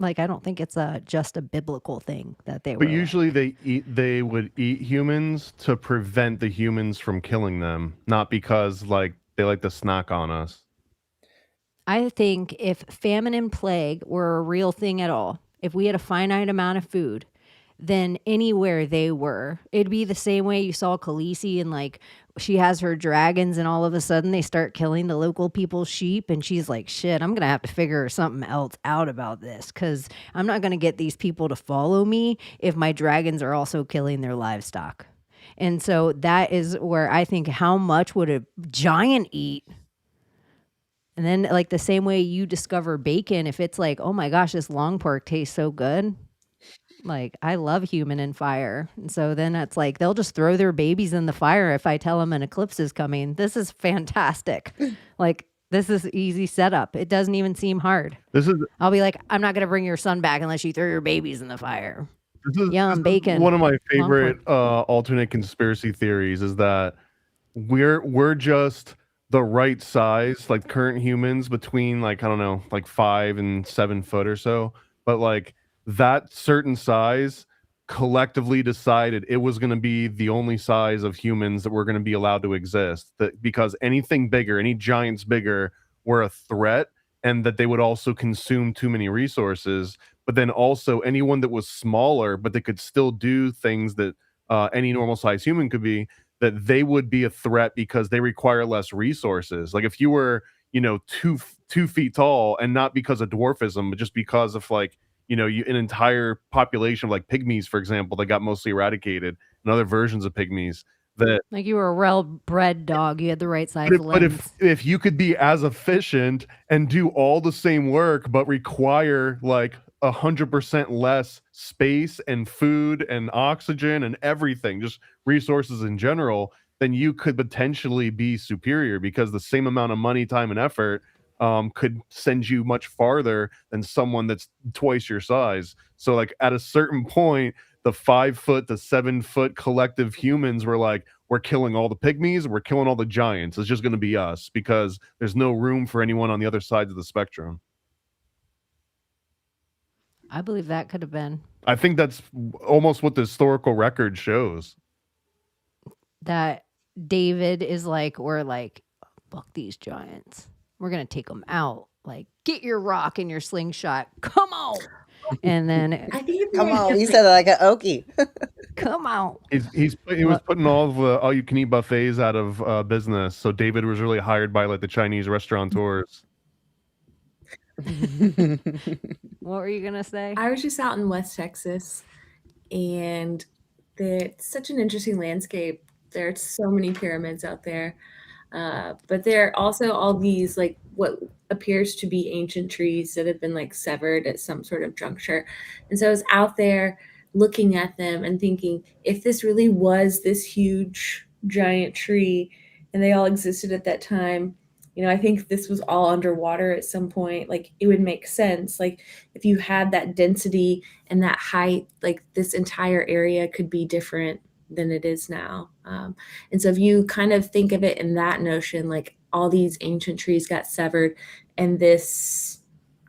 Speaker 4: Like, I don't think it's just a biblical thing that they were.
Speaker 7: But usually they would eat humans to prevent the humans from killing them, not because like they like to snack on us.
Speaker 4: I think if famine and plague were a real thing at all, if we had a finite amount of food, then anywhere they were, it'd be the same way you saw Khaleesi and like she has her dragons and all of a sudden they start killing the local people's sheep and she's like, shit, I'm going to have to figure something else out about this because I'm not going to get these people to follow me if my dragons are also killing their livestock. And so that is where I think how much would a giant eat? And then like the same way you discover bacon, if it's like, oh my gosh, this long pork tastes so good. Like I love human and fire. And so then it's like, they'll just throw their babies in the fire if I tell them an eclipse is coming. This is fantastic. Like this is easy setup. It doesn't even seem hard. I'll be like, I'm not going to bring your son back unless you throw your babies in the fire. Yum, bacon.
Speaker 7: One of my favorite alternate conspiracy theories is that we're just the right size, like current humans, between like, I don't know, like 5 and 7 foot or so. But like that certain size collectively decided it was going to be the only size of humans that were going to be allowed to exist, that because anything bigger, any giants bigger, were a threat, and that they would also consume too many resources. But then also anyone that was smaller but that could still do things that any normal size human could be, that they would be a threat because they require less resources. Like if you were, you know, 2 feet tall, and not because of dwarfism, but just because of like, you know, an entire population of like pygmies, for example, that got mostly eradicated, and other versions of pygmies that.
Speaker 4: Like you were a well-bred dog. You had the right size
Speaker 7: But
Speaker 4: limbs.
Speaker 7: if you could be as efficient and do all the same work, but require like 100% less space and food and oxygen and everything, just resources in general, then you could potentially be superior, because the same amount of money, time, and effort could send you much farther than someone that's twice your size. So like at a certain point, the 5 foot to 7 foot collective humans were like, we're killing all the pygmies, we're killing all the giants. It's just going to be us, because there's no room for anyone on the other sides of the spectrum.
Speaker 4: I believe that could have been.
Speaker 7: I think that's almost what the historical record shows.
Speaker 4: That David is like, we're like, fuck these giants. We're going to take them out. Like, get your rock and your slingshot. Come on. And then,
Speaker 8: I think
Speaker 6: Come on, he said it like an Okie.
Speaker 4: come on.
Speaker 7: He was putting all the all-you-can-eat buffets out of business. So David was really hired by like the Chinese restaurateurs.
Speaker 4: What were you going to say?
Speaker 8: I was just out in West Texas, and it's such an interesting landscape. There's so many pyramids out there. But there are also all these like what appears to be ancient trees that have been like severed at some sort of juncture. And so I was out there looking at them and thinking, if this really was this huge giant tree and they all existed at that time, you know, I think this was all underwater at some point. Like it would make sense. Like if you had that density and that height, like this entire area could be different than it is now. And so if you kind of think of it in that notion, like all these ancient trees got severed, and this,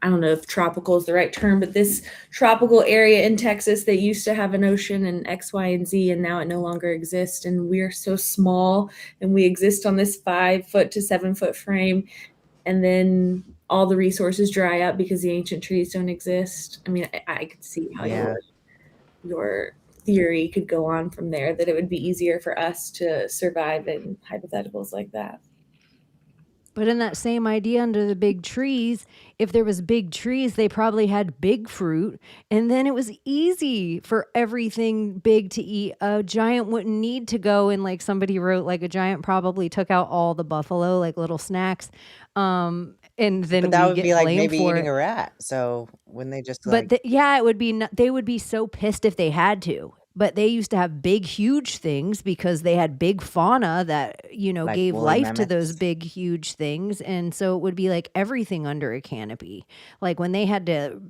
Speaker 8: I don't know if tropical is the right term, but this tropical area in Texas that used to have an ocean and X, Y, and Z, and now it no longer exists. And we're so small and we exist on this 5 foot to 7 foot frame. And then all the resources dry up because the ancient trees don't exist. I mean, I could see how your theory could go on from there, that it would be easier for us to survive in hypotheticals like that.
Speaker 4: But in that same idea, under the big trees, if there was big trees, they probably had big fruit, and then it was easy for everything big to eat. A giant wouldn't need to go, and like somebody wrote, like a giant probably took out all the buffalo, like little snacks. And then
Speaker 6: But that
Speaker 4: we
Speaker 6: would
Speaker 4: get
Speaker 6: be like
Speaker 4: blamed
Speaker 6: maybe
Speaker 4: for
Speaker 6: eating
Speaker 4: it.
Speaker 6: a rat. So wouldn't they just
Speaker 4: But
Speaker 6: like
Speaker 4: yeah, it would be. They would be so pissed if they had to. But they used to have big, huge things because they had big fauna that, you know,
Speaker 6: like
Speaker 4: gave
Speaker 6: woolly
Speaker 4: life to those
Speaker 6: mammoths?
Speaker 4: big, huge things. And so it would be like everything under a canopy. Like when they had to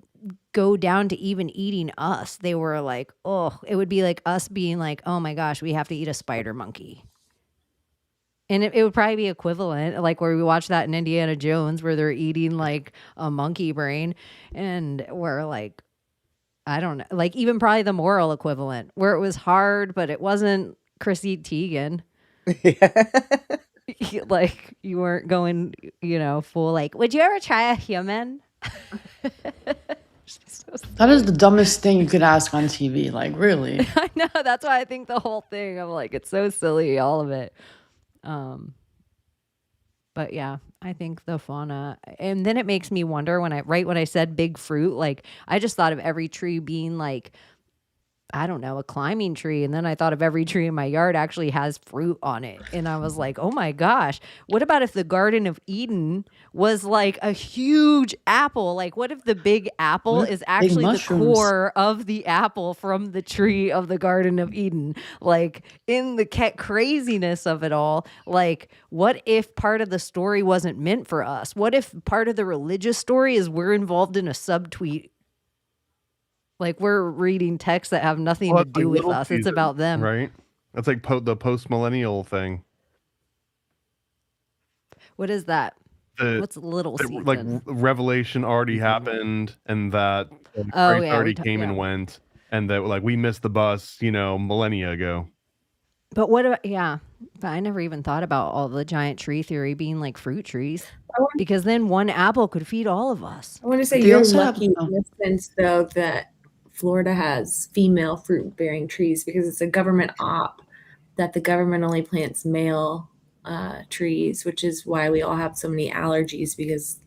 Speaker 4: go down to even eating us, they were like, oh, it would be like us being like, oh my gosh, we have to eat a spider monkey. And it would probably be equivalent, like where we watched that in Indiana Jones, where they're eating like a monkey brain. And we're like, I don't know, like even probably the moral equivalent, where it was hard, but it wasn't Chrissy Teigen. Like you weren't going, you know, full like, would you ever try a human?
Speaker 5: That is the dumbest thing you could ask on TV. Like, really?
Speaker 4: I know. That's why I think the whole thing, I'm like, it's so silly, all of it. But yeah, I think the fauna, and then it makes me wonder when I said big fruit, like I just thought of every tree being like, I don't know, a climbing tree. And then I thought of every tree in my yard actually has fruit on it. And I was like, oh my gosh, what about if the Garden of Eden was like a huge apple? Like, what if the big apple
Speaker 5: What if
Speaker 4: is
Speaker 5: big
Speaker 4: actually the
Speaker 5: mushrooms?
Speaker 4: core of the apple from the tree of the Garden of Eden? Like, in the craziness of it all, like, what if part of the story wasn't meant for us? What if part of the religious story is we're involved in a subtweet? Like we're reading texts that have nothing
Speaker 7: Well,
Speaker 4: to
Speaker 7: that's like
Speaker 4: do with
Speaker 7: Little
Speaker 4: us. It's
Speaker 7: Caesar,
Speaker 4: about them.
Speaker 7: right? That's like the post millennial thing.
Speaker 4: What is that? What's little
Speaker 7: like
Speaker 4: season?
Speaker 7: revelation already happened, and that
Speaker 4: Oh
Speaker 7: Christ
Speaker 4: yeah,
Speaker 7: already came and went, and that like we missed the bus, millennia ago.
Speaker 4: But what about but I never even thought about all the giant tree theory being like fruit trees, because then one apple could feed all of us.
Speaker 8: I want to say
Speaker 5: They
Speaker 8: you're
Speaker 5: also have-
Speaker 8: lucky in the sense, though, that Florida has female fruit-bearing trees because it's a government op that the government only plants male trees, which is why we all have so many allergies because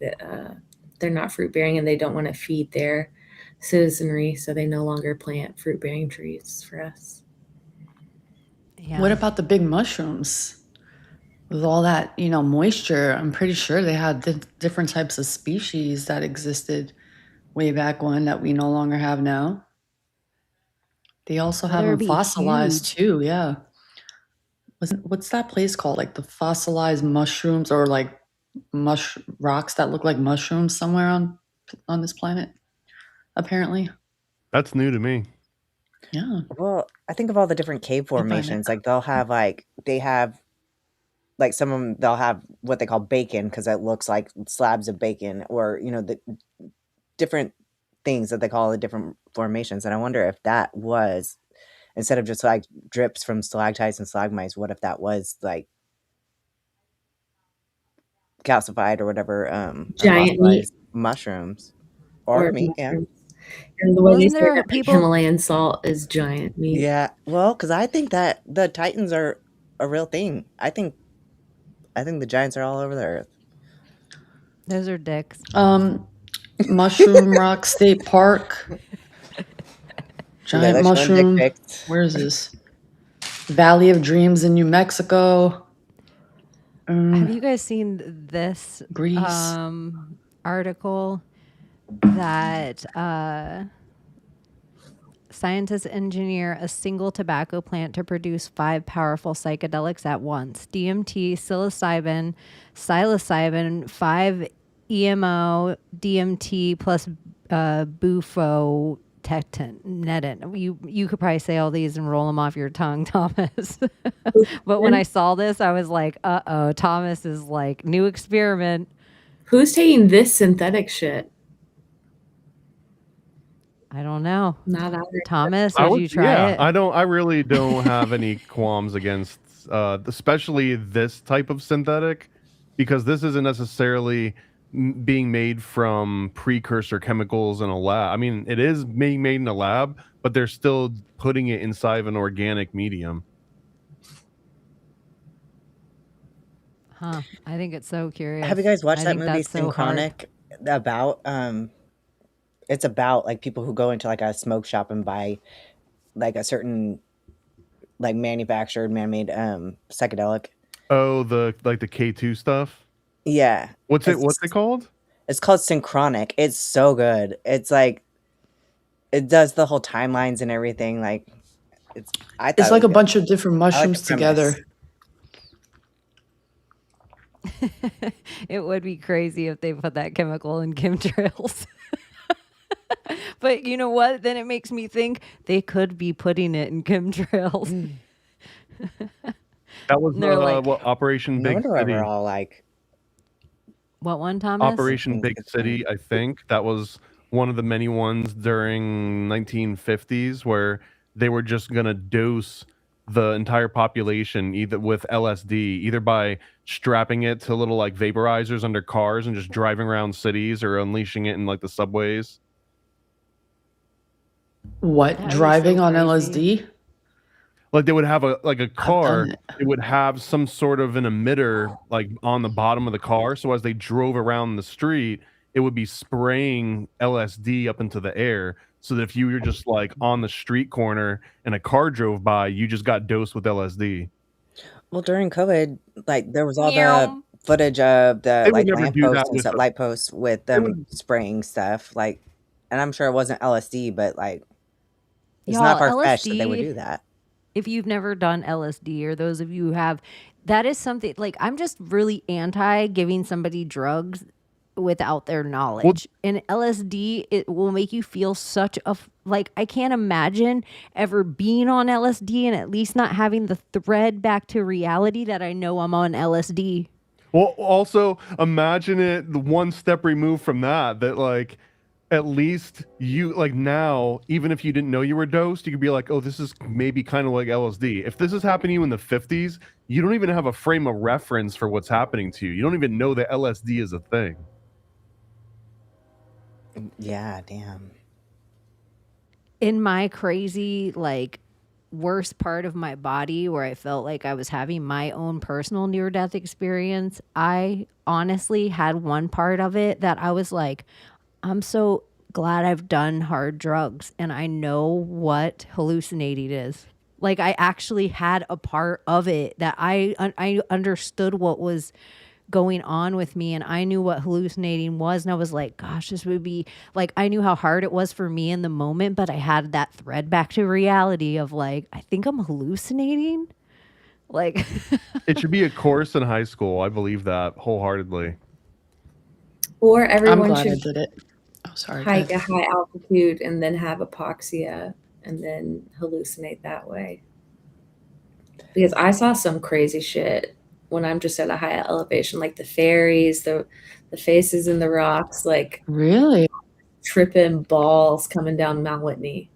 Speaker 8: they're not fruit-bearing and they don't want to feed their citizenry, so they no longer plant fruit-bearing trees for us.
Speaker 4: Yeah.
Speaker 5: What about the big mushrooms? With all that, moisture, I'm pretty sure they had different types of species that existed way back when that we no longer have now. They also have
Speaker 4: Better
Speaker 5: them
Speaker 4: be
Speaker 5: fossilized
Speaker 4: huge.
Speaker 5: too, yeah. What's that place called? Like the fossilized mushrooms or like rocks that look like mushrooms somewhere on this planet, apparently.
Speaker 7: That's new to me.
Speaker 5: Yeah.
Speaker 6: Well, I think of all the different cave
Speaker 5: find it.
Speaker 6: formations. Like they'll have some of them, they'll have what they call bacon because it looks like slabs of bacon, or the different things that they call the different formations. And I wonder if that was, instead of just like drips from stalactites and stalagmites, what if that was like calcified or whatever,
Speaker 8: Giant meat.
Speaker 6: fossilized mushrooms or meat, yeah.
Speaker 8: mushrooms. And the way they
Speaker 4: Wasn't
Speaker 8: say
Speaker 4: there
Speaker 8: that
Speaker 4: people-
Speaker 8: Himalayan salt is giant meat.
Speaker 6: Yeah, well, because I think that the Titans are a real thing. I think the giants are all over the earth.
Speaker 4: Those are dicks.
Speaker 5: Mushroom Rock State Park. Giant
Speaker 6: they're showing dick
Speaker 5: mushroom.
Speaker 6: pics.
Speaker 5: Where is this? Valley of Dreams in New Mexico.
Speaker 4: Have you guys seen this
Speaker 5: Greece.
Speaker 4: article that scientists engineer a single tobacco plant to produce 5 powerful psychedelics at once? DMT, psilocybin, 5-EMO, DMT plus bufotenin. You could probably say all these and roll them off your tongue, Thomas. But when I saw this, I was like, uh-oh, Thomas is like, new experiment.
Speaker 8: Who's taking this synthetic shit?
Speaker 4: I don't know.
Speaker 8: Not either.
Speaker 4: Thomas, would you try it?
Speaker 7: I really don't have any qualms against especially this type of synthetic, because this isn't necessarily being made from precursor chemicals in a lab. I mean, it is being made in a lab, but they're still putting it inside of an organic medium.
Speaker 4: Huh. I think it's so curious.
Speaker 6: Have you guys watched
Speaker 4: I
Speaker 6: that
Speaker 4: think
Speaker 6: movie
Speaker 4: that's so hard.
Speaker 6: Synchronic? About it's about like people who go into like a smoke shop and buy like a certain like manufactured man-made psychedelic.
Speaker 7: Oh, the K2 stuff?
Speaker 6: Yeah.
Speaker 7: What's it called?
Speaker 6: It's called Synchronic. It's so good. It's like it does the whole timelines and everything. Like it's
Speaker 5: like a bunch of different mushrooms together.
Speaker 4: It would be crazy if they put that chemical in chemtrails. But you know what? Then it makes me think they could be putting it in chemtrails.
Speaker 7: That was
Speaker 4: like,
Speaker 7: what Operation
Speaker 6: No
Speaker 7: Big
Speaker 6: wonder why
Speaker 7: City.
Speaker 6: we're all like
Speaker 4: What one, Thomas?
Speaker 7: Operation Big City, I think. That was one of the many ones during 1950s where they were just going to dose the entire population either with LSD, either by strapping it to little like vaporizers under cars and just driving around cities, or unleashing it in like the subways.
Speaker 5: What?
Speaker 4: That would be
Speaker 5: Driving
Speaker 4: so
Speaker 5: on
Speaker 4: crazy.
Speaker 5: LSD?
Speaker 7: Like they would have a car,
Speaker 5: done it.
Speaker 7: it would have some sort of an emitter like on the bottom of the car, so as they drove around the street, it would be spraying LSD up into the air, so that if you were just like on the street corner and a car drove by, you just got dosed with LSD.
Speaker 6: well during COVID, like there was all the
Speaker 4: Meow.
Speaker 6: footage of the
Speaker 7: They would
Speaker 6: like
Speaker 7: never do
Speaker 6: lampposts
Speaker 7: that
Speaker 6: and
Speaker 7: with
Speaker 6: stuff, light posts with them spraying stuff. Like, and I'm sure it wasn't LSD, but like it's
Speaker 4: Y'all,
Speaker 6: not far-fetched that they would
Speaker 4: LSD
Speaker 6: do that.
Speaker 4: If you've never done LSD, or those of you who have, that is something like, I'm just really anti giving somebody drugs without their knowledge. And LSD, it will make you feel such a like, I can't imagine ever being on LSD and at least not having the thread back to reality that I know I'm on LSD.
Speaker 7: Well, also imagine it the one step removed from that, that like at least you like now, even if you didn't know you were dosed, you could be like, oh, this is maybe kind of like LSD. If this is happening to you in the 50s, you don't even have a frame of reference for what's happening to you. You don't even know that LSD is a thing.
Speaker 6: Yeah, damn.
Speaker 4: In my crazy, like, worst part of my body where I felt like I was having my own personal near death experience, I honestly had one part of it that I was like, I'm so glad I've done hard drugs and I know what hallucinating is. Like, I actually had a part of it that I understood what was going on with me, and I knew what hallucinating was, and I was like, gosh, this would be like, I knew how hard it was for me in the moment, but I had that thread back to reality of like, I think I'm hallucinating. Like,
Speaker 7: It should be a course in high school. I believe that wholeheartedly.
Speaker 8: Or
Speaker 5: I'm
Speaker 8: everyone
Speaker 5: glad I
Speaker 8: should
Speaker 5: did it. Oh, sorry.
Speaker 8: hike a
Speaker 5: guys.
Speaker 8: high altitude and then have hypoxia and then hallucinate that way. Because I saw some crazy shit when I'm just at a high elevation, like the fairies, the faces in the rocks, like
Speaker 5: Really?
Speaker 8: tripping balls coming down Mount Whitney.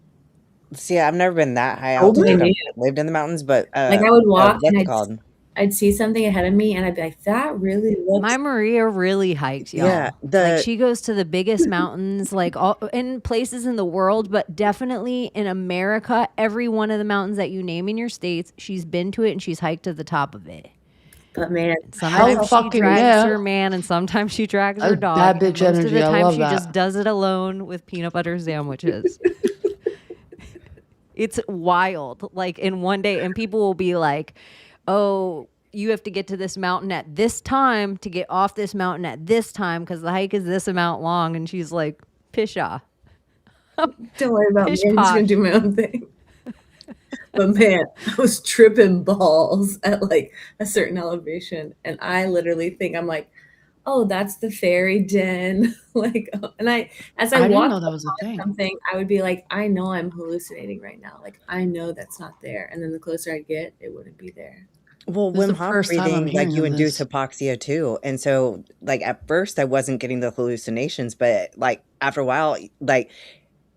Speaker 6: See, I've never been that high
Speaker 8: Totally
Speaker 6: altitude.
Speaker 8: new.
Speaker 6: I've lived in the mountains, but
Speaker 8: Like I would walk
Speaker 6: what's
Speaker 8: and
Speaker 6: it called?
Speaker 8: I'd see something ahead of me and I'd be like, that really looks
Speaker 4: my Maria really hikes, y'all.
Speaker 6: Yeah,
Speaker 4: Like, she goes to the biggest mountains, like all in places in the world, but definitely in America, every one of the mountains that you name in your states, she's been to it and she's hiked to the top of it.
Speaker 8: but man,
Speaker 4: Sometimes she
Speaker 5: fucking
Speaker 4: drags
Speaker 5: yeah.
Speaker 4: her man, and sometimes she drags her
Speaker 5: That's
Speaker 4: dog.
Speaker 5: bad
Speaker 4: And
Speaker 5: bitch
Speaker 4: most of
Speaker 5: energy.
Speaker 4: the
Speaker 5: I
Speaker 4: time,
Speaker 5: love
Speaker 4: she
Speaker 5: that.
Speaker 4: just does it alone with peanut butter sandwiches. It's wild. Like, in one day, and people will be like, "Oh, you have to get to this mountain at this time to get off this mountain at this time because the hike is this amount long." And she's like, "Pisha."
Speaker 8: don't worry about me.
Speaker 4: Pish
Speaker 8: I'm just gonna
Speaker 4: posh.
Speaker 8: do my own thing. But man, I was tripping balls at like a certain elevation, and I literally think I'm like, oh, that's the fairy den. Like, and as I
Speaker 5: I didn't
Speaker 8: walked
Speaker 5: know that was a thing.
Speaker 8: something, I would be like, I know I'm hallucinating right now. Like, I know that's not there. And then the closer I get, it wouldn't be there.
Speaker 6: Well,
Speaker 5: This is
Speaker 6: Wim
Speaker 5: the
Speaker 6: Hof
Speaker 5: first time I'm
Speaker 6: breathing, like
Speaker 5: hearing
Speaker 6: you
Speaker 5: of
Speaker 6: induce
Speaker 5: this.
Speaker 6: hypoxia too. And so like at first I wasn't getting the hallucinations, but like after a while, like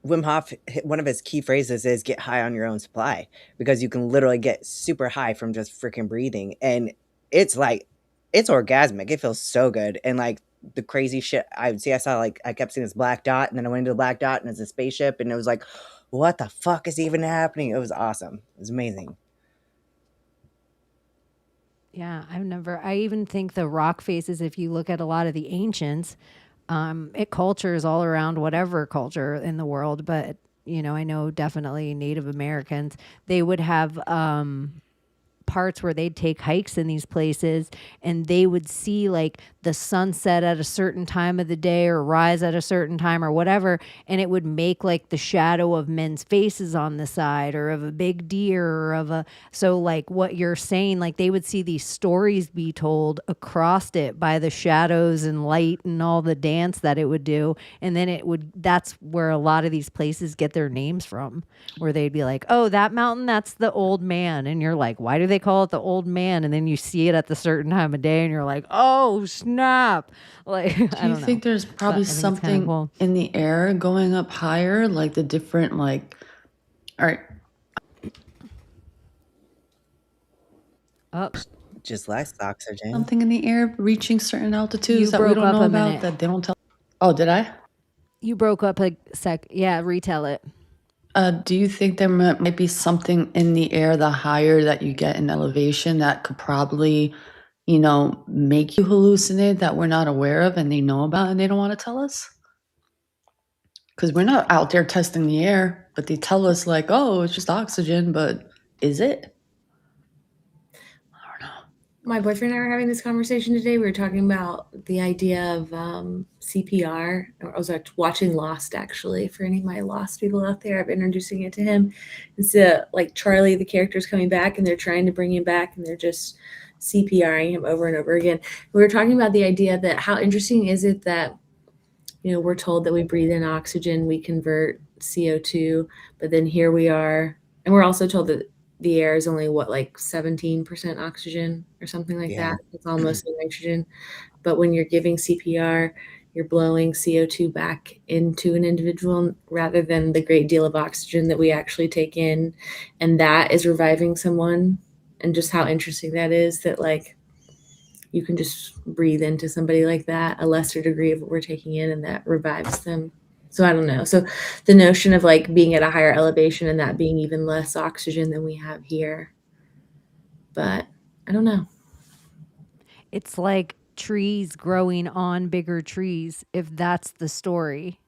Speaker 6: Wim Hof, one of his key phrases is get high on your own supply, because you can literally get super high from just freaking breathing. And it's like, it's orgasmic. It feels so good. And like the crazy shit I would see, I saw like, I kept seeing this black dot, and then I went into the black dot and it's a spaceship, and it was like, what the fuck is even happening? It was awesome. It was amazing.
Speaker 4: Yeah, I even think the rock faces, if you look at a lot of the ancients, it cultures all around whatever culture in the world, but I know definitely Native Americans, they would have parts where they'd take hikes in these places and they would see like the sunset at a certain time of the day or rise at a certain time or whatever, and it would make like the shadow of men's faces on the side or of a big deer or of a, so like what you're saying, like they would see these stories be told across it by the shadows and light and all the dance that it would do, and then that's where a lot of these places get their names from, where they'd be like, oh, that mountain, that's the old man, and you're like, why do they call it the old man? And then you see it at the certain time of day and you're like, oh snap. Like,
Speaker 5: Do you think there's probably something
Speaker 4: cool
Speaker 5: in the air going up higher, like the different, like, all right.
Speaker 4: Up.
Speaker 6: Just less oxygen.
Speaker 5: Something in the air reaching certain altitudes
Speaker 4: You
Speaker 5: that we
Speaker 4: broke
Speaker 5: don't
Speaker 4: up
Speaker 5: know
Speaker 4: a
Speaker 5: about,
Speaker 4: minute.
Speaker 5: that they don't tell. Oh, did I?
Speaker 4: You broke up a sec. Yeah, retell it.
Speaker 5: Do you think there might be something in the air, the higher that you get in elevation, that could probably, make you hallucinate, that we're not aware of and they know about and they don't want to tell us? Because we're not out there testing the air, but they tell us like, oh, it's just oxygen, but is it?
Speaker 8: My boyfriend and I were having this conversation today. We were talking about the idea of CPR. I was watching Lost, actually. For any of my Lost people out there, I'm introducing it to him. It's like Charlie, the character's coming back, and they're trying to bring him back, and they're just CPRing him over and over again. We were talking about the idea that how interesting is it that, we're told that we breathe in oxygen, we convert CO2, but then here we are, and we're also told that the air is only what, like 17% oxygen or something like
Speaker 6: Yeah.
Speaker 8: that. It's almost nitrogen. But when you're giving CPR, you're blowing CO2 back into an individual rather than the great deal of oxygen that we actually take in. And that is reviving someone. And just how interesting that is, that like you can just breathe into somebody like that, a lesser degree of what we're taking in, and that revives them. So I don't know. So the notion of like being at a higher elevation and that being even less oxygen than we have here. But I don't know.
Speaker 4: It's like trees growing on bigger trees, if that's the story.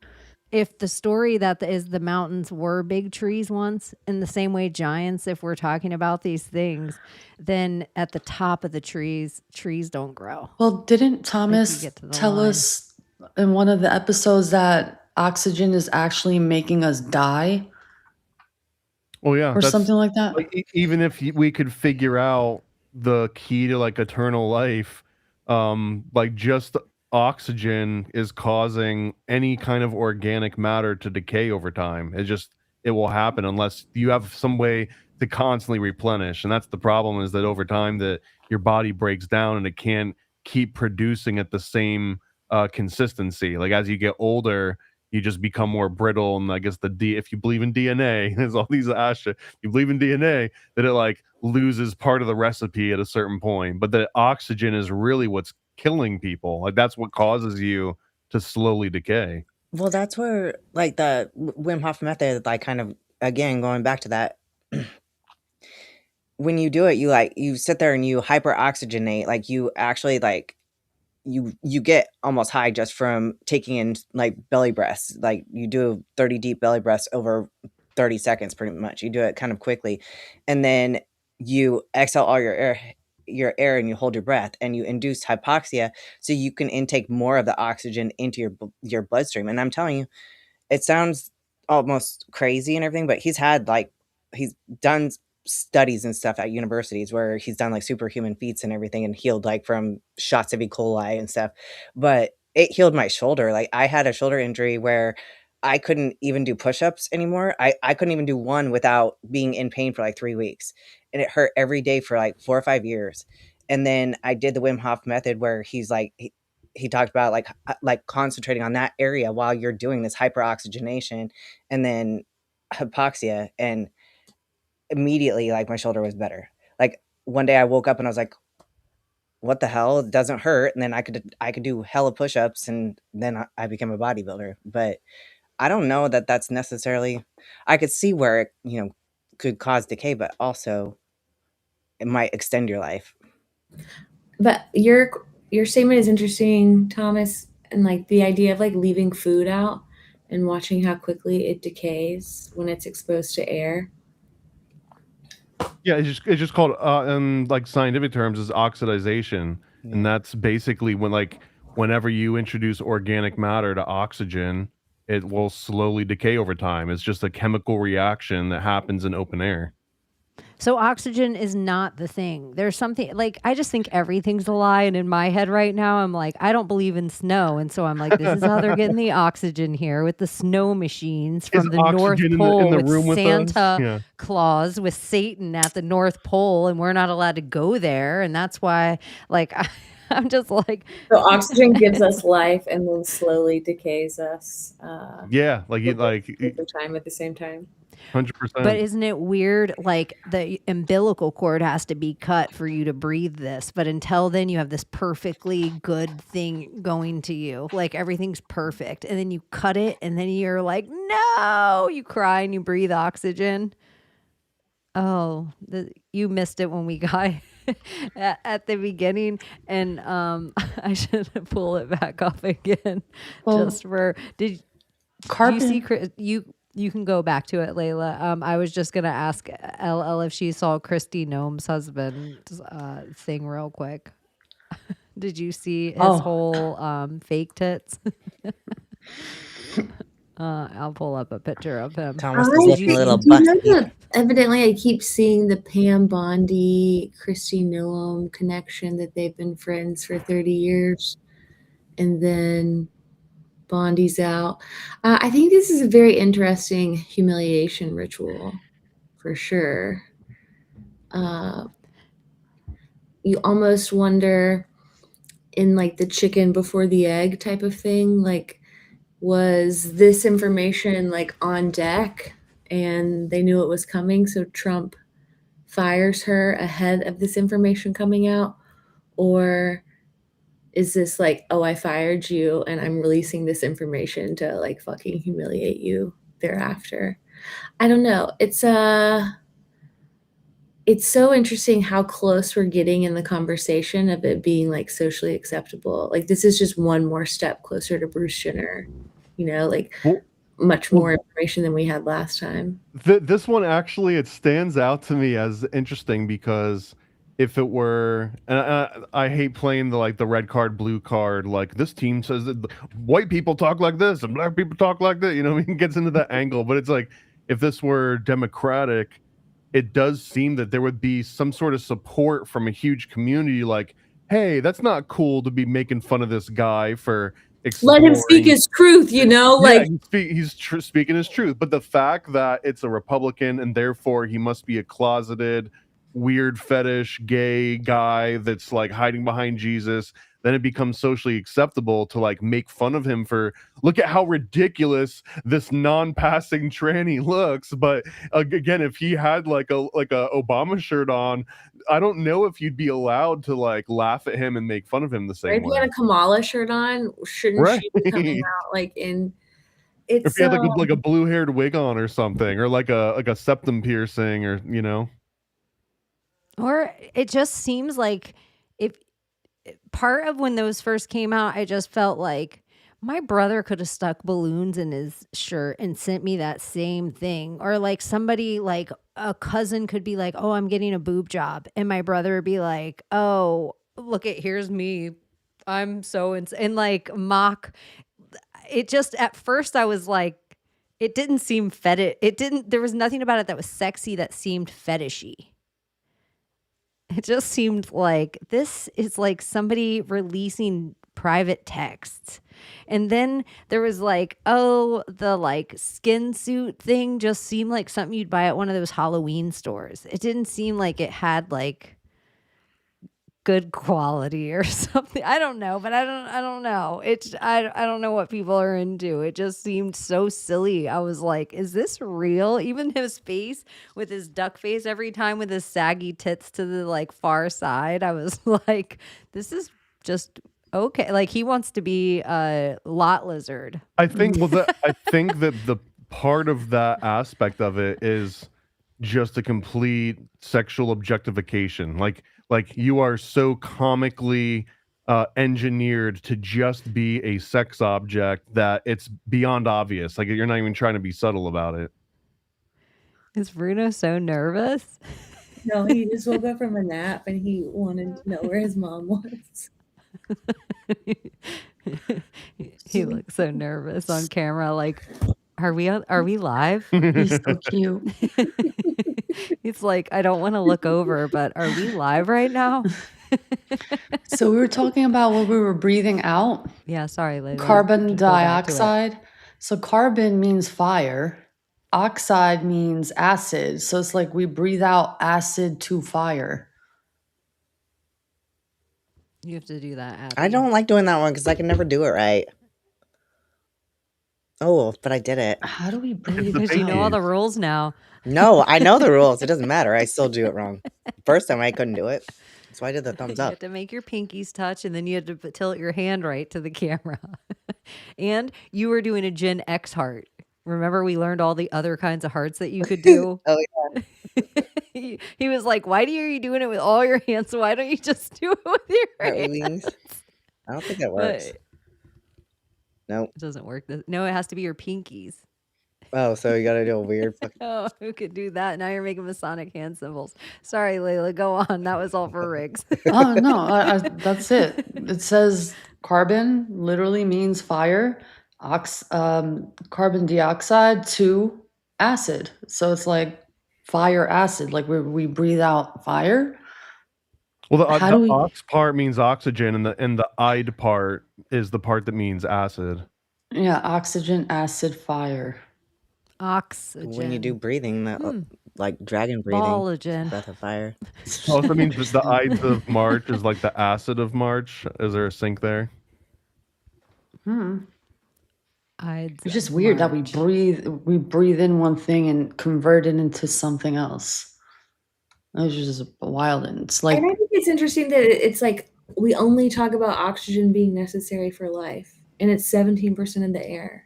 Speaker 4: If the story that is the mountains were big trees once, in the same way giants, if we're talking about these things, then at the top of the trees don't grow.
Speaker 5: Well, didn't
Speaker 4: Like you
Speaker 5: Thomas
Speaker 4: get to the
Speaker 5: tell
Speaker 4: line.
Speaker 5: us in one of the episodes that oxygen is actually making us die
Speaker 7: Oh yeah,
Speaker 5: or
Speaker 7: that's
Speaker 5: something like that?
Speaker 7: like even if we could figure out the key to like eternal life, like just oxygen is causing any kind of organic matter to decay over time. It will happen unless you have some way to constantly replenish, and that's the problem, is that over time that your body breaks down and it can't keep producing at the same consistency. Like as you get older, you just become more brittle, and I guess if you believe in DNA, there's all these you believe in DNA, that it like loses part of the recipe at a certain point, but the oxygen is really what's killing people. Like that's what causes you to slowly decay.
Speaker 6: Well, that's where like the Wim Hof method, like kind of again going back to that, when you do it, you sit there and you hyperoxygenate, like you actually like you get almost high just from taking in like belly breaths. Like you do 30 deep belly breaths over 30 seconds, pretty much. You do it kind of quickly, and then you exhale all your air and you hold your breath and you induce hypoxia, so you can intake more of the oxygen into your bloodstream. And I'm telling you, it sounds almost crazy and everything, but he's done studies and stuff at universities where he's done like superhuman feats and everything and healed like from shots of E. coli and stuff. But it healed my shoulder. Like I had a shoulder injury where I couldn't even do push-ups anymore. I couldn't even do one without being in pain for like 3 weeks. And it hurt every day for like 4 or 5 years. And then I did the Wim Hof method where he's like, he talked about like concentrating on that area while you're doing this hyperoxygenation and then hypoxia, and immediately like my shoulder was better. Like one day I woke up and I was like, what the hell? It doesn't hurt. And then I could do hella push-ups, and then I became a bodybuilder. But I don't know that that's necessarily, I could see where it, could cause decay, but also it might extend your life.
Speaker 8: But your statement is interesting, Thomas, and like the idea of like leaving food out and watching how quickly it decays when it's exposed to air.
Speaker 7: Yeah, it's just called in like scientific terms is oxidization. And that's basically whenever you introduce organic matter to oxygen, it will slowly decay over time. It's just a chemical reaction that happens in open air.
Speaker 4: So oxygen is not the thing. There's something like, I just think everything's a lie. And in my head right now, I'm like, I don't believe in snow. And so I'm like, this is how they're getting the oxygen here with the snow machines from the North Pole
Speaker 7: in the
Speaker 4: with
Speaker 7: room with
Speaker 4: Santa
Speaker 7: Yeah.
Speaker 4: Claus with Satan at the North Pole. And we're not allowed to go there. And that's why like, I'm just like,
Speaker 8: So oxygen gives us life and then slowly decays us.
Speaker 7: Yeah,
Speaker 8: over time at the same time.
Speaker 7: 100%.
Speaker 4: But isn't it weird? Like the umbilical cord has to be cut for you to breathe this. But until then, you have this perfectly good thing going to you. Like everything's perfect. And then you cut it and then you're like, no, you cry and you breathe oxygen. Oh, you missed it when we got at the beginning. And I should pull it back off again.
Speaker 5: Well,
Speaker 4: just for, did
Speaker 5: Carbon.
Speaker 4: you see, you can go back to it, Layla. I was just gonna ask LL if she saw Christy Gnome's husband's thing real quick. Did you see his whole fake tits? I'll pull up a picture of him.
Speaker 6: Thomas is looking a little busty.
Speaker 8: Evidently, I keep seeing the Pam Bondi, Christy Noam connection, that they've been friends for 30 years. And then Bondi's out. I think this is a very interesting humiliation ritual, for sure. You almost wonder, in like the chicken before the egg type of thing, like, was this information like on deck and they knew it was coming, so Trump fires her ahead of this information coming out? Or is this like, oh, I fired you and I'm releasing this information to like fucking humiliate you thereafter? I don't know. It's so interesting how close we're getting in the conversation of it being like socially acceptable. Like, this is just one more step closer to Bruce Jenner, like much more information than we had last time.
Speaker 7: This one actually, it stands out to me as interesting because if it were, and I hate playing the red card, blue card, like this team says that white people talk like this and black people talk like that, it gets into that angle. But it's like, if this were democratic, it does seem that there would be some sort of support from a huge community, like, hey, that's not cool to be making fun of this guy for
Speaker 8: let him speak his truth, like
Speaker 7: he's speaking his truth. But the fact that it's a Republican and therefore he must be a closeted, weird fetish gay guy that's like hiding behind Jesus, then it becomes socially acceptable to like make fun of him for, look at how ridiculous this non-passing tranny looks. But again, if he had like a Obama shirt on, I don't know if you'd be allowed to like laugh at him and make fun of him the same way.
Speaker 8: If he had a Kamala shirt on, shouldn't she be coming out like in? It's
Speaker 7: if he had like a blue-haired wig on or something, or like a septum piercing, or
Speaker 4: Or it just seems like, if part of when those first came out, I just felt like my brother could have stuck balloons in his shirt and sent me that same thing. Or like somebody, like a cousin could be like, oh, I'm getting a boob job. And my brother would be like, oh, look here's me. I'm so and like mock. It just, at first I was like, it didn't seem there was nothing about it that was sexy, that seemed fetishy. It just seemed like this is like somebody releasing private texts. And then there was like, oh, the like skin suit thing just seemed like something you'd buy at one of those Halloween stores. It didn't seem like it had like good quality or something. I don't know, but I don't know. I don't know what people are into. It just seemed so silly. I was like, is this real? Even his face with his duck face every time with his saggy tits to the like far side. I was like, this is just okay. Like he wants to be a lot lizard.
Speaker 7: I think that the part of that aspect of it is just a complete sexual objectification. Like you are so comically engineered to just be a sex object that it's beyond obvious. Like you're not even trying to be subtle about it.
Speaker 4: Is Bruno so nervous?
Speaker 8: No, he just woke up from a nap and he wanted to know where his mom was.
Speaker 4: He looks so nervous on camera. Like, are we live?
Speaker 5: He's so cute.
Speaker 4: He's like, I don't want to look over, but are we live right now?
Speaker 5: So we were talking about what we were breathing out.
Speaker 4: Yeah, sorry, Layla.
Speaker 5: Carbon dioxide. So carbon means fire. Oxide means acid. So it's like we breathe out acid to fire.
Speaker 4: You have to do that, Abbie.
Speaker 6: I don't like doing that one because I can never do it right. Oh, but I did it.
Speaker 5: How do we breathe?
Speaker 4: Because you know all the rules now.
Speaker 6: No, I know the rules. It doesn't matter. I still do it wrong. First time I couldn't do it. That's why I did the thumbs
Speaker 4: You
Speaker 6: up.
Speaker 4: had to make your pinkies touch, and then you had to tilt your hand right to the camera. And you were doing a Gen X heart. Remember, we learned all the other kinds of hearts that you could do.
Speaker 6: Oh, yeah.
Speaker 4: He was like, "Why are you doing it with all your hands? So why don't you just do it with your hands?"
Speaker 6: I don't think that works. Nope.
Speaker 4: It doesn't work. No, it has to be your pinkies.
Speaker 6: Oh, so you got to do a weird fucking...
Speaker 4: Oh, who could do that? Now you're making Masonic hand symbols. Sorry, Layla, go on. That was all for Riggs.
Speaker 5: Oh, no, that's it. It says carbon literally means fire, carbon dioxide to acid. So it's like fire acid, like we breathe out fire.
Speaker 7: Well, the ox part means oxygen, and the ide part is the part that means acid.
Speaker 5: Yeah, oxygen, acid, fire.
Speaker 4: Oxygen.
Speaker 6: When you do breathing, that like dragon breathing,
Speaker 4: Bologen.
Speaker 6: breath of fire.
Speaker 7: Also means that the Ides of March is like the acid of March. Is there a sync there?
Speaker 4: Ides
Speaker 5: It's just
Speaker 4: of
Speaker 5: weird that
Speaker 4: March.
Speaker 5: we breathe in one thing and convert it into something else. It's just wild, and it's like,
Speaker 8: And I think it's interesting that it's like we only talk about oxygen being necessary for life, and it's 17% in the air.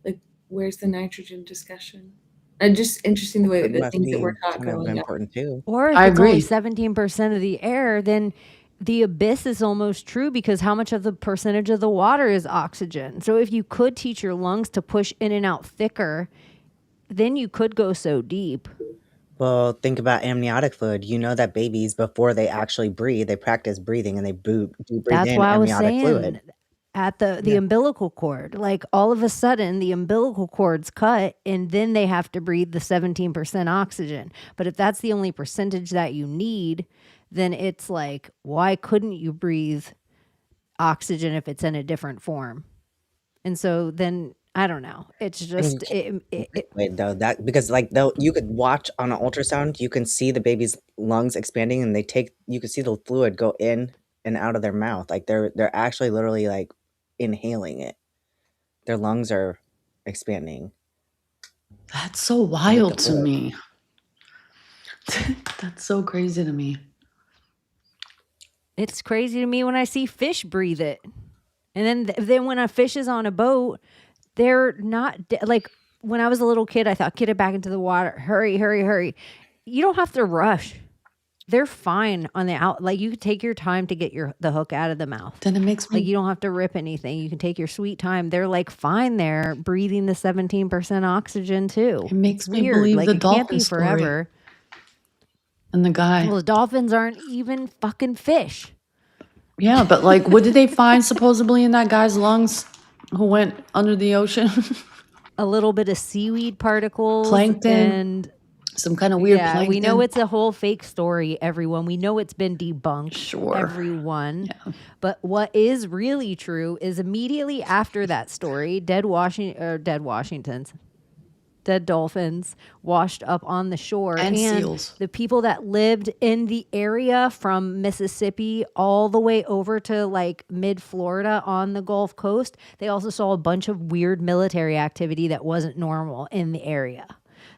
Speaker 8: Like, where's the nitrogen discussion? And just interesting the way
Speaker 6: It
Speaker 8: the
Speaker 6: must
Speaker 8: things that
Speaker 6: be
Speaker 8: we're taught
Speaker 6: kind of
Speaker 8: growing up.
Speaker 6: important too.
Speaker 4: Or if
Speaker 5: I
Speaker 4: it's only
Speaker 5: agree.
Speaker 4: 17% of the air, then the abyss is almost true because how much of the percentage of the water is oxygen? So if you could teach your lungs to push in and out thicker, then you could go so deep.
Speaker 6: Well, think about amniotic fluid. You know that babies, before they actually breathe, they practice breathing and they do breathe
Speaker 4: That's
Speaker 6: in
Speaker 4: why I was
Speaker 6: amniotic
Speaker 4: saying
Speaker 6: fluid.
Speaker 4: at the umbilical cord, like all of a sudden the umbilical cord's cut and then they have to breathe the 17% oxygen. But if that's the only percentage that you need, then it's like, why couldn't you breathe oxygen if it's in a different form? And so then I don't know. It's just
Speaker 6: Wait, though, that because like though you could watch on an ultrasound, you can see the baby's lungs expanding, and you can see the fluid go in and out of their mouth. Like they're actually literally like inhaling it. Their lungs are expanding.
Speaker 5: that's so wild to me. That's so crazy to me.
Speaker 4: It's crazy to me when I see fish breathe it. And then when a fish is on a boat, they're not like when I was a little kid, I thought, get it back into the water. Hurry, hurry, hurry. You don't have to rush. They're fine on the out. Like you can take your time to get the hook out of the mouth.
Speaker 5: Then it makes me
Speaker 4: like you don't have to rip anything. You can take your sweet time. They're like fine there, breathing the 17% oxygen too.
Speaker 5: It makes me
Speaker 4: Weird.
Speaker 5: believe
Speaker 4: Like
Speaker 5: the
Speaker 4: it can't be
Speaker 5: dolphin story.
Speaker 4: forever.
Speaker 5: And the guy.
Speaker 4: Well, the dolphins aren't even fucking fish.
Speaker 5: Yeah, but like, what did they find supposedly in that guy's lungs who went under the ocean?
Speaker 4: A little bit of seaweed particles.
Speaker 5: Plankton.
Speaker 4: And
Speaker 5: some kind of weird
Speaker 4: yeah,
Speaker 5: plankton.
Speaker 4: we know it's a whole fake story, everyone. We know it's been debunked,
Speaker 5: Sure.
Speaker 4: everyone.
Speaker 5: Yeah.
Speaker 4: But what is really true is immediately after that story, dead dolphins washed up on the shore.
Speaker 5: And seals.
Speaker 4: The people that lived in the area from Mississippi all the way over to like mid-Florida on the Gulf Coast, they also saw a bunch of weird military activity that wasn't normal in the area.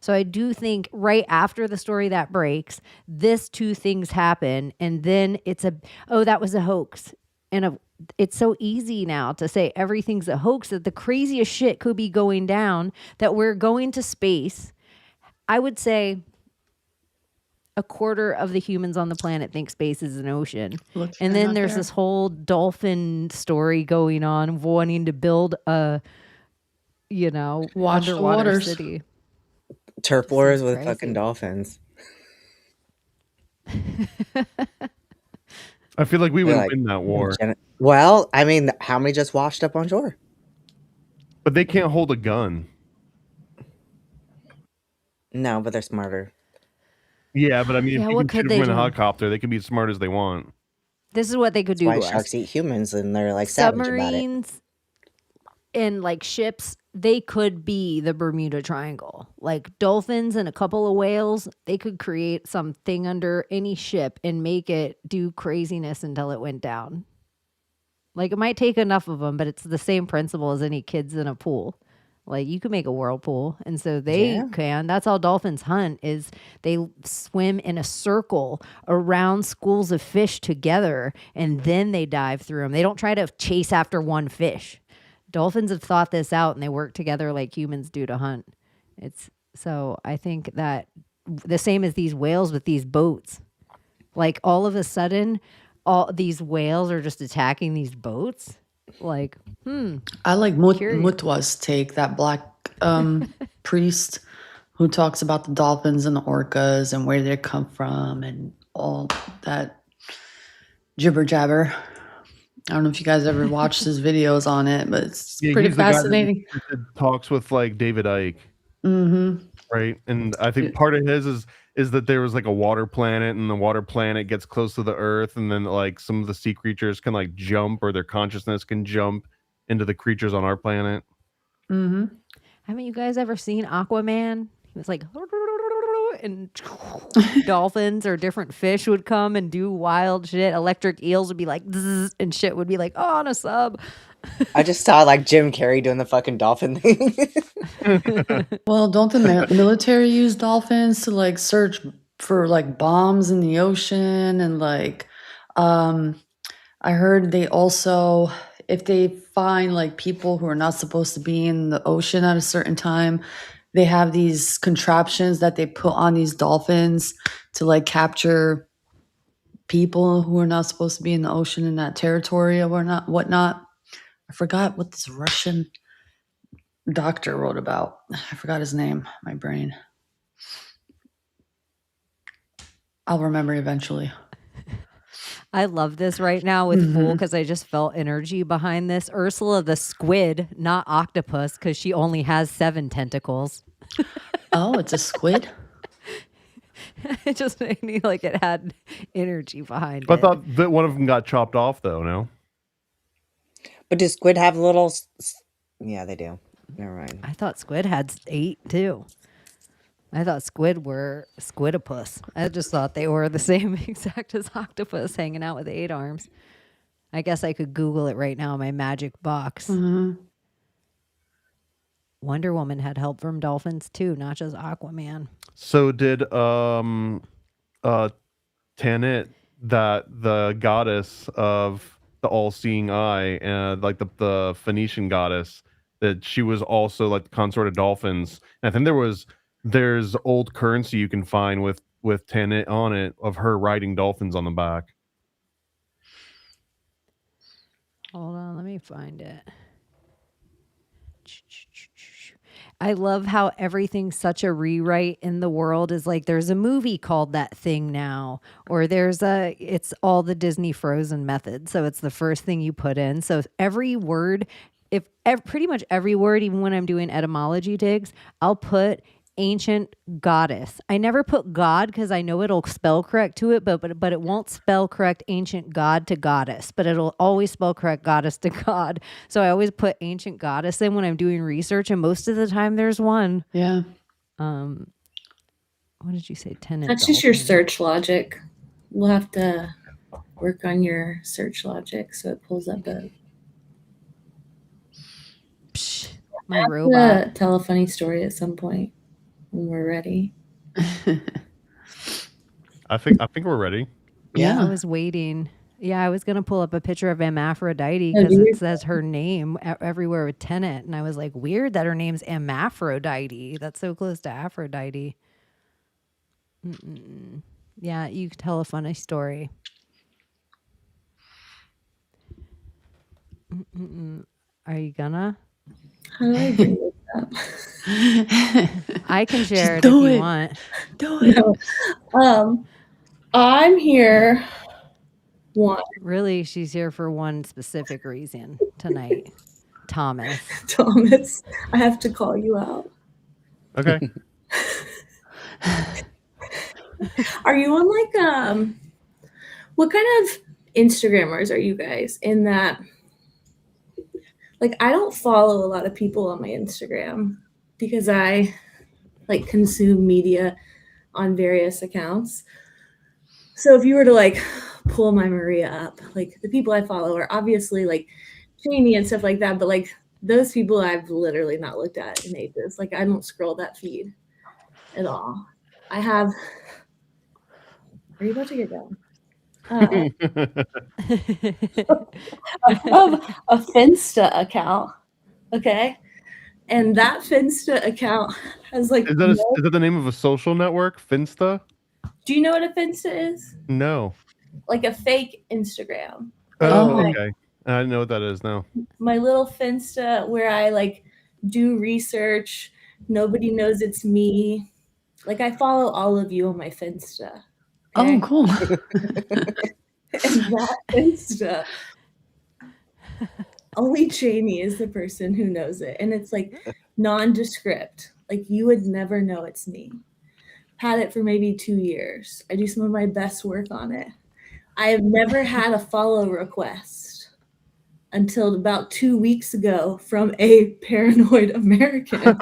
Speaker 4: So I do think right after the story that breaks, this two things happen. And then it's that was a hoax. And it's so easy now to say everything's a hoax, that the craziest shit could be going down, that we're going to space. I would say a quarter of the humans on the planet think space is an ocean. And then there's this whole dolphin story going on, wanting to build a,
Speaker 5: Watch the
Speaker 4: underwater
Speaker 5: waters.
Speaker 4: city.
Speaker 6: Turf wars with
Speaker 4: crazy.
Speaker 6: fucking dolphins.
Speaker 7: I feel like we would
Speaker 6: They're like,
Speaker 7: win that war,
Speaker 6: well, I mean, how many just washed up on shore?
Speaker 7: but they can't hold a gun.
Speaker 6: No, but they're smarter.
Speaker 7: Yeah, but I mean,
Speaker 4: Yeah,
Speaker 7: if you
Speaker 4: what
Speaker 7: can shoot
Speaker 4: could they
Speaker 7: them in a
Speaker 4: do?
Speaker 7: helicopter, they can be as smart as they want.
Speaker 4: This is what they could
Speaker 6: That's
Speaker 4: do
Speaker 6: why
Speaker 4: to us.
Speaker 6: sharks eat humans, and they're like savage about it.
Speaker 4: Submarines and like ships, they could be the Bermuda Triangle. Like dolphins and a couple of whales, they could create something under any ship and make it do craziness until it went down. Like it might take enough of them, but it's the same principle as any kids in a pool. Like you can make a whirlpool, and so they can. That's how dolphins hunt, is they swim in a circle around schools of fish together, and then they dive through them. They don't try to chase after one fish. Dolphins have thought this out, and they work together like humans do to hunt. So I think that the same as these whales with these boats. Like all of a sudden, all these whales are just attacking these boats. Like,
Speaker 5: I like
Speaker 4: Curious.
Speaker 5: Mutwa's take, that black priest who talks about the dolphins and the orcas and where they come from and all that jibber jabber. I don't know if you guys ever watched his videos on it, but it's pretty
Speaker 7: he's the guy that
Speaker 5: fascinating.
Speaker 7: talks with like David Icke,
Speaker 5: Mm-hmm.
Speaker 7: right? And I think part of his is that there was like a water planet, and the water planet gets close to the Earth, and then like some of the sea creatures can like jump, or their consciousness can jump into the creatures on our planet.
Speaker 5: Mm-hmm.
Speaker 4: haven't you guys ever seen Aquaman? He was like, and dolphins or different fish would come and do wild shit. Electric eels would be like, zzz, and shit would be like, oh, on a sub.
Speaker 6: I just saw like Jim Carrey doing the fucking dolphin thing.
Speaker 5: Well, don't the military use dolphins to like search for like bombs in the ocean and like I heard they also if they find like people who are not supposed to be in the ocean at a certain time, they have these contraptions that they put on these dolphins to like capture people who are not supposed to be in the ocean in that territory or not whatnot. I forgot what this Russian doctor wrote about. I forgot his name. My brain. I'll remember eventually.
Speaker 4: I love this right now with Fool because I just felt energy behind this. Ursula the squid, not octopus, because she only has 7 tentacles.
Speaker 5: Oh, it's a squid?
Speaker 4: It just made me like it had energy behind
Speaker 7: I
Speaker 4: it.
Speaker 7: thought that one of them got chopped off, though, no?
Speaker 6: But do squid have little... Yeah, they do. Never mind.
Speaker 4: I thought squid had 8 too. I thought squid were squidopus. I just thought they were the same exact as octopus hanging out with 8 arms. I guess I could Google it right now in my magic box. Wonder Woman had help from dolphins too, not just Aquaman.
Speaker 7: So did Tanit, that the goddess of the all-seeing eye, like the Phoenician goddess, that she was also like the consort of dolphins. And I think there's old currency you can find with Tanit on it of her riding dolphins on the back.
Speaker 4: Hold on, let me find it. I love how everything's such a rewrite in the world. Is like there's a movie called That Thing now, or it's all the Disney Frozen method. So it's the first thing you put in. So every word, pretty much every word, even when I'm doing etymology digs, I'll put ancient goddess. I never put god because I know it'll spell correct to it, but it won't spell correct ancient god to goddess, but it'll always spell correct goddess to god. So I always put ancient goddess in when I'm doing research, and most of the time there's one.
Speaker 5: Yeah.
Speaker 4: What did you say? Tenant.
Speaker 8: That's just your search logic. We'll have to work on your search logic so it pulls up a.
Speaker 4: My robot.
Speaker 8: Tell a funny story at some point when we're ready.
Speaker 7: I think we're ready.
Speaker 4: Yeah, I was waiting. Yeah, I was gonna pull up a picture of Hermaphrodite because it says her name everywhere with Tenet, and I was like, weird that her name's Hermaphrodite. That's so close to Aphrodite. Yeah, you could tell a funny story. Are you gonna?
Speaker 8: How do I bring this up?
Speaker 4: I can share it if you want.
Speaker 5: Do it.
Speaker 8: No. I'm here.
Speaker 4: Really, she's here for one specific reason tonight. Thomas,
Speaker 8: I have to call you out.
Speaker 7: Okay.
Speaker 8: Are you on like what kind of Instagrammers are you guys in that? Like, I don't follow a lot of people on my Instagram because I like consume media on various accounts. So if you were to like pull my Maria up, like the people I follow are obviously like Chaney and stuff like that, but like those people I've literally not looked at in ages. Like I don't scroll that feed at all. I have. Are you about to get down? I have a Finsta account, okay, and that Finsta account has like.
Speaker 7: Is that the name of a social network, Finsta?
Speaker 8: Do you know what a Finsta is?
Speaker 7: No.
Speaker 8: Like a fake Instagram.
Speaker 7: Okay. I didn't know what that is now.
Speaker 8: My little Finsta where I like do research. Nobody knows it's me. Like I follow all of you on my Finsta.
Speaker 5: Okay?
Speaker 8: Oh,
Speaker 5: cool.
Speaker 8: And that Insta, only Chaney is the person who knows it. And it's like nondescript. Like you would never know it's me. Had it for maybe 2 years. I do some of my best work on it. I have never had a follow request until about 2 weeks ago from a paranoid American.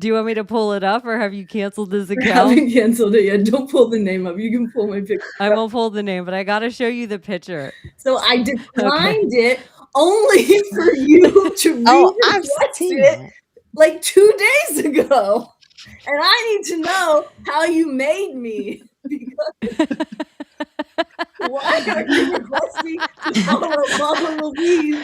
Speaker 4: Do you want me to pull it up or have you canceled this
Speaker 8: I
Speaker 4: account?
Speaker 8: haven't canceled it yet. Don't pull the name up. You can pull my picture.
Speaker 4: I won't pull the name, but I got to show you the picture.
Speaker 8: So I declined it only for you to
Speaker 6: Oh, I've
Speaker 8: re-request
Speaker 6: seen
Speaker 8: it
Speaker 6: it.
Speaker 8: like 2 days ago. And I need to know how you made me. Because why are you requesting to follow Mama Louise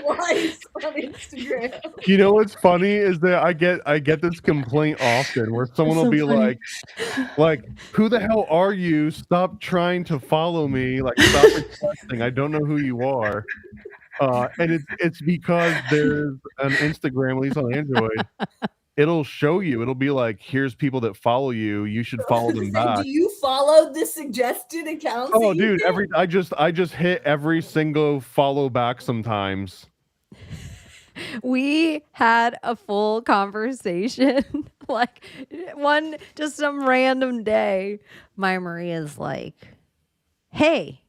Speaker 8: twice on Instagram?
Speaker 7: You know what's funny is that I get this complaint often where someone will
Speaker 5: so
Speaker 7: be
Speaker 5: funny.
Speaker 7: like, who the hell are you? Stop trying to follow me. Like, stop requesting. I don't know who you are. And it's because there's an Instagram, at least on Android. It'll show you. It'll be like, here's people that follow you. You should follow them back.
Speaker 8: Do you follow the suggested accounts?
Speaker 7: Oh, dude, I just hit every single follow back sometimes.
Speaker 4: We had a full conversation, like just some random day. My Maria's like, hey,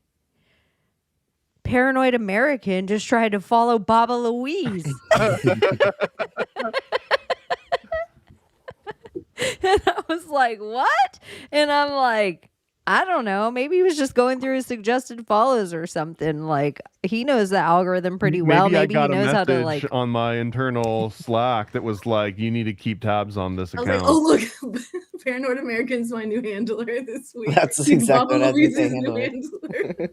Speaker 4: paranoid American just tried to follow Baba Louise. And I was like, what? And I'm like, I don't know. Maybe he was just going through his suggested follows or something. Like, he knows the algorithm pretty well. Maybe
Speaker 7: I got
Speaker 4: he knows
Speaker 7: a
Speaker 4: how to
Speaker 7: message
Speaker 4: like
Speaker 7: on my internal Slack that was like, you need to keep tabs on this
Speaker 8: I was
Speaker 7: account.
Speaker 8: like, oh, look, Paranoid American's my new handler this week.
Speaker 6: That's
Speaker 8: He's
Speaker 6: exactly
Speaker 8: Baba
Speaker 6: what I was
Speaker 8: Louise's
Speaker 6: saying.
Speaker 8: new handler.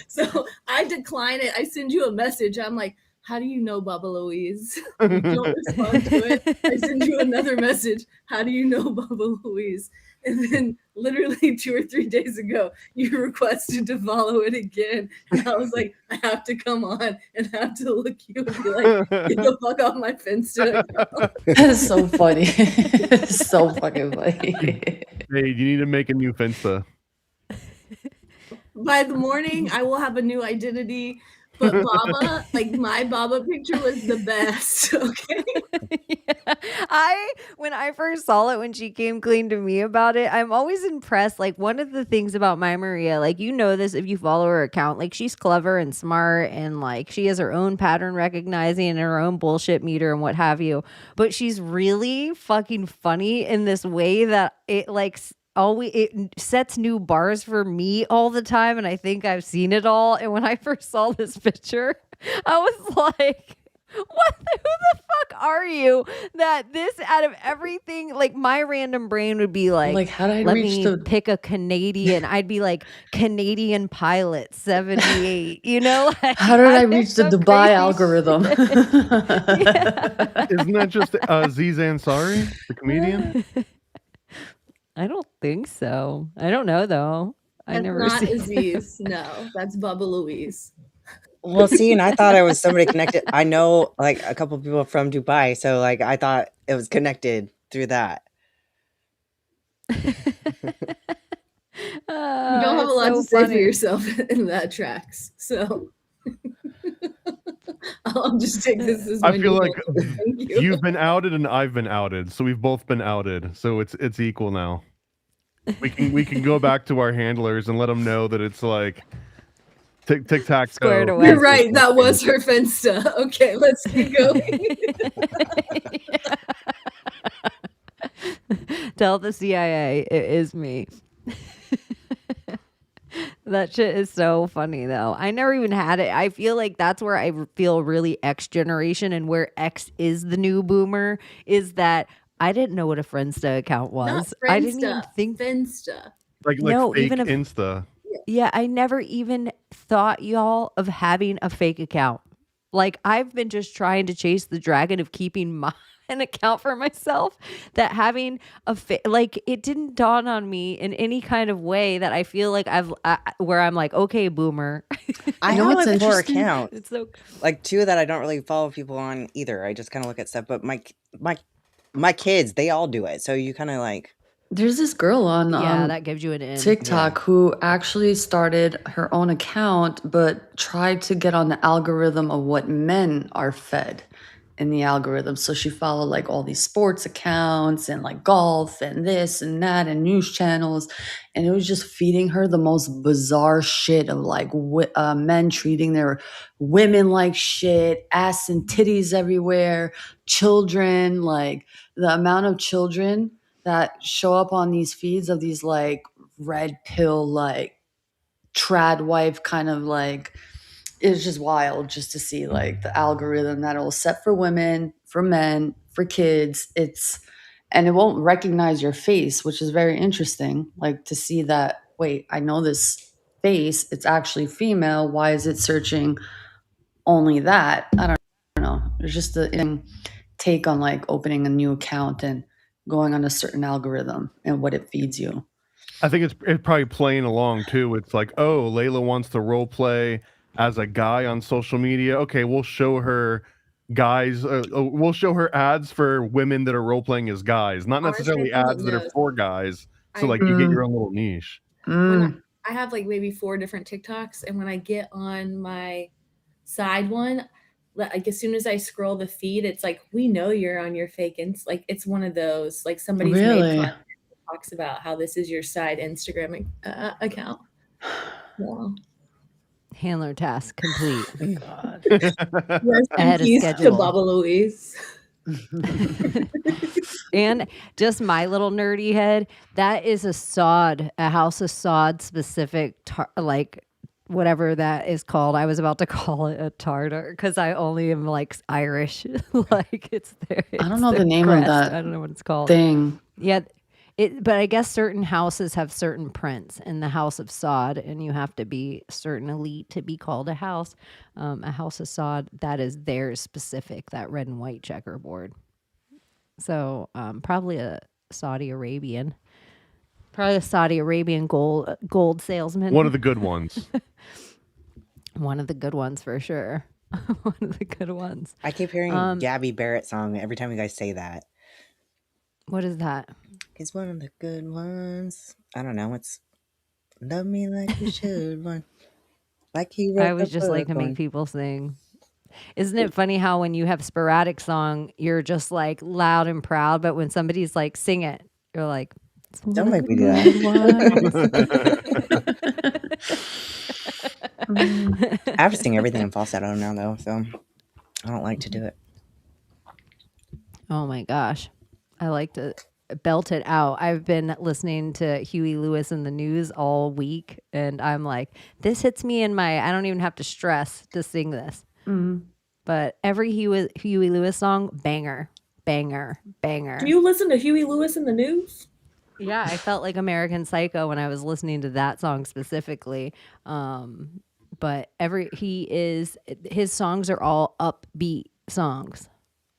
Speaker 8: So I decline it. I send you a message. I'm like, how do you know Baba Louise? You don't respond to it. I send you another message. How do you know Baba Louise? And then literally 2 or 3 days ago, you requested to follow it again. And I was like, I have to come on and have to look you and be like, get the fuck off my Finsta account.
Speaker 5: That is so funny. It's so fucking funny.
Speaker 7: Hey, you need to make a new Finsta.
Speaker 8: By the morning, I will have a new identity. But Baba, like my Baba picture was the best. Okay.
Speaker 4: Yeah. When I first saw it, when she came clean to me about it, I'm always impressed. Like, one of the things about my Maria, like, you know this if you follow her account, like, she's clever and smart and like she has her own pattern recognizing and her own bullshit meter and what have you. But she's really fucking funny in this way that it like it sets new bars for me all the time, and I think I've seen it all. And when I first saw this picture, I was like, who the fuck are you? That this, out of everything, like, my random brain would be like
Speaker 5: how did I
Speaker 4: let
Speaker 5: reach
Speaker 4: me
Speaker 5: the
Speaker 4: pick a Canadian. I'd be like, Canadian pilot 78, you know? Like,
Speaker 5: how did I
Speaker 4: did
Speaker 5: reach the
Speaker 4: some
Speaker 5: Dubai
Speaker 4: crazy
Speaker 5: algorithm?
Speaker 4: Yeah.
Speaker 7: Isn't that just Aziz Ansari, the comedian?
Speaker 4: I don't think so. I don't know though. I
Speaker 8: That's
Speaker 4: never
Speaker 8: not
Speaker 4: seen
Speaker 8: Aziz. No, that's Baba Louise.
Speaker 6: Well, see, and I thought I was somebody connected. I know like a couple people from Dubai, so like I thought it was connected through that.
Speaker 8: You don't have a lot to say for yourself in that tracks. So I'll just take this as my
Speaker 7: I feel like
Speaker 8: Thank you.
Speaker 7: you've been outed and I've been outed, so we've both been outed. So it's equal now. We can go back to our handlers and let them know that it's like tic tac
Speaker 4: Squared
Speaker 7: toe.
Speaker 4: away.
Speaker 8: You're right. That was her Finsta. Okay, let's keep going.
Speaker 4: Tell the CIA it is me. That shit is so funny though. I never even had it. I feel like that's where I feel really X generation, and where X is the new boomer, is that I didn't know what a Friendsta account was.
Speaker 8: Not
Speaker 4: I didn't even
Speaker 8: Friendsta,
Speaker 4: think
Speaker 8: Finsta.
Speaker 7: Like
Speaker 4: No,
Speaker 7: fake
Speaker 4: even if-
Speaker 7: Insta.
Speaker 4: Yeah, I never even thought, y'all, of having a fake account. Like, I've been just trying to chase the dragon of keeping an account for myself, that having like, it didn't dawn on me in any kind of way that I feel like where I'm like, okay, boomer.
Speaker 6: I
Speaker 5: You know
Speaker 6: have
Speaker 5: what's
Speaker 6: like 4
Speaker 5: interesting?
Speaker 6: accounts,
Speaker 4: It's so
Speaker 6: like 2 that I don't really follow people on either. I just kind of look at stuff, but my kids, they all do it. So you kind of like,
Speaker 5: There's this girl on
Speaker 4: yeah, that gives you an in.
Speaker 5: TikTok who actually started her own account, but tried to get on the algorithm of what men are fed. in the algorithm. So she followed like all these sports accounts and like golf and this and that and news channels. And it was just feeding her the most bizarre shit of like men treating their women like shit, ass and titties everywhere, children, like the amount of children that show up on these feeds of these like red pill, like trad wife kind of like, it's just wild just to see like the algorithm that will set for women, for men, for kids. And it won't recognize your face, which is very interesting. Like to see that, wait, I know this face, it's actually female. Why is it searching only that? I don't know. It's just a take on like opening a new account and going on a certain algorithm and what it feeds you.
Speaker 7: I think it's probably playing along too. It's like, oh, Layla wants to role play as a guy on social media. Okay, we'll show her guys. We'll show her ads for women that are role playing as guys, not necessarily ads that are for guys. So like you get your own little niche.
Speaker 8: When I have like maybe 4 different TikToks, and when I get on my side one, like as soon as I scroll the feed, it's like, we know you're on your fake, and like it's one of those like somebody's made fun, talks about how this is your side Instagram account. Wow.
Speaker 4: Handler task complete.
Speaker 5: God.
Speaker 8: Rest in peace to Baba Louise.
Speaker 4: And just my little nerdy head, that is a House of Sod specific, like whatever that is called. I was about to call it a tartar because I only am like Irish. Like it's there.
Speaker 5: I don't know the name of that.
Speaker 4: I don't know what it's called.
Speaker 5: Thing.
Speaker 4: Yeah. But I guess certain houses have certain prints in the House of Sod, and you have to be certain elite to be called a house. A House of Sod, that is theirs specific, that red and white checkerboard. So probably a Saudi Arabian gold salesman.
Speaker 7: One of the good ones.
Speaker 4: One of the good ones for sure. One of the good ones.
Speaker 6: I keep hearing Gabby Barrett song every time you guys say that.
Speaker 4: What is that?
Speaker 6: It's one of the good ones. I don't know. It's love me like you should one. Like he wrote.
Speaker 4: I always just like to make people sing. Isn't it funny how when you have sporadic song, you're just like loud and proud, but when somebody's like, sing it, you're like,
Speaker 6: don't make me do that. I have to sing everything in falsetto now, though, so I don't like to do it.
Speaker 4: Oh my gosh. I like to belt it out. I've been listening to Huey Lewis in the news all week, and I'm like, this hits me in my, I don't even have to stress to sing this. Mm-hmm. But every Huey Lewis song, banger, banger, banger.
Speaker 8: Do you listen to Huey Lewis in the news?
Speaker 4: Yeah, I felt like American Psycho when I was listening to that song specifically. But his songs are all upbeat songs.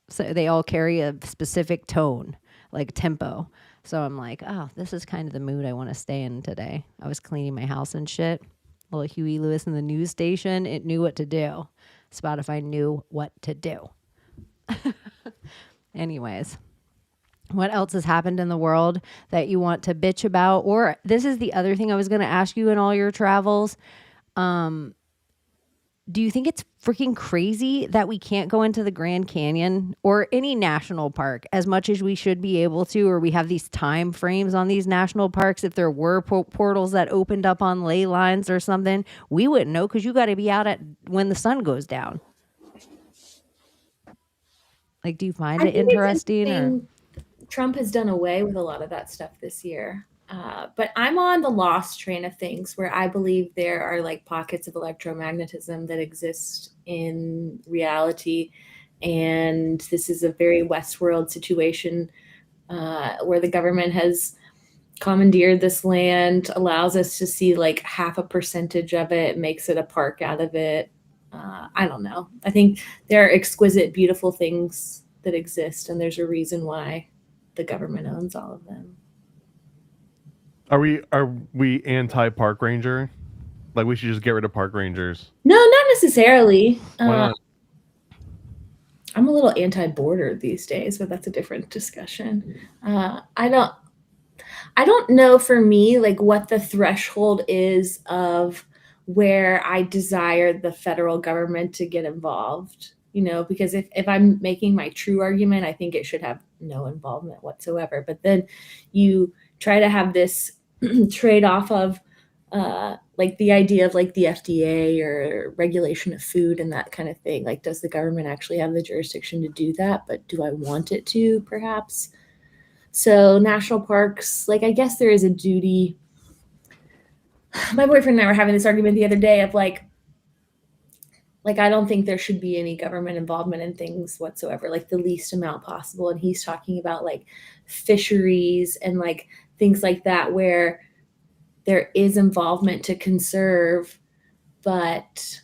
Speaker 4: So they all carry a specific tone, like tempo. So I'm like, oh, this is kind of the mood I want to stay in today. I was cleaning my house and shit. Little Huey Lewis in the news station, it knew what to do. Spotify knew what to do. Anyways, what else has happened in the world that you want to bitch about? Or this is the other thing I was going to ask you in all your travels. Do you think it's freaking crazy that we can't go into the Grand Canyon or any national park as much as we should be able to, or we have these time frames on these national parks? If there were portals that opened up on ley lines or something, we wouldn't know because you got to be out at when the sun goes down. Like, do you find it interesting? Or?
Speaker 8: Trump has done away with a lot of that stuff this year. But I'm on the lost train of things where I believe there are like pockets of electromagnetism that exist in reality. And this is a very Westworld situation where the government has commandeered this land, allows us to see like 0.5% of it, makes it a park out of it. I don't know. I think there are exquisite, beautiful things that exist, and there's a reason why the government owns all of them.
Speaker 7: Are we anti park ranger? Like we should just get rid of park rangers?
Speaker 8: No, not necessarily.
Speaker 7: Why not?
Speaker 8: I'm a little anti-border these days, but that's a different discussion. I don't know for me like what the threshold is of where I desire the federal government to get involved. because if I'm making my true argument, I think it should have no involvement whatsoever. But then you try to have this trade off of like the idea of like the FDA or regulation of food and that kind of thing. Like, does the government actually have the jurisdiction to do that? But do I want it to, perhaps? So national parks, like, I guess there is a duty. My boyfriend and I were having this argument the other day of like I don't think there should be any government involvement in things whatsoever, like the least amount possible. And he's talking about like fisheries and like things like that, where there is involvement to conserve, but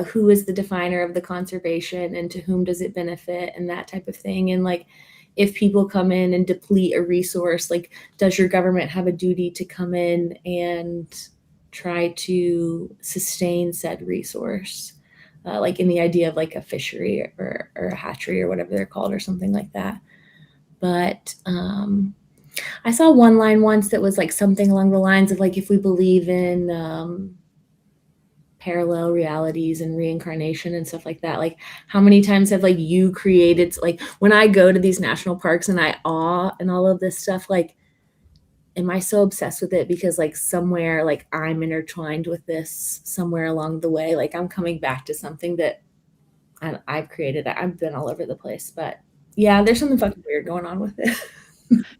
Speaker 8: who is the definer of the conservation and to whom does it benefit and that type of thing. And like, if people come in and deplete a resource, like, does your government have a duty to come in and try to sustain said resource? Like in the idea of like a fishery or a hatchery or whatever they're called or something like that. But I saw one line once that was like something along the lines of like, if we believe in parallel realities and reincarnation and stuff like that, like how many times have like you created, like when I go to these national parks and I awe and all of this stuff, like, am I so obsessed with it because like somewhere like I'm intertwined with this somewhere along the way? Like I'm coming back to something that I've created. I've been all over the place, but yeah, there's something fucking weird going on with it.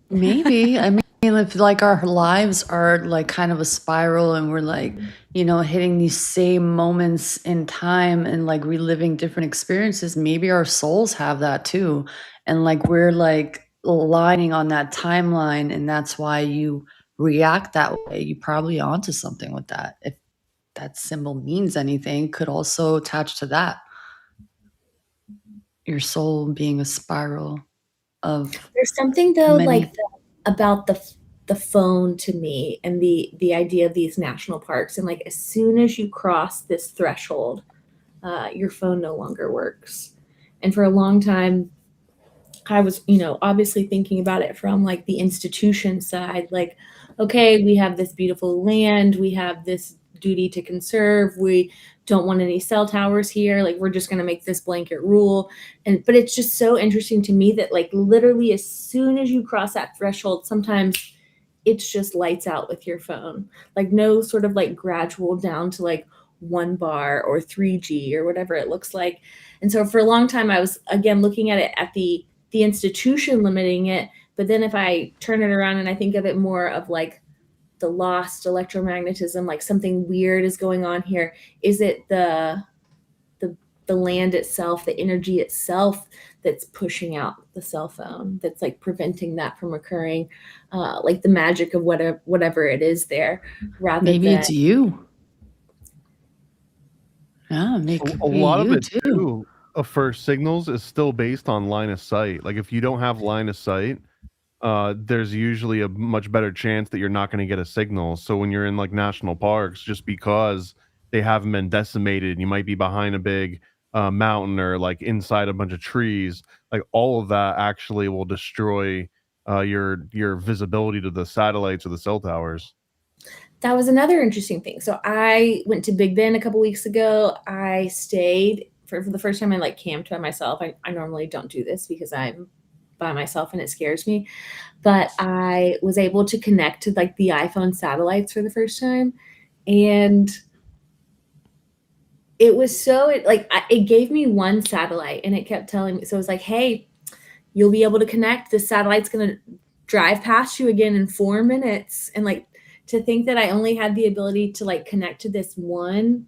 Speaker 5: Maybe. I mean, if like our lives are like kind of a spiral and we're like, hitting these same moments in time and like reliving different experiences, maybe our souls have that too. And like we're like aligning on that timeline, and that's why you react that way. You probably onto something with that. If that symbol means anything, could also attach to that. Your soul being a spiral of
Speaker 8: There's something though,
Speaker 5: many.
Speaker 8: like about the phone to me and the idea of these national parks, and like as soon as you cross this threshold, your phone no longer works. And for a long time, I was, obviously thinking about it from like the institution side, like, okay, we have this beautiful land, we have this duty to conserve, we don't want any cell towers here, like we're just going to make this blanket rule. But it's just so interesting to me that like literally as soon as you cross that threshold, sometimes it's just lights out with your phone, like no sort of like gradual down to like 1 bar or 3G or whatever it looks like. And so for a long time I was again looking at it at the institution limiting it, but then if I turn it around and I think of it more of like the lost electromagnetism, like something weird is going on here. Is it the land itself, the energy itself that's pushing out the cell phone, that's like preventing that from occurring, like the magic of whatever it is there, rather
Speaker 5: Maybe
Speaker 8: than
Speaker 5: it's you. Yeah,
Speaker 7: A lot of it too for signals is still based on line of sight. Like if you don't have line of sight, there's usually a much better chance that you're not going to get a signal. So when you're in like national parks, just because they haven't been decimated, you might be behind a big mountain or like inside a bunch of trees, like all of that actually will destroy your visibility to the satellites or the cell towers.
Speaker 8: That was another interesting thing. So I went to Big Ben a couple weeks ago. I stayed for the first time. I like camped by myself. I normally don't do this because I'm by myself and it scares me, but I was able to connect to like the iPhone satellites for the first time. And it was so it gave me one satellite and it kept telling me, so it was like, hey, you'll be able to connect. The satellite's going to drive past you again in 4 minutes. And like, to think that I only had the ability to like connect to this one.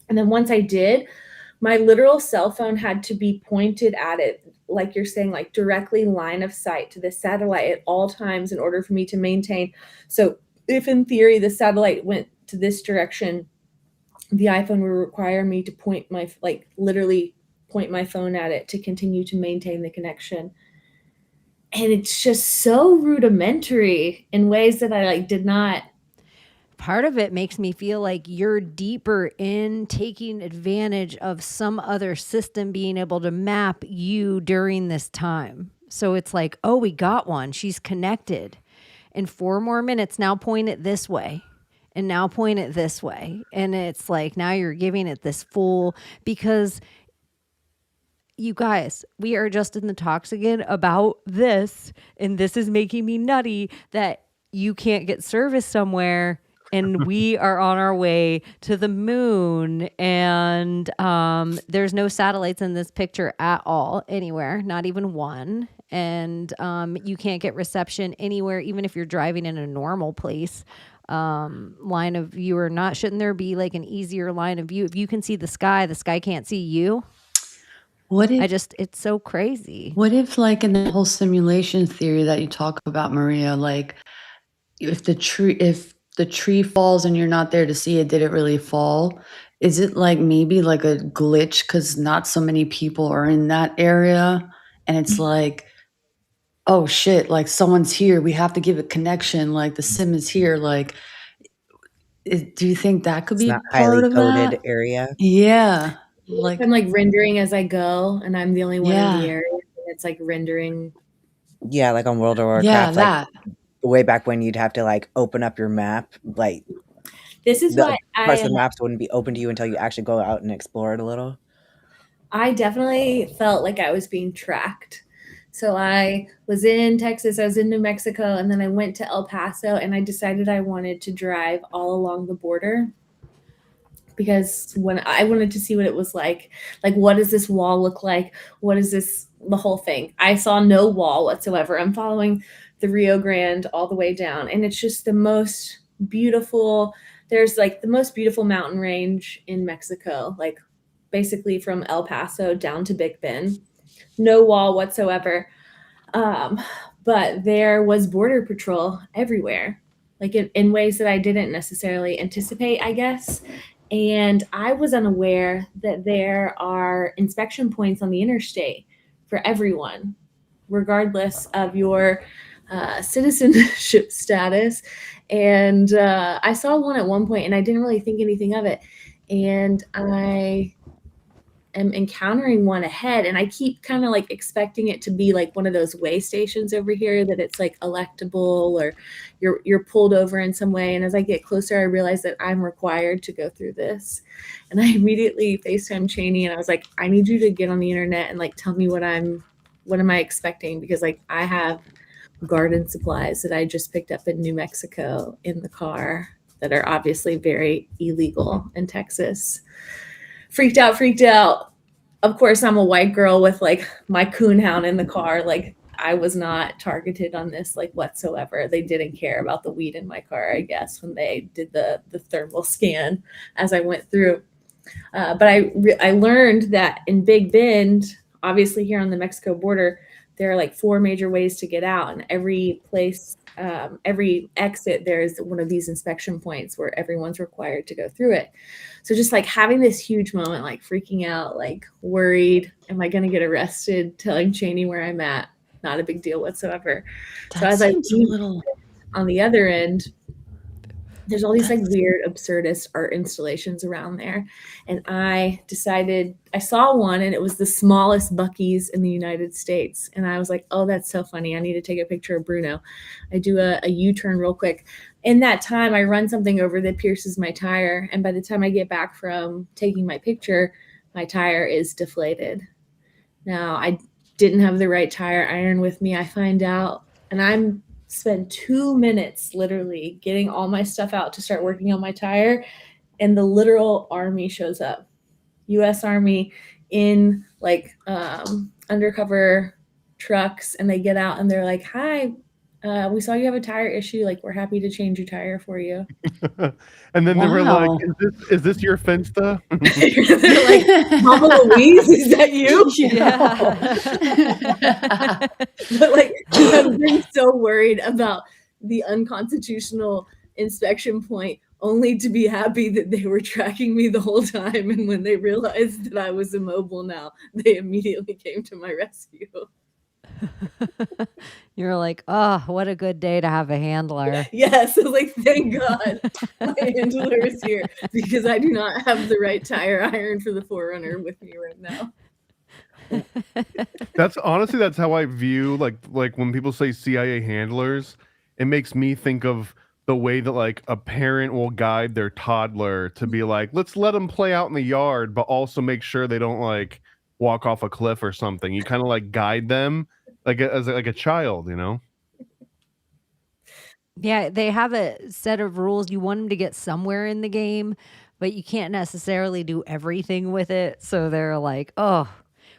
Speaker 8: And then once I did, my literal cell phone had to be pointed at it, like you're saying, like directly line of sight to the satellite at all times in order for me to maintain. So if in theory the satellite went to this direction, the iPhone would require me to point my, like literally point my phone at it to continue to maintain the connection. And it's just so rudimentary in ways that I like did not.
Speaker 4: Part of it makes me feel like you're deeper in taking advantage of some other system being able to map you during this time. So it's like, oh, we got one. She's connected. In 4 more minutes, now point it this way. And now point it this way. And it's like, now you're giving it this full, because you guys, we are just in the talks again about this, and this is making me nutty that you can't get service somewhere, and we are on our way to the moon, and there's no satellites in this picture at all anywhere, not even one, and you can't get reception anywhere, even if you're driving in a normal place. Line of view or not, shouldn't there be like an easier line of view? If you can see the sky can't see you.
Speaker 5: What if
Speaker 4: It's so crazy.
Speaker 5: what if like in the whole simulation theory that you talk about, Maria, like if the tree falls and you're not there to see it, did it really fall? Is it like maybe like a glitch because not so many people are in that area, and it's like, oh shit, like someone's here, we have to give a connection, like the sim is here, like do you think that could
Speaker 6: It's
Speaker 5: be
Speaker 6: not
Speaker 5: part
Speaker 6: highly
Speaker 5: of
Speaker 6: coded
Speaker 5: that?
Speaker 6: area.
Speaker 5: Yeah, like
Speaker 8: I'm like rendering as I go, and I'm the only one in the
Speaker 5: yeah,
Speaker 8: area. And it's like rendering.
Speaker 6: Yeah, like on World of
Speaker 5: yeah,
Speaker 6: Warcraft, like
Speaker 5: that.
Speaker 6: way back when you'd have to like open up your map, like
Speaker 8: This is
Speaker 6: the
Speaker 8: why
Speaker 6: parts of the maps wouldn't be open to you until you actually go out and explore it a little.
Speaker 8: I definitely felt like I was being tracked. So I was in Texas, I was in New Mexico, and then I went to El Paso, and I decided I wanted to drive all along the border because when I wanted to see what it was like what does this wall look like? What is this, the whole thing? I saw no wall whatsoever. I'm following the Rio Grande all the way down, and it's just the most beautiful. There's like the most beautiful mountain range in Mexico, like basically from El Paso down to Big Bend. No wall whatsoever. But there was border patrol everywhere, like in ways that I didn't necessarily anticipate, I guess. And I was unaware that there are inspection points on the interstate for everyone, regardless of your citizenship status. And I saw one at one point, and I didn't really think anything of it. And I am encountering one ahead, and I keep kind of like expecting it to be like one of those way stations over here, that it's like electable or you're pulled over in some way. And as I get closer, I realize that I'm required to go through this. And I immediately FaceTime Chaney, and I was like, I need you to get on the internet and like tell me what am I expecting, because like I have garden supplies that I just picked up in New Mexico in the car that are obviously very illegal in Texas. Freaked out. Of course, I'm a white girl with like my coonhound in the car. Like I was not targeted on this like whatsoever. They didn't care about the weed in my car, I guess, when they did the thermal scan as I went through. But I learned that in Big Bend, obviously here on the Mexico border, there are like 4 major ways to get out, and every place, every exit, there's one of these inspection points where everyone's required to go through it. So just like having this huge moment, like freaking out, like worried, am I going to get arrested? Telling Chaney where I'm at, not a big deal whatsoever.
Speaker 5: That
Speaker 8: so as I
Speaker 5: seems a little
Speaker 8: on the other end, there's all these like weird absurdist art installations around there. And I decided, I saw one, and it was the smallest Buc-ee's in the United States. And I was like, oh, that's so funny. I need to take a picture of Bruno. I do a U-turn real quick. In that time, I run something over that pierces my tire. And by the time I get back from taking my picture, my tire is deflated. Now, I didn't have the right tire iron with me. I find out, and I'm spend 2 minutes literally getting all my stuff out to start working on my tire, and the literal army shows up. US Army in like undercover trucks, and they get out and they're like, hi, we saw you have a tire issue, like we're happy to change your tire for you.
Speaker 7: And then they were like,
Speaker 5: wow.
Speaker 7: is this your Finsta?
Speaker 8: They're like, Mama Louise, is that you? But like I'm being so worried about the unconstitutional inspection point, only to be happy that they were tracking me the whole time. And when they realized that I was immobile now, they immediately came to my rescue.
Speaker 4: You're like, oh, what a good day to have a handler.
Speaker 8: Yes, I was like, thank God my handler is here, because I do not have the right tire iron for the Forerunner with me right now.
Speaker 7: That's honestly, that's how I view like when people say CIA handlers, it makes me think of the way that like a parent will guide their toddler to be like, let's let them play out in the yard, but also make sure they don't like walk off a cliff or something. You kind of like guide them as like a child, you know?
Speaker 4: Yeah, they have a set of rules. You want them to get somewhere in the game, but you can't necessarily do everything with it. So they're like, oh,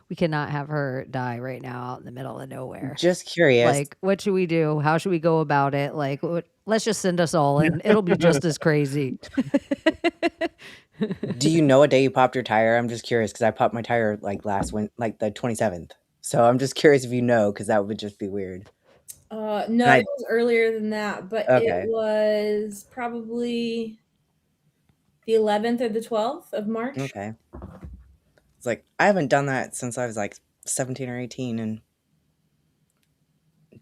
Speaker 4: we cannot have her die right now out in the middle of nowhere.
Speaker 6: Just curious.
Speaker 4: Like, what should we do? How should we go about it? Like, let's just send us all in. It'll be just as crazy.
Speaker 6: Do you know what day you popped your tire? I'm just curious because I popped my tire like like the 27th. So I'm just curious if you know, because that would just be weird.
Speaker 8: No, it was earlier than that, but
Speaker 6: Okay.
Speaker 8: it was probably the 11th or the 12th of March.
Speaker 6: Okay. It's like I haven't done that since I was like 17 or 18 and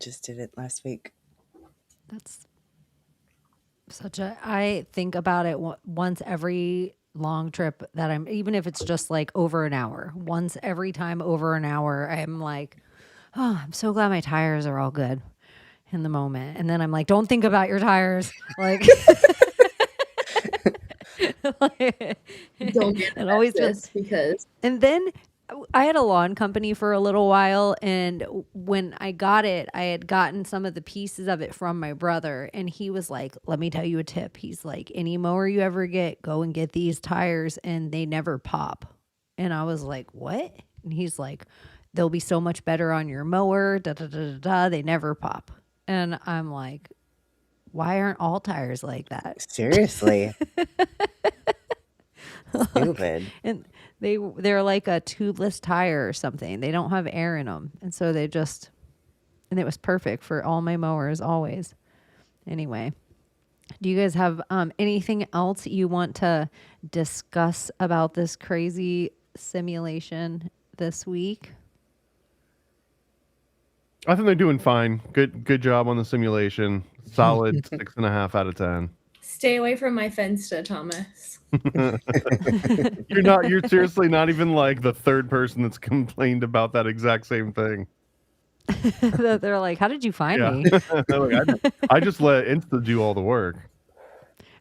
Speaker 6: just did it last week.
Speaker 4: That's I think about it once every long trip that I'm, even if it's just like over an hour, once every time over an hour, I'm like, oh, I'm so glad my tires are all good in the moment. And then I'm like, don't think about your tires. Like,
Speaker 8: Don't get
Speaker 4: it always just
Speaker 8: because.
Speaker 4: And then I had a lawn company for a little while, and when I got it, I had gotten some of the pieces of it from my brother, and he was like, let me tell you a tip. He's like, any mower you ever get, go and get these tires, and they never pop. And I was like, what? And he's like, they'll be so much better on your mower, they never pop. And I'm like, why aren't all tires like that?
Speaker 6: Seriously. Stupid.
Speaker 4: And they're like a tubeless tire or something. They don't have air in them. And so and it was perfect for all my mowers always. Anyway, do you guys have anything else you want to discuss about this crazy simulation this week?
Speaker 7: I think they're doing fine. Good job on the simulation. Solid 6.5 out of 10.
Speaker 8: Stay away from my Fensta, Thomas.
Speaker 7: You're seriously not even like the third person that's complained about that exact same thing.
Speaker 4: They're like, how did you find me?
Speaker 7: I just let Insta do all the work.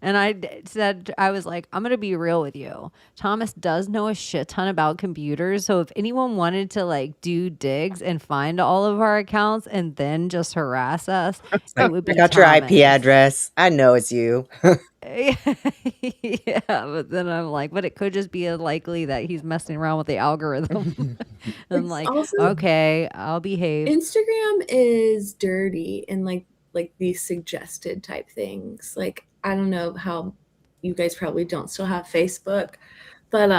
Speaker 4: And I was like, I'm going to be real with you. Thomas does know a shit ton about computers. So if anyone wanted to like do digs and find all of our accounts and then just harass us, it would be
Speaker 6: I got
Speaker 4: Thomas.
Speaker 6: your IP address. I know it's you.
Speaker 4: Yeah, but then I'm like, but it could just be likely that he's messing around with the algorithm. I'm like,
Speaker 8: also,
Speaker 4: okay, I'll behave.
Speaker 8: Instagram is dirty and like these suggested type things. Like, I don't know how you guys probably don't still have Facebook, but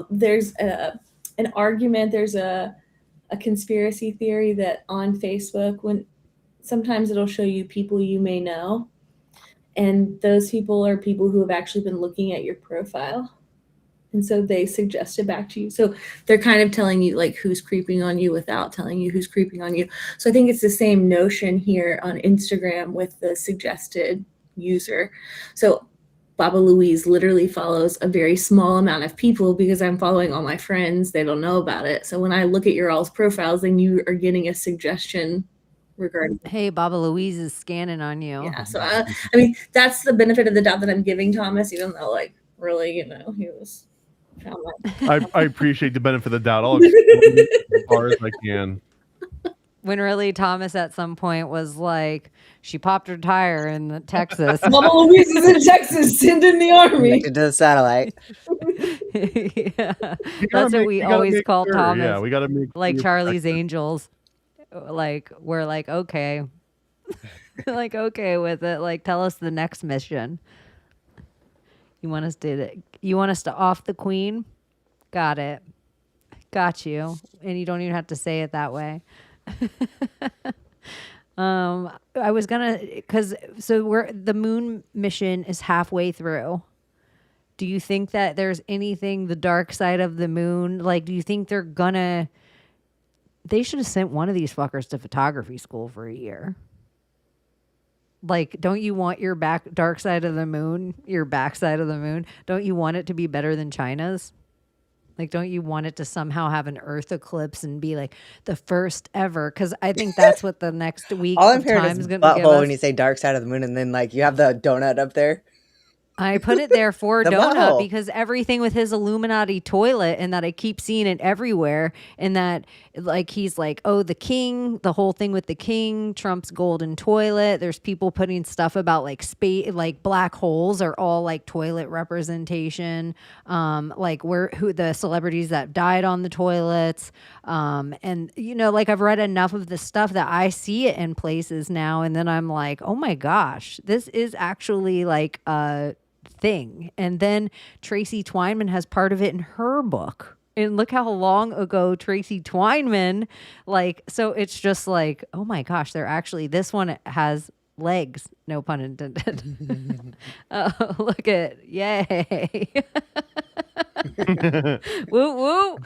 Speaker 8: there's an argument, there's a conspiracy theory that on Facebook, when sometimes it'll show you people you may know, and those people are people who have actually been looking at your profile. And so they suggest it back to you. So they're kind of telling you like who's creeping on you without telling you who's creeping on you. So I think it's the same notion here on Instagram with the suggested user. So Baba Louise literally follows a very small amount of people because I'm following all my friends. They don't know about it. So when I look at your all's profiles, then you are getting a suggestion regarding,
Speaker 4: hey, Baba Louise is scanning on you.
Speaker 8: Yeah. So I mean, that's the benefit of the doubt that I'm giving Thomas, even though like really, he was.
Speaker 7: I appreciate the benefit of the doubt. I'll explain as far as I can.
Speaker 4: When really Thomas at some point was like, she popped her tire in Texas.
Speaker 8: Mama Louise is in Texas, send in the army.
Speaker 6: Connected to the satellite.
Speaker 4: Yeah, that's what we always call
Speaker 7: sure.
Speaker 4: Thomas.
Speaker 7: Yeah, we got to make
Speaker 4: like Charlie's Angels. Like we're like okay, like okay with it. Like tell us the next mission. You want us to off the queen? Got it. Got you. And you don't even have to say it that way. I was gonna, the moon mission is halfway through. Do you think that there's anything the dark side of the moon? Like, do you think they should have sent one of these fuckers to photography school for a year? Like, don't you want your dark side of the moon, your backside of the moon? Don't you want it to be better than China's? Like, don't you want it to somehow have an Earth eclipse and be like the first ever? Because I think that's what the next week
Speaker 6: All I'm
Speaker 4: of
Speaker 6: hearing
Speaker 4: time
Speaker 6: is
Speaker 4: is going to give
Speaker 6: butthole
Speaker 4: us.
Speaker 6: when you say dark side of the moon, and then like you have the donut up there.
Speaker 4: I put it there for
Speaker 6: The
Speaker 4: Donut
Speaker 6: butthole.
Speaker 4: because everything with his Illuminati toilet, and that I keep seeing it everywhere, and that like he's like, oh, the king, the whole thing with the king, Trump's golden toilet. There's people putting stuff about like space, like black holes are all like toilet representation, like who the celebrities that died on the toilets, and you know, like I've read enough of the stuff that I see it in places now, and then I'm like, oh my gosh, this is actually like a thing. And then Tracy Twyman has part of it in her book. And look how long ago Tracy Twyman, like, so it's just like, oh my gosh, they're actually, this one has legs, no pun intended. Look at, yay. Woo woo.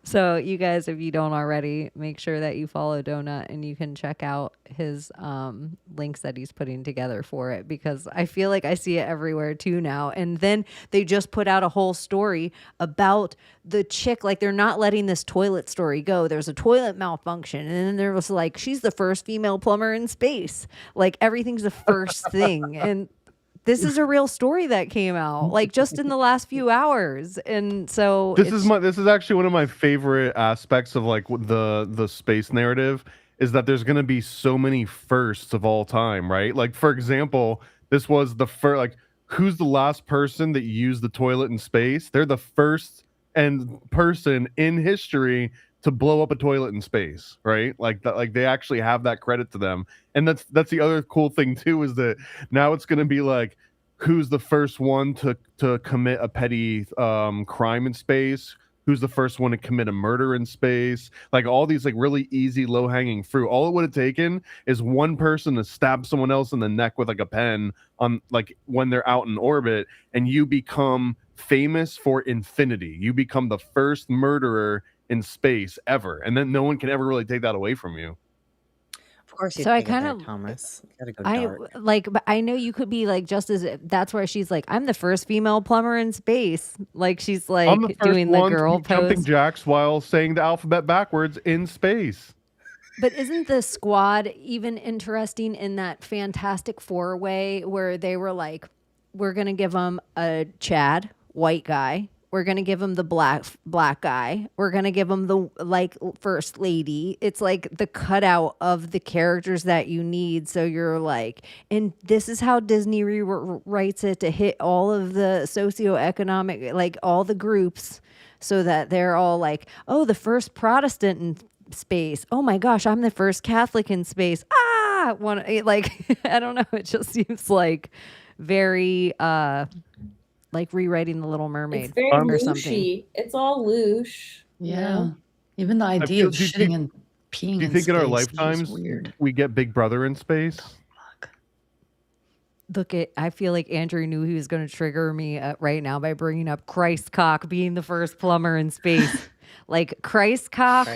Speaker 4: So you guys, if you don't already, make sure that you follow Donut and you can check out his links that he's putting together for it, because I feel like I see it everywhere too now. And then they just put out a whole story about the chick, like they're not letting this toilet story go. There's a toilet malfunction, and then there was like, she's the first female plumber in space. Like everything's the first thing. And this is a real story that came out like just in the last few hours. And so
Speaker 7: this is actually one of my favorite aspects of like the space narrative, is that there's going to be so many firsts of all time, right? Like, for example, this was the first, like, who's the last person that used the toilet in space? They're the first person in history to blow up a toilet in space, right? Like that, like they actually have that credit to them. And that's the other cool thing too, is that now it's going to be like, who's the first one to commit a petty crime in space? Who's the first one to commit a murder in space? Like all these like really easy low hanging fruit. All it would have taken is one person to stab someone else in the neck with like a pen on like when they're out in orbit, and you become famous for infinity. You become the first murderer in space ever, and then no one can ever really take that away from you.
Speaker 6: Of course, you
Speaker 4: so I
Speaker 6: take it there,
Speaker 4: kind of
Speaker 6: Thomas. You gotta go
Speaker 4: I
Speaker 6: dark.
Speaker 4: like, but I know you could be like, just as that's where she's like, I'm the first female plumber in space. Like she's like
Speaker 7: I'm the first
Speaker 4: doing the
Speaker 7: one to
Speaker 4: girl
Speaker 7: be jumping
Speaker 4: pose.
Speaker 7: jacks while saying the alphabet backwards in space.
Speaker 4: But isn't the squad even interesting in that Fantastic Four-way where they were like, we're gonna give them a Chad, white guy. We're going to give him the black guy. We're going to give him the like first lady. It's like the cutout of the characters that you need. So you're like, and this is how Disney writes it to hit all of the socioeconomic, like all the groups, so that they're all like, oh, the first Protestant in space. Oh my gosh, I'm the first Catholic in space. Like, I don't know. It just seems like very, like rewriting The Little Mermaid.
Speaker 8: It's very
Speaker 4: or something.
Speaker 8: looshy. It's all loosh.
Speaker 5: Yeah. Even the idea of shitting and peeing.
Speaker 7: Do you
Speaker 5: in
Speaker 7: think in our
Speaker 5: space is just
Speaker 7: lifetimes
Speaker 5: weird?
Speaker 7: we get Big Brother in space?
Speaker 4: Look, I feel like Andrew knew he was going to trigger me right now by bringing up Christ Cock being the first plumber in space. Like Christ Cock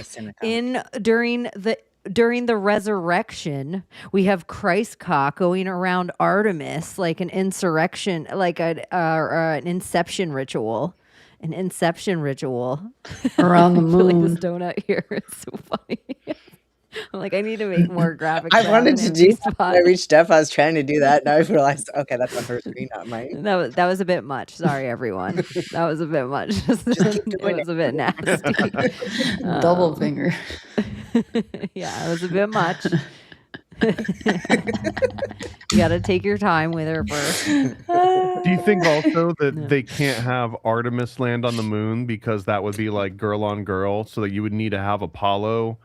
Speaker 4: during the resurrection, we have Christ Cock going around Artemis like an insurrection, like an inception ritual. An inception ritual.
Speaker 5: Around the
Speaker 4: I feel like
Speaker 5: moon.
Speaker 4: this donut here is so funny. I'm like, I need to make more graphics.
Speaker 6: I wanted to do that. I reached Steph. I was trying to do that. Now I realized, okay, that's on her screen, not mine.
Speaker 4: That was a bit much. Sorry, everyone. That was a bit much. It was a bit nasty.
Speaker 5: Double finger.
Speaker 4: Yeah, it was a bit much. You got to take your time with her first.
Speaker 7: Do you think also that they can't have Artemis land on the moon because that would be like girl on girl, so that you would need to have Apollo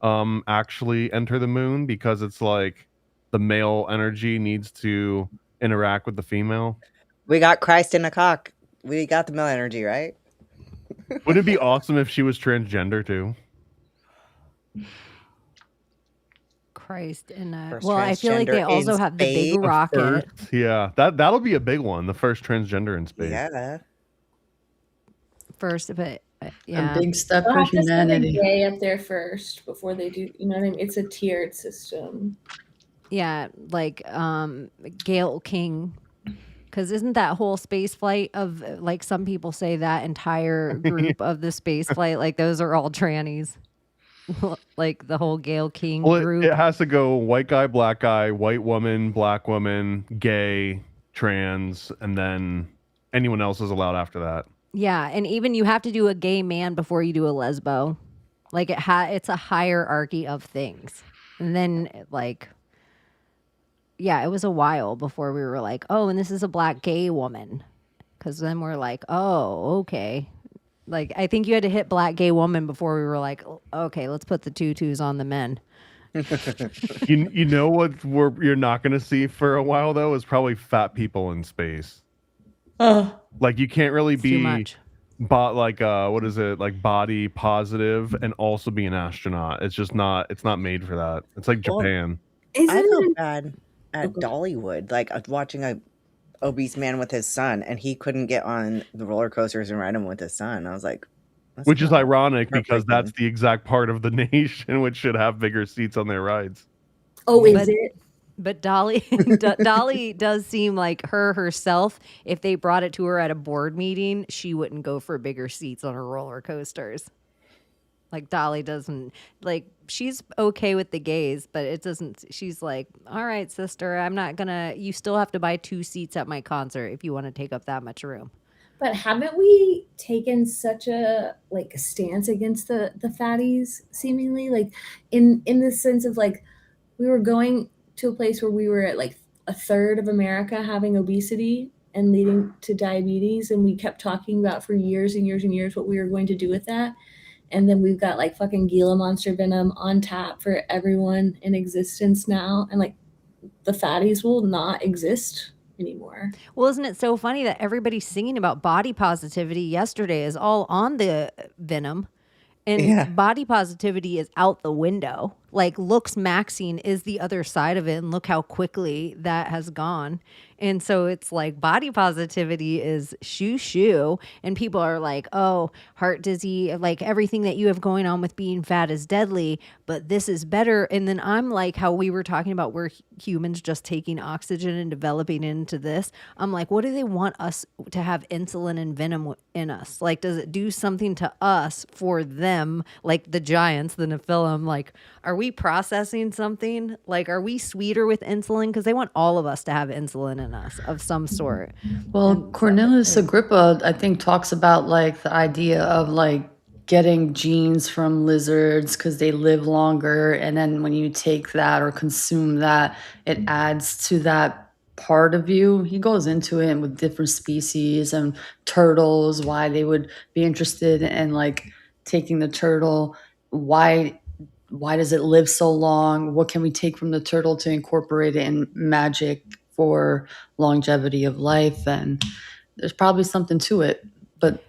Speaker 7: actually enter the moon, because it's like the male energy needs to interact with the female?
Speaker 6: We got Christ in a cock. We got the male energy, right?
Speaker 7: Wouldn't it be awesome if she was transgender too?
Speaker 4: Christ, and
Speaker 6: First
Speaker 4: well, I feel like they
Speaker 6: transgender
Speaker 4: also
Speaker 6: in
Speaker 4: have the big
Speaker 6: space.
Speaker 4: rocket.
Speaker 7: Yeah, that'll be a big one. The first transgender in space.
Speaker 6: Yeah.
Speaker 4: First, but yeah,
Speaker 5: A big step
Speaker 8: They'll
Speaker 5: for
Speaker 8: have to send a
Speaker 5: humanity.
Speaker 8: gay up there first before they do. You know what I mean? It's a tiered system.
Speaker 4: yeah, like Gail King. Because isn't that whole space flight of, like, some people say that entire group of the space flight, like those are all trannies. like the whole Gayle King
Speaker 7: Well,
Speaker 4: group.
Speaker 7: it has to go white guy, white woman, black woman, gay, trans, and then anyone else is allowed after that.
Speaker 4: Yeah, and even you have to do a gay man before you do a lesbo. Like it's a hierarchy of things. And then like yeah, it was a while before we were like, "Oh, and this is a black gay woman." Cuz then we're like, "Oh, okay." Like I think you had to hit black gay woman before we were like, "Okay, let's put the tutus on the men."
Speaker 7: You know what you're not going to see for a while though is probably fat people in space. Like you can't really
Speaker 4: It's too
Speaker 7: be
Speaker 4: much.
Speaker 7: what is it, like body positive and also be an astronaut. It's just not. It's not made for that. It's like
Speaker 6: Well,
Speaker 7: Japan.
Speaker 6: I felt bad at Dollywood, like watching a obese man with his son, and he couldn't get on the roller coasters and ride them with his son. I was like, that's
Speaker 7: Which is
Speaker 6: not
Speaker 7: ironic because
Speaker 6: heartbreaking.
Speaker 7: that's the exact part of the nation which should have bigger seats on their rides.
Speaker 8: Oh, is
Speaker 4: But-
Speaker 8: it?
Speaker 4: But Dolly Dolly does seem like herself, if they brought it to her at a board meeting, she wouldn't go for bigger seats on her roller coasters. Like Dolly doesn't like she's okay with the gays, but it doesn't she's like, "All right, sister, I'm not going to you still have to buy 2 seats at my concert if you want to take up that much room."
Speaker 8: But haven't we taken such a like stance against the fatties seemingly, like in the sense of like we were going to a place where we were at like a third of America having obesity and leading to diabetes, and we kept talking about for years and years and years what we were going to do with that. And then we've got like fucking Gila monster venom on tap for everyone in existence now, and like the fatties will not exist anymore.
Speaker 4: Well, isn't it so funny that everybody's singing about body positivity yesterday is all on the venom, and
Speaker 6: Yeah.
Speaker 4: body positivity is out the window. Like looks maxing is the other side of it, and look how quickly that has gone. And so it's like body positivity is shoo, and people are like, "Oh, heart disease, like everything that you have going on with being fat is deadly, but this is better." And then I'm like, how we were talking about we're humans just taking oxygen and developing into this. I'm like, what do they want us to have insulin and venom in us? Like, does it do something to us for them? Like the giants, the Nephilim, like, are we processing something? Like, are we sweeter with insulin? Because they want all of us to have insulin in us of some sort.
Speaker 5: Well, Cornelius Agrippa, I think, talks about like the idea of like getting genes from lizards because they live longer. And then when you take that or consume that, it adds to that part of you. He goes into it with different species and turtles, why they would be interested in like taking the turtle. Why does it live so long? What can we take from the turtle to incorporate it in magic for longevity of life? And there's probably something to it. But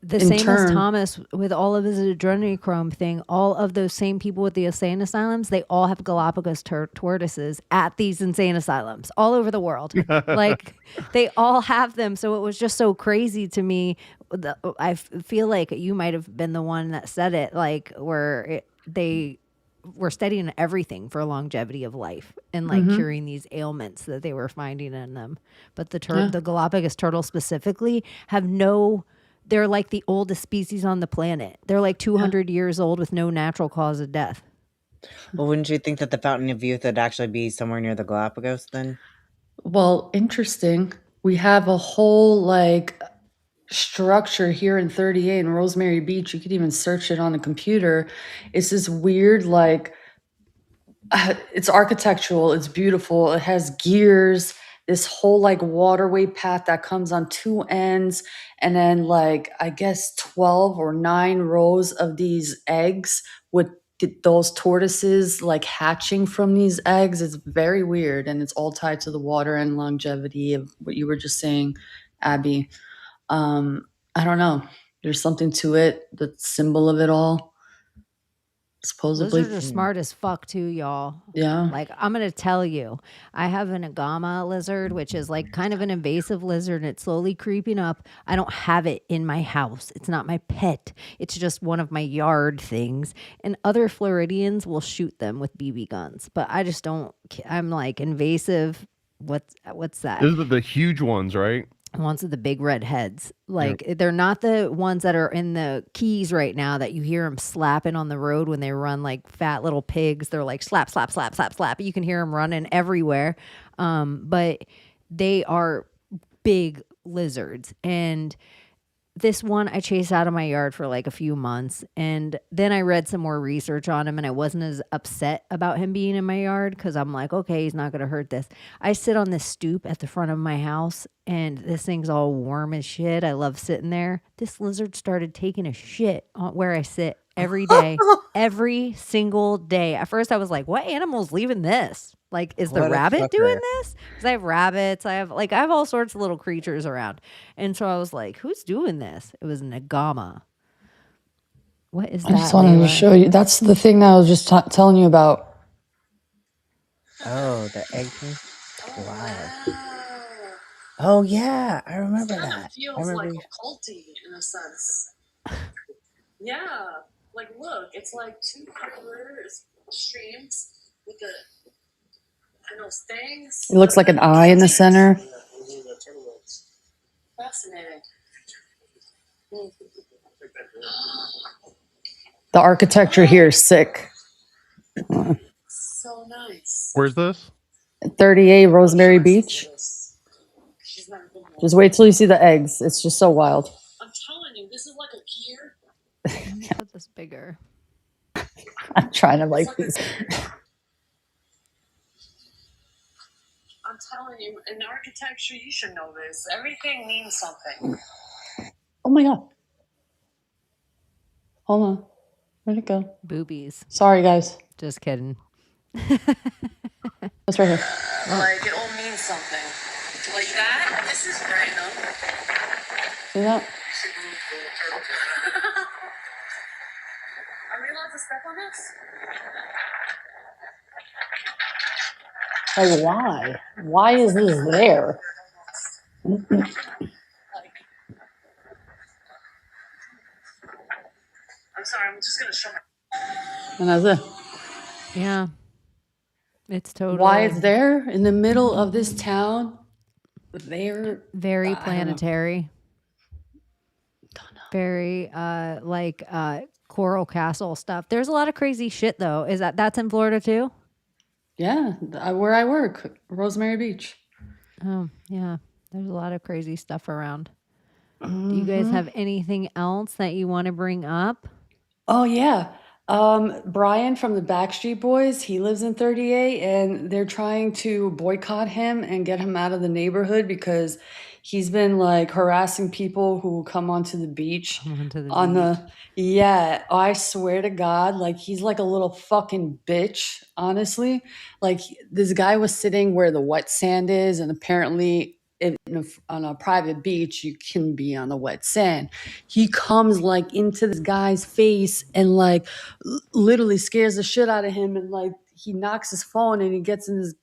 Speaker 4: The
Speaker 5: in
Speaker 4: same as
Speaker 5: turn-
Speaker 4: Thomas with all of his adrenochrome thing, all of those same people with the insane asylums, they all have Galapagos tortoises at these insane asylums all over the world. Like they all have them. So it was just so crazy to me. I feel like you might have been the one that said it, like they were studying everything for longevity of life and like curing these ailments that they were finding in them. But the Galapagos turtle specifically have they're like the oldest species on the planet. They're like 200 years old with no natural cause of death.
Speaker 6: Well, wouldn't you think that the Fountain of Youth would actually be somewhere near the Galapagos then?
Speaker 5: Well, interesting. We have a whole like structure here in 38 in Rosemary Beach. You could even search it on the computer. It's this weird like it's architectural, it's beautiful, it has gears, this whole like waterway path that comes on 2 ends, and then like I guess 12 or 9 rows of these eggs with those tortoises like hatching from these eggs. It's very weird, and it's all tied to the water and longevity of what you were just saying, Abbie. I don't know. There's something to it, the symbol of it all. Supposedly.
Speaker 4: Lizards are smart as fuck too, y'all.
Speaker 5: Yeah.
Speaker 4: Like I'm gonna tell you, I have an agama lizard, which is like kind of an invasive lizard, and it's slowly creeping up. I don't have it in my house. It's not my pet. It's just one of my yard things. And other Floridians will shoot them with BB guns, but I just don't. I'm like invasive. What's that?
Speaker 7: Those are the huge ones, right?
Speaker 4: ones with the big red heads. Like they're not the ones that are in the Keys right now that you hear them slapping on the road when they run like fat little pigs. They're like slap, slap, slap, slap, slap. You can hear them running everywhere. But they are big lizards. And this one I chased out of my yard for like a few months. And then I read some more research on him and I wasn't as upset about him being in my yard because I'm like, okay, he's not going to hurt this. I sit on this stoop at the front of my house and this thing's all warm as shit. I love sitting there. This lizard started taking a shit on where I sit every day, every single day. At first I was like, what animal's leaving this? Like, is the
Speaker 6: What a
Speaker 4: rabbit doing
Speaker 6: fucker.
Speaker 4: this? Because I have rabbits. I have all sorts of little creatures around. And so I was like, who's doing this? It was Nagama. What is
Speaker 5: I
Speaker 4: that?
Speaker 5: just wanted to
Speaker 4: Layla?
Speaker 5: show you. That's the thing that I was just telling you about.
Speaker 6: Oh, the egg thing? Wild. Oh, yeah. I remember that. I remember you-
Speaker 10: occulty in a sense. Yeah, like look, it's like two rivers, streams with the those things.
Speaker 5: It looks like an eye in the center.
Speaker 10: Fascinating.
Speaker 5: The architecture here is sick.
Speaker 10: So nice.
Speaker 7: Where's this?
Speaker 5: 38 Rosemary Beach.
Speaker 10: She's never been there.
Speaker 5: Just wait till you see the eggs. It's just so wild.
Speaker 10: I'm telling you, this is like a gear.
Speaker 4: Put this bigger.
Speaker 5: I'm trying to like these.
Speaker 10: I'm telling you, in architecture, you should know this. Everything means something.
Speaker 5: Oh my God. Hold on. Where'd it go?
Speaker 4: Boobies.
Speaker 5: Sorry, guys.
Speaker 4: Just kidding.
Speaker 5: It's right here.
Speaker 10: Like, it all means something. Like that? This is random.
Speaker 5: See that?
Speaker 10: Are we allowed to step on this?
Speaker 5: Like, why? Why is this there?
Speaker 10: I'm sorry, I'm just gonna show my.
Speaker 5: And that's it.
Speaker 4: Yeah. It's totally
Speaker 5: Why it's there in the middle of this town? They're
Speaker 4: very
Speaker 5: I don't know.
Speaker 4: planetary. Very Coral Castle stuff. There's a lot of crazy shit though. That's in Florida too?
Speaker 5: Yeah, where I work, Rosemary Beach.
Speaker 4: Oh, yeah. There's a lot of crazy stuff around. Do you guys have anything else that you want to bring up?
Speaker 5: Oh yeah. Brian from the Backstreet Boys, he lives in 38 and they're trying to boycott him and get him out of the neighborhood because he's been like harassing people who come onto the beach yeah, I swear to God, like he's like a little fucking bitch, honestly. Like this guy was sitting where the wet sand is and apparently on a private beach, you can be on the wet sand. He comes like into this guy's face and like literally scares the shit out of him and like he knocks his phone and he gets in his.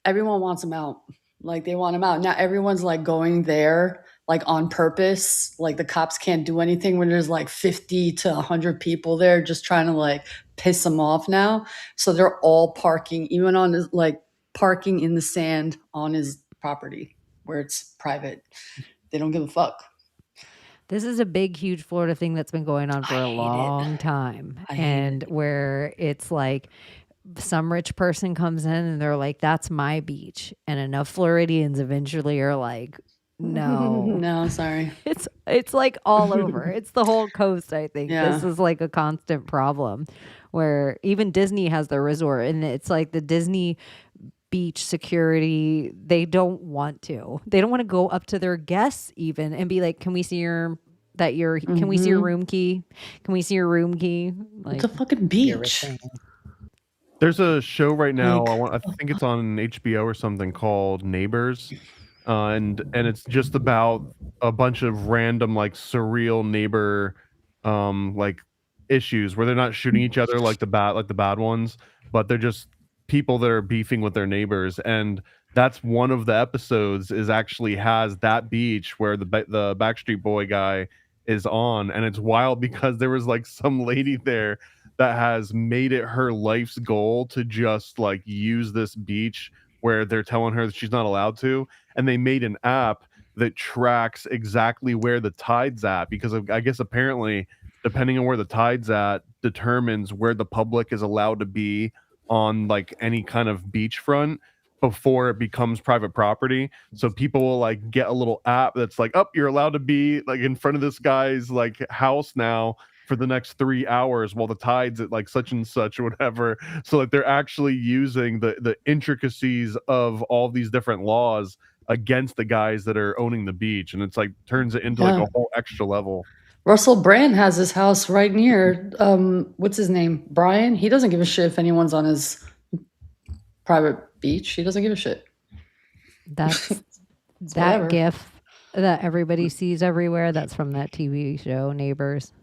Speaker 5: Everyone wants him out. Like they want him out. Now everyone's like going there like on purpose. Like the cops can't do anything when there's like 50 to 100 people there just trying to like piss him off now. So they're all parking, even on his like parking in the sand on his property where it's private. They don't give a fuck.
Speaker 4: This is a big, huge Florida thing that's been going on for a long time. And where it's like some rich person comes in and they're like, that's my beach. And enough Floridians eventually are like, no.
Speaker 5: No, sorry.
Speaker 4: It's like all over. It's the whole coast, I think.
Speaker 5: Yeah.
Speaker 4: This is like a constant problem where even Disney has their resort and it's like the Disney beach security, they don't want to go up to their guests even and be like, can we see your can we see your room key? Can we see your room key? Like,
Speaker 5: It's a fucking beach.
Speaker 7: There's a show right now. I think it's on HBO or something called Neighbors, and it's just about a bunch of random like surreal neighbor, like issues where they're not shooting each other like the bad ones, but they're just people that are beefing with their neighbors. And that's one of the episodes is actually has that beach where the Backstreet Boy guy is on, and it's wild because there was like some lady there that has made it her life's goal to just like use this beach where they're telling her that she's not allowed to, and they made an app that tracks exactly where the tide's at, because I guess apparently depending on where the tide's at determines where the public is allowed to be on like any kind of beachfront before it becomes private property. So people will like get a little app that's like, oh, you're allowed to be like in front of this guy's like house now for the next 3 hours while the tide's at like such and such or whatever. So like they're actually using the intricacies of all these different laws against the guys that are owning the beach, and it's like turns it into like
Speaker 5: Yeah.
Speaker 7: a whole extra level.
Speaker 5: Russell Brand has his house right near, what's his name? Brian. He doesn't give a shit if anyone's on his private beach. He doesn't give a shit.
Speaker 4: That's
Speaker 5: whatever.
Speaker 4: that GIF that everybody sees everywhere. That's from that TV show, Neighbors.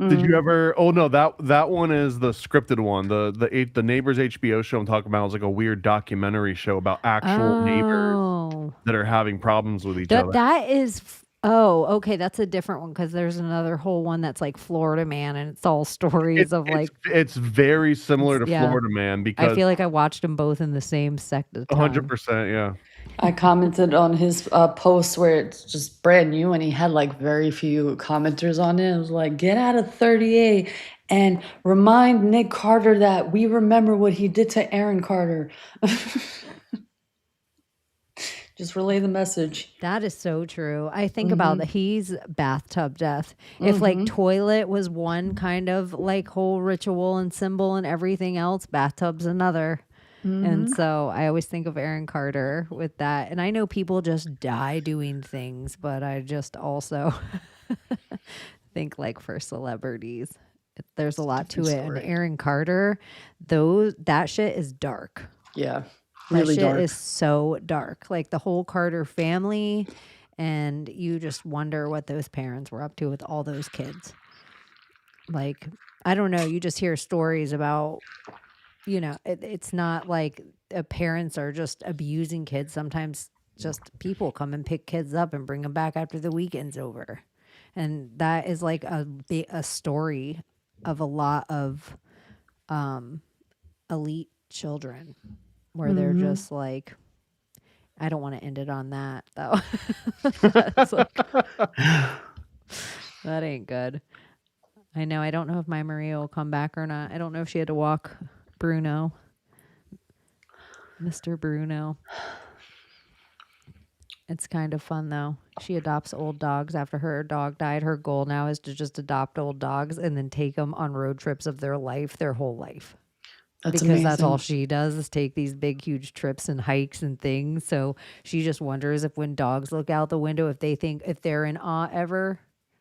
Speaker 7: Did you ever? Oh no, that one is the scripted one. The Neighbors HBO show I'm talking about is like a weird documentary show about actual neighbors
Speaker 4: Oh,
Speaker 7: that are having problems with each other.
Speaker 4: that is. Oh, okay. That's a different one because there's another whole one that's like Florida Man, and it's all stories of like.
Speaker 7: It's very similar to
Speaker 4: Yeah.
Speaker 7: Florida Man
Speaker 4: I
Speaker 7: because
Speaker 4: feel like I watched them both in the same sect of time.
Speaker 7: 100%, yeah.
Speaker 5: I commented on his post where it's just brand new and he had like very few commenters on it. It was like, get out of 38 and remind Nick Carter that we remember what he did to Aaron Carter. Just relay the message.
Speaker 4: That is so true. I think about he's bathtub death. If like toilet was one kind of like whole ritual and symbol and everything else, bathtub's another. And so I always think of Aaron Carter with that. And I know people just die doing things, but I just also think like for celebrities, there's a lot to it. And Aaron Carter, that shit is dark.
Speaker 5: Yeah.
Speaker 4: That
Speaker 5: Really
Speaker 4: shit
Speaker 5: dark.
Speaker 4: is so dark. Like the whole Carter family, and you just wonder what those parents were up to with all those kids. Like, I don't know. You just hear stories about, it's not like parents are just abusing kids. Sometimes just people come and pick kids up and bring them back after the weekend's over. And that is like a story of a lot of elite children where they're just like, I don't want to end it on that though. That's like, that ain't good. I know. I don't know if my Maria will come back or not. I don't know if she had to walk Bruno. Mr. Bruno. It's kind of fun though. She adopts old dogs after her dog died. Her goal now is to just adopt old dogs and then take them on road trips of their whole life.
Speaker 5: That's
Speaker 4: Because that's
Speaker 5: amazing.
Speaker 4: all she does is take these big, huge trips and hikes and things. So she just wonders if when dogs look out the window, if they're in awe ever,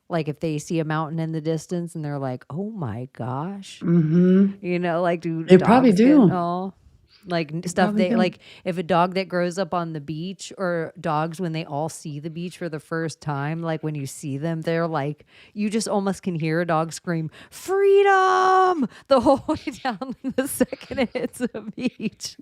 Speaker 4: like if they see a mountain in the distance and they're like, oh my gosh, like do
Speaker 5: They probably
Speaker 4: dogs get
Speaker 5: do.
Speaker 4: in awe? Like stuff
Speaker 5: probably
Speaker 4: they
Speaker 5: do.
Speaker 4: like if a dog that grows up on the beach or dogs when they all see the beach for the first time, like when you see them, they're like, you just almost can hear a dog scream, freedom, the whole way down the second it hits the beach.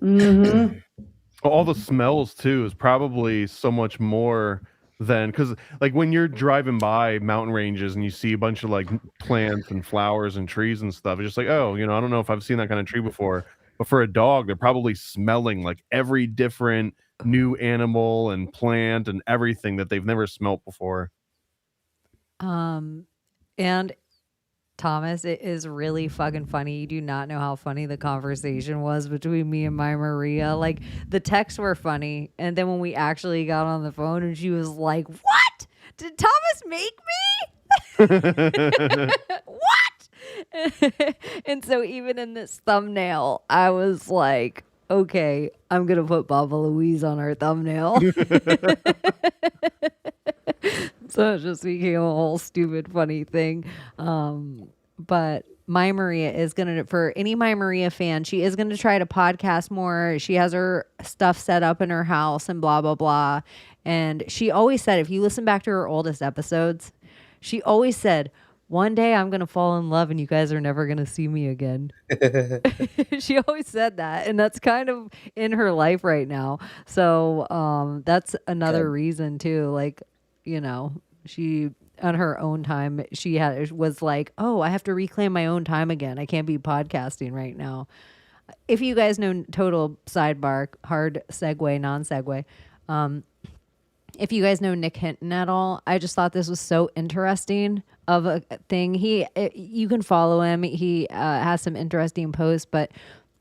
Speaker 7: All the smells too is probably so much more than, because like when you're driving by mountain ranges and you see a bunch of like plants and flowers and trees and stuff, it's just like, oh, I don't know if I've seen that kind of tree before. But for a dog, they're probably smelling like every different new animal and plant and everything that they've never smelt before.
Speaker 4: And Thomas, it is really fucking funny. You do not know how funny the conversation was between me and my Maria. Like the texts were funny, and then when we actually got on the phone, and she was like, "What? Did Thomas make me? What?" And so even in this thumbnail, I was like, "Okay, I'm gonna put Baba Louise on our thumbnail." So it just became a whole stupid, funny thing. But My Maria is going to, for any My Maria fan, she is going to try to podcast more. She has her stuff set up in her house and blah, blah, blah. And she always said, if you listen back to her oldest episodes, she always said, one day I'm going to fall in love and you guys are never going to see me again. She always said that. And that's kind of in her life right now. So that's another reason too. Like, she on her own time, was like, oh, I have to reclaim my own time again. I can't be podcasting right now. If you guys know, total sidebar, hard segue, non-segue. if you guys know Nick Hinton at all, I just thought this was so interesting of a thing. You can follow him. He has some interesting posts, but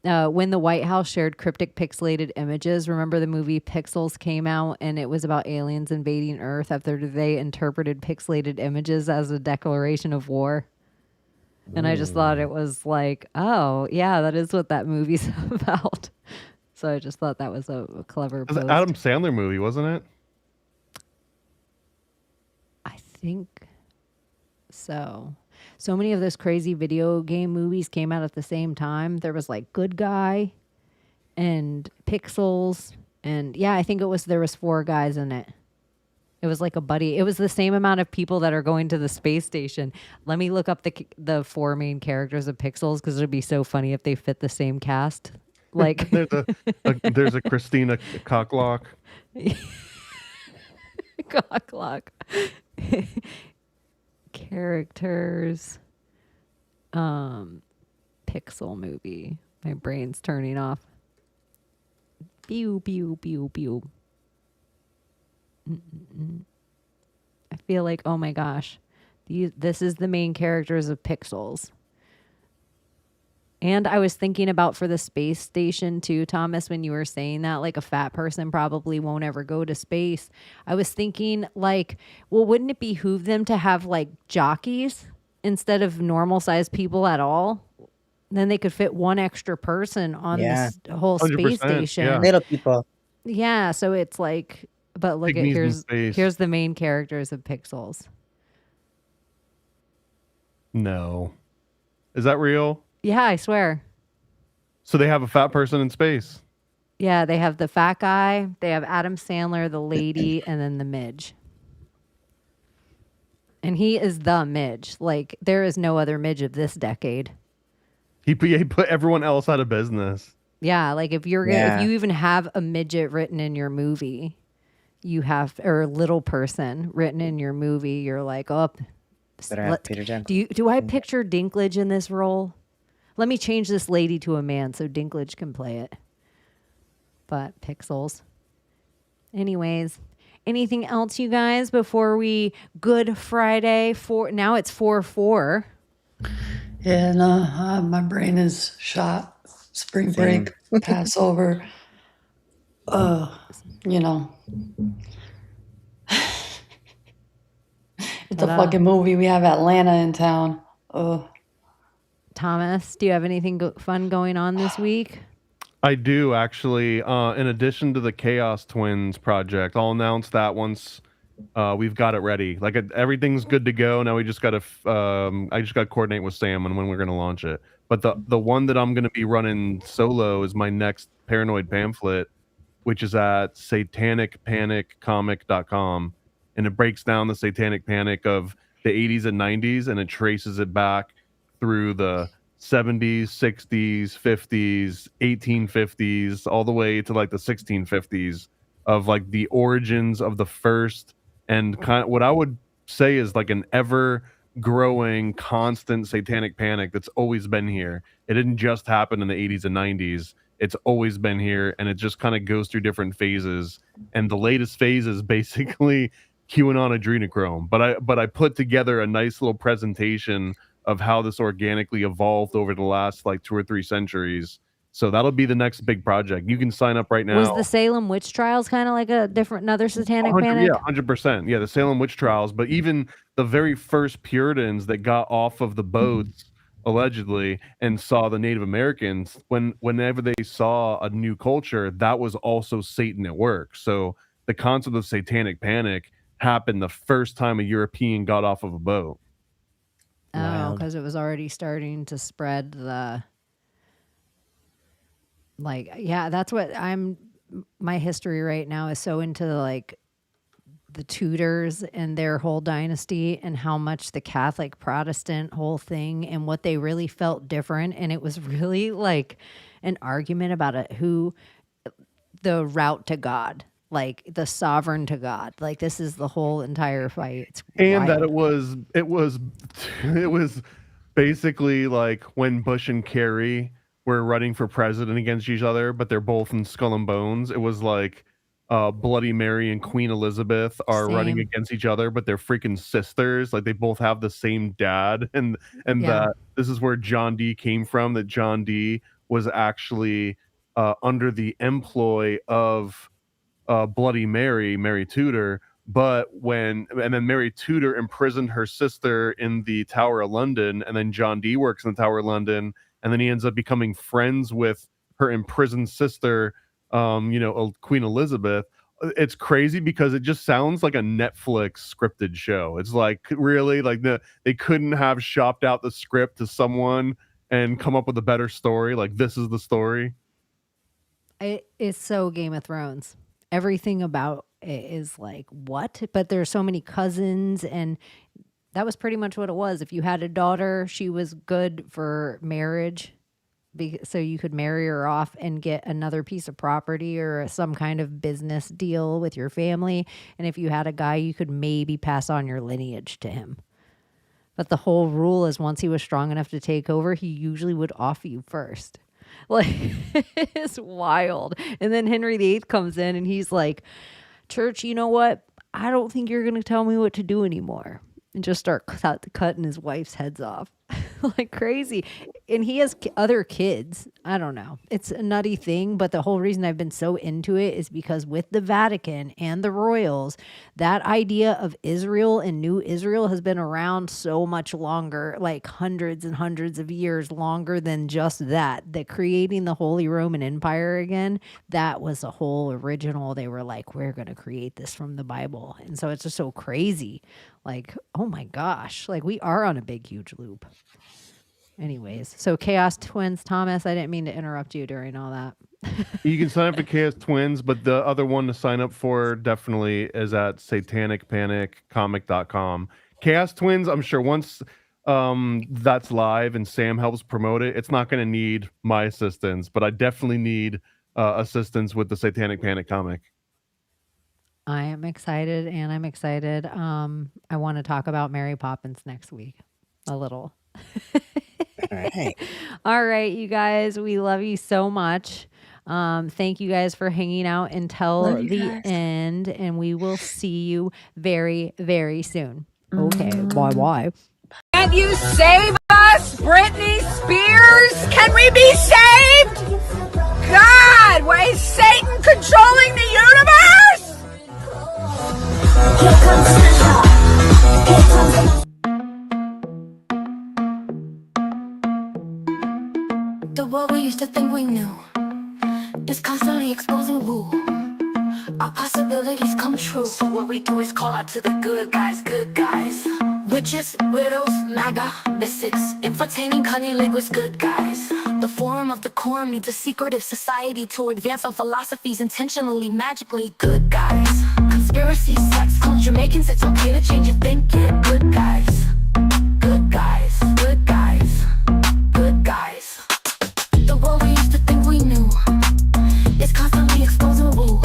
Speaker 4: when the White House shared cryptic pixelated images, remember the movie Pixels came out and it was about aliens invading Earth after they interpreted pixelated images as a declaration of war. And I just thought it was like, oh, yeah, that is what that movie's about. So I just thought that was a clever
Speaker 7: It was
Speaker 4: post.
Speaker 7: an Adam Sandler movie, wasn't it?
Speaker 4: I think so. So many of those crazy video game movies came out at the same time. There was like Good Guy and Pixels. And yeah, I think there was 4 guys in it. It was like a buddy. It was the same amount of people that are going to the space station. Let me look up the 4 main characters of Pixels because it would be so funny if they fit the same cast. Like
Speaker 7: there's a Christina Cocklock.
Speaker 4: Cocklock. Characters. Pixel movie. My brain's turning off. Pew, pew, pew, pew. I feel like, oh my gosh, this is the main characters of Pixels. And I was thinking about for the space station too, Thomas, when you were saying that, like a fat person probably won't ever go to space. I was thinking like, well, wouldn't it behoove them to have like jockeys instead of normal sized people at all? Then they could fit 1 extra person on this whole space station.
Speaker 7: Yeah.
Speaker 6: Little people.
Speaker 4: Yeah, so it's like, but look
Speaker 7: Pygmies in
Speaker 4: at
Speaker 7: space.
Speaker 4: here's the main characters of Pixels.
Speaker 7: No. Is that real?
Speaker 4: Yeah, I swear.
Speaker 7: So they have a fat person in space.
Speaker 4: Yeah, they have the fat guy, they have Adam Sandler, the lady, and then the midge. And he is the midge. Like, there is no other midge of this decade.
Speaker 7: He put everyone else out of business.
Speaker 4: Yeah, like if you even have a midget written in your movie, or little person written in your movie, you're like, oh,
Speaker 6: Better have Peter Jensen.
Speaker 4: do I picture Dinklage in this role? Let me change this lady to a man so Dinklage can play it. But Pixels. Anyways, anything else, you guys, before we Good Friday? Now it's 4/4.
Speaker 5: Yeah, no, my brain is shot. Spring break, Passover. You know. It's a fucking movie. We have Atlanta in town.
Speaker 4: Thomas, do you have anything fun going on this week?
Speaker 7: I do, actually. In addition to the Chaos Twins project, I'll announce that once we've got it ready. Like everything's good to go. Now we just got to. I just got to coordinate with Sam on when we're going to launch it. But the one that I'm going to be running solo is my next Paranoid pamphlet, which is at satanicpaniccomic.com, and it breaks down the Satanic Panic of the 80s and 90s, and it traces it back through the 70s, 60s, 50s, 1850s, all the way to like the 1650s of like the origins of the first and kind of what I would say is like an ever growing constant satanic panic that's always been here. It didn't just happen in the 80s and 90s. It's always been here, and it just kind of goes through different phases. And the latest phase is basically QAnon adrenochrome. But I put together a nice little presentation of how this organically evolved over the last like 2 or 3 centuries. So that'll be the next big project. You can sign up right now.
Speaker 4: Was the Salem witch trials kind of like another satanic panic?
Speaker 7: Yeah, 100%. Yeah, the Salem witch trials. But even the very first Puritans that got off of the boats, allegedly, and saw the Native Americans, whenever they saw a new culture, that was also Satan at work. So the concept of satanic panic happened the first time a European got off of a boat.
Speaker 4: Oh, because it was already starting to spread that's what my history right now is so into like the Tudors and their whole dynasty and how much the Catholic Protestant whole thing and what they really felt different. And it was really like an argument about the route to God, like the sovereign to God. Like this is the whole entire fight. It's
Speaker 7: and
Speaker 4: wild.
Speaker 7: that it was basically like when Bush and Kerry were running for president against each other, but they're both in Skull and Bones. It was like Bloody Mary and Queen Elizabeth are running
Speaker 4: Same.
Speaker 7: against each other, but they're freaking sisters. Like they both have the same dad, and
Speaker 4: Yeah.
Speaker 7: that this is where John Dee came from. That John Dee was actually under the employ of Bloody Mary, Mary Tudor. But and then Mary Tudor imprisoned her sister in the Tower of London, and then John Dee works in the Tower of London, and then he ends up becoming friends with her imprisoned sister, Queen Elizabeth. It's crazy because it just sounds like a Netflix scripted show. It's like really like they couldn't have shopped out the script to someone and come up with a better story. Like this is the story.
Speaker 4: It's so Game of Thrones. Everything about it is like what? But there's so many cousins, and that was pretty much what it was. If you had a daughter, she was good for marriage, so you could marry her off and get another piece of property or some kind of business deal with your family. And if you had a guy, you could maybe pass on your lineage to him. But the whole rule is once he was strong enough to take over, he usually would off you first. Like, it's wild. And then Henry VIII comes in and he's like, Church, you know what? I don't think you're going to tell me what to do anymore. And just start cutting his wife's heads off. Like crazy. And he has other kids. I don't know. It's a nutty thing, but the whole reason I've been so into it is because with the Vatican and the royals, that idea of Israel and New Israel has been around so much longer, like hundreds and hundreds of years longer than just that. That creating the Holy Roman Empire again, that was a whole original. They were like, we're going to create this from the Bible. And so it's just so crazy. Like, oh my gosh, like we are on a big, huge loop. Anyways, so Chaos Twins, Thomas, I didn't mean to interrupt you during all that.
Speaker 7: You can sign up for Chaos Twins, but the other one to sign up for definitely is at satanicpaniccomic.com. Chaos Twins, I'm sure once that's live and Sam helps promote it, it's not going to need my assistance, but I definitely need assistance with the Satanic Panic comic.
Speaker 4: I am excited, and I'm excited. I want to talk about Mary Poppins next week a little.
Speaker 6: All right.
Speaker 4: All right, you guys, we love you so much. Thank you guys for hanging out until
Speaker 8: Love you
Speaker 4: the
Speaker 8: guys.
Speaker 4: end, and we will see you very, very soon. Okay, bye. Can you save us, Britney Spears? Can we be saved? God, why is Satan controlling the universe?
Speaker 3: Here comes Santa. Here comes the world we used to think we knew is constantly exposing woo. Our possibilities come true. So what we do is call out to the good guys, good guys. Witches, widows, MAGA, mystics, entertaining cunnilinguists, good guys. The forum of the quorum needs a secretive society to advance our philosophies intentionally, magically, good guys. Conspiracies, sex, cult, Jamaicans, it's okay to change your thinking, good guys. Good guys, good guys, good guys. The world we used to think we knew is constantly exposing woo.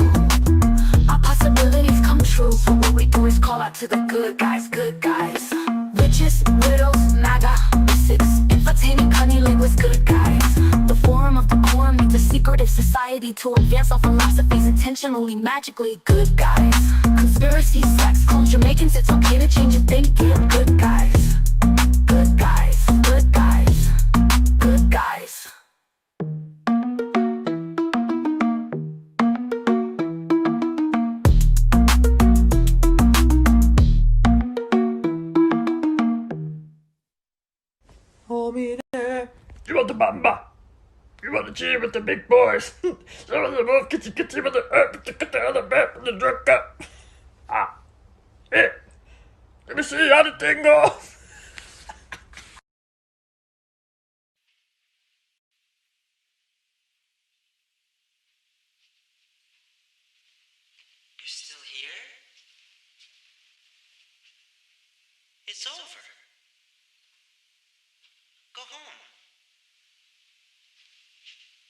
Speaker 3: Our possibilities come true. So what we do is call out to the good guys, good guys. Witches, widows, MAGA, mystics, entertaining cunnilinguists, good guys. The forum of the quorum needs a secretive society to advance our philosophies intentionally, magically, good guys. Conspiracy, sex, cult, Jamaicans, it's okay to change your thinking, good guys. Good guys, good guys, good guys.
Speaker 1: You want the bamba? You want to cheer with the big boys? Some of the move kitty kitty with the herb to cut the other map and the drug cup. Ah, hey, let me see how the thing goes.
Speaker 11: You're still here? It's over.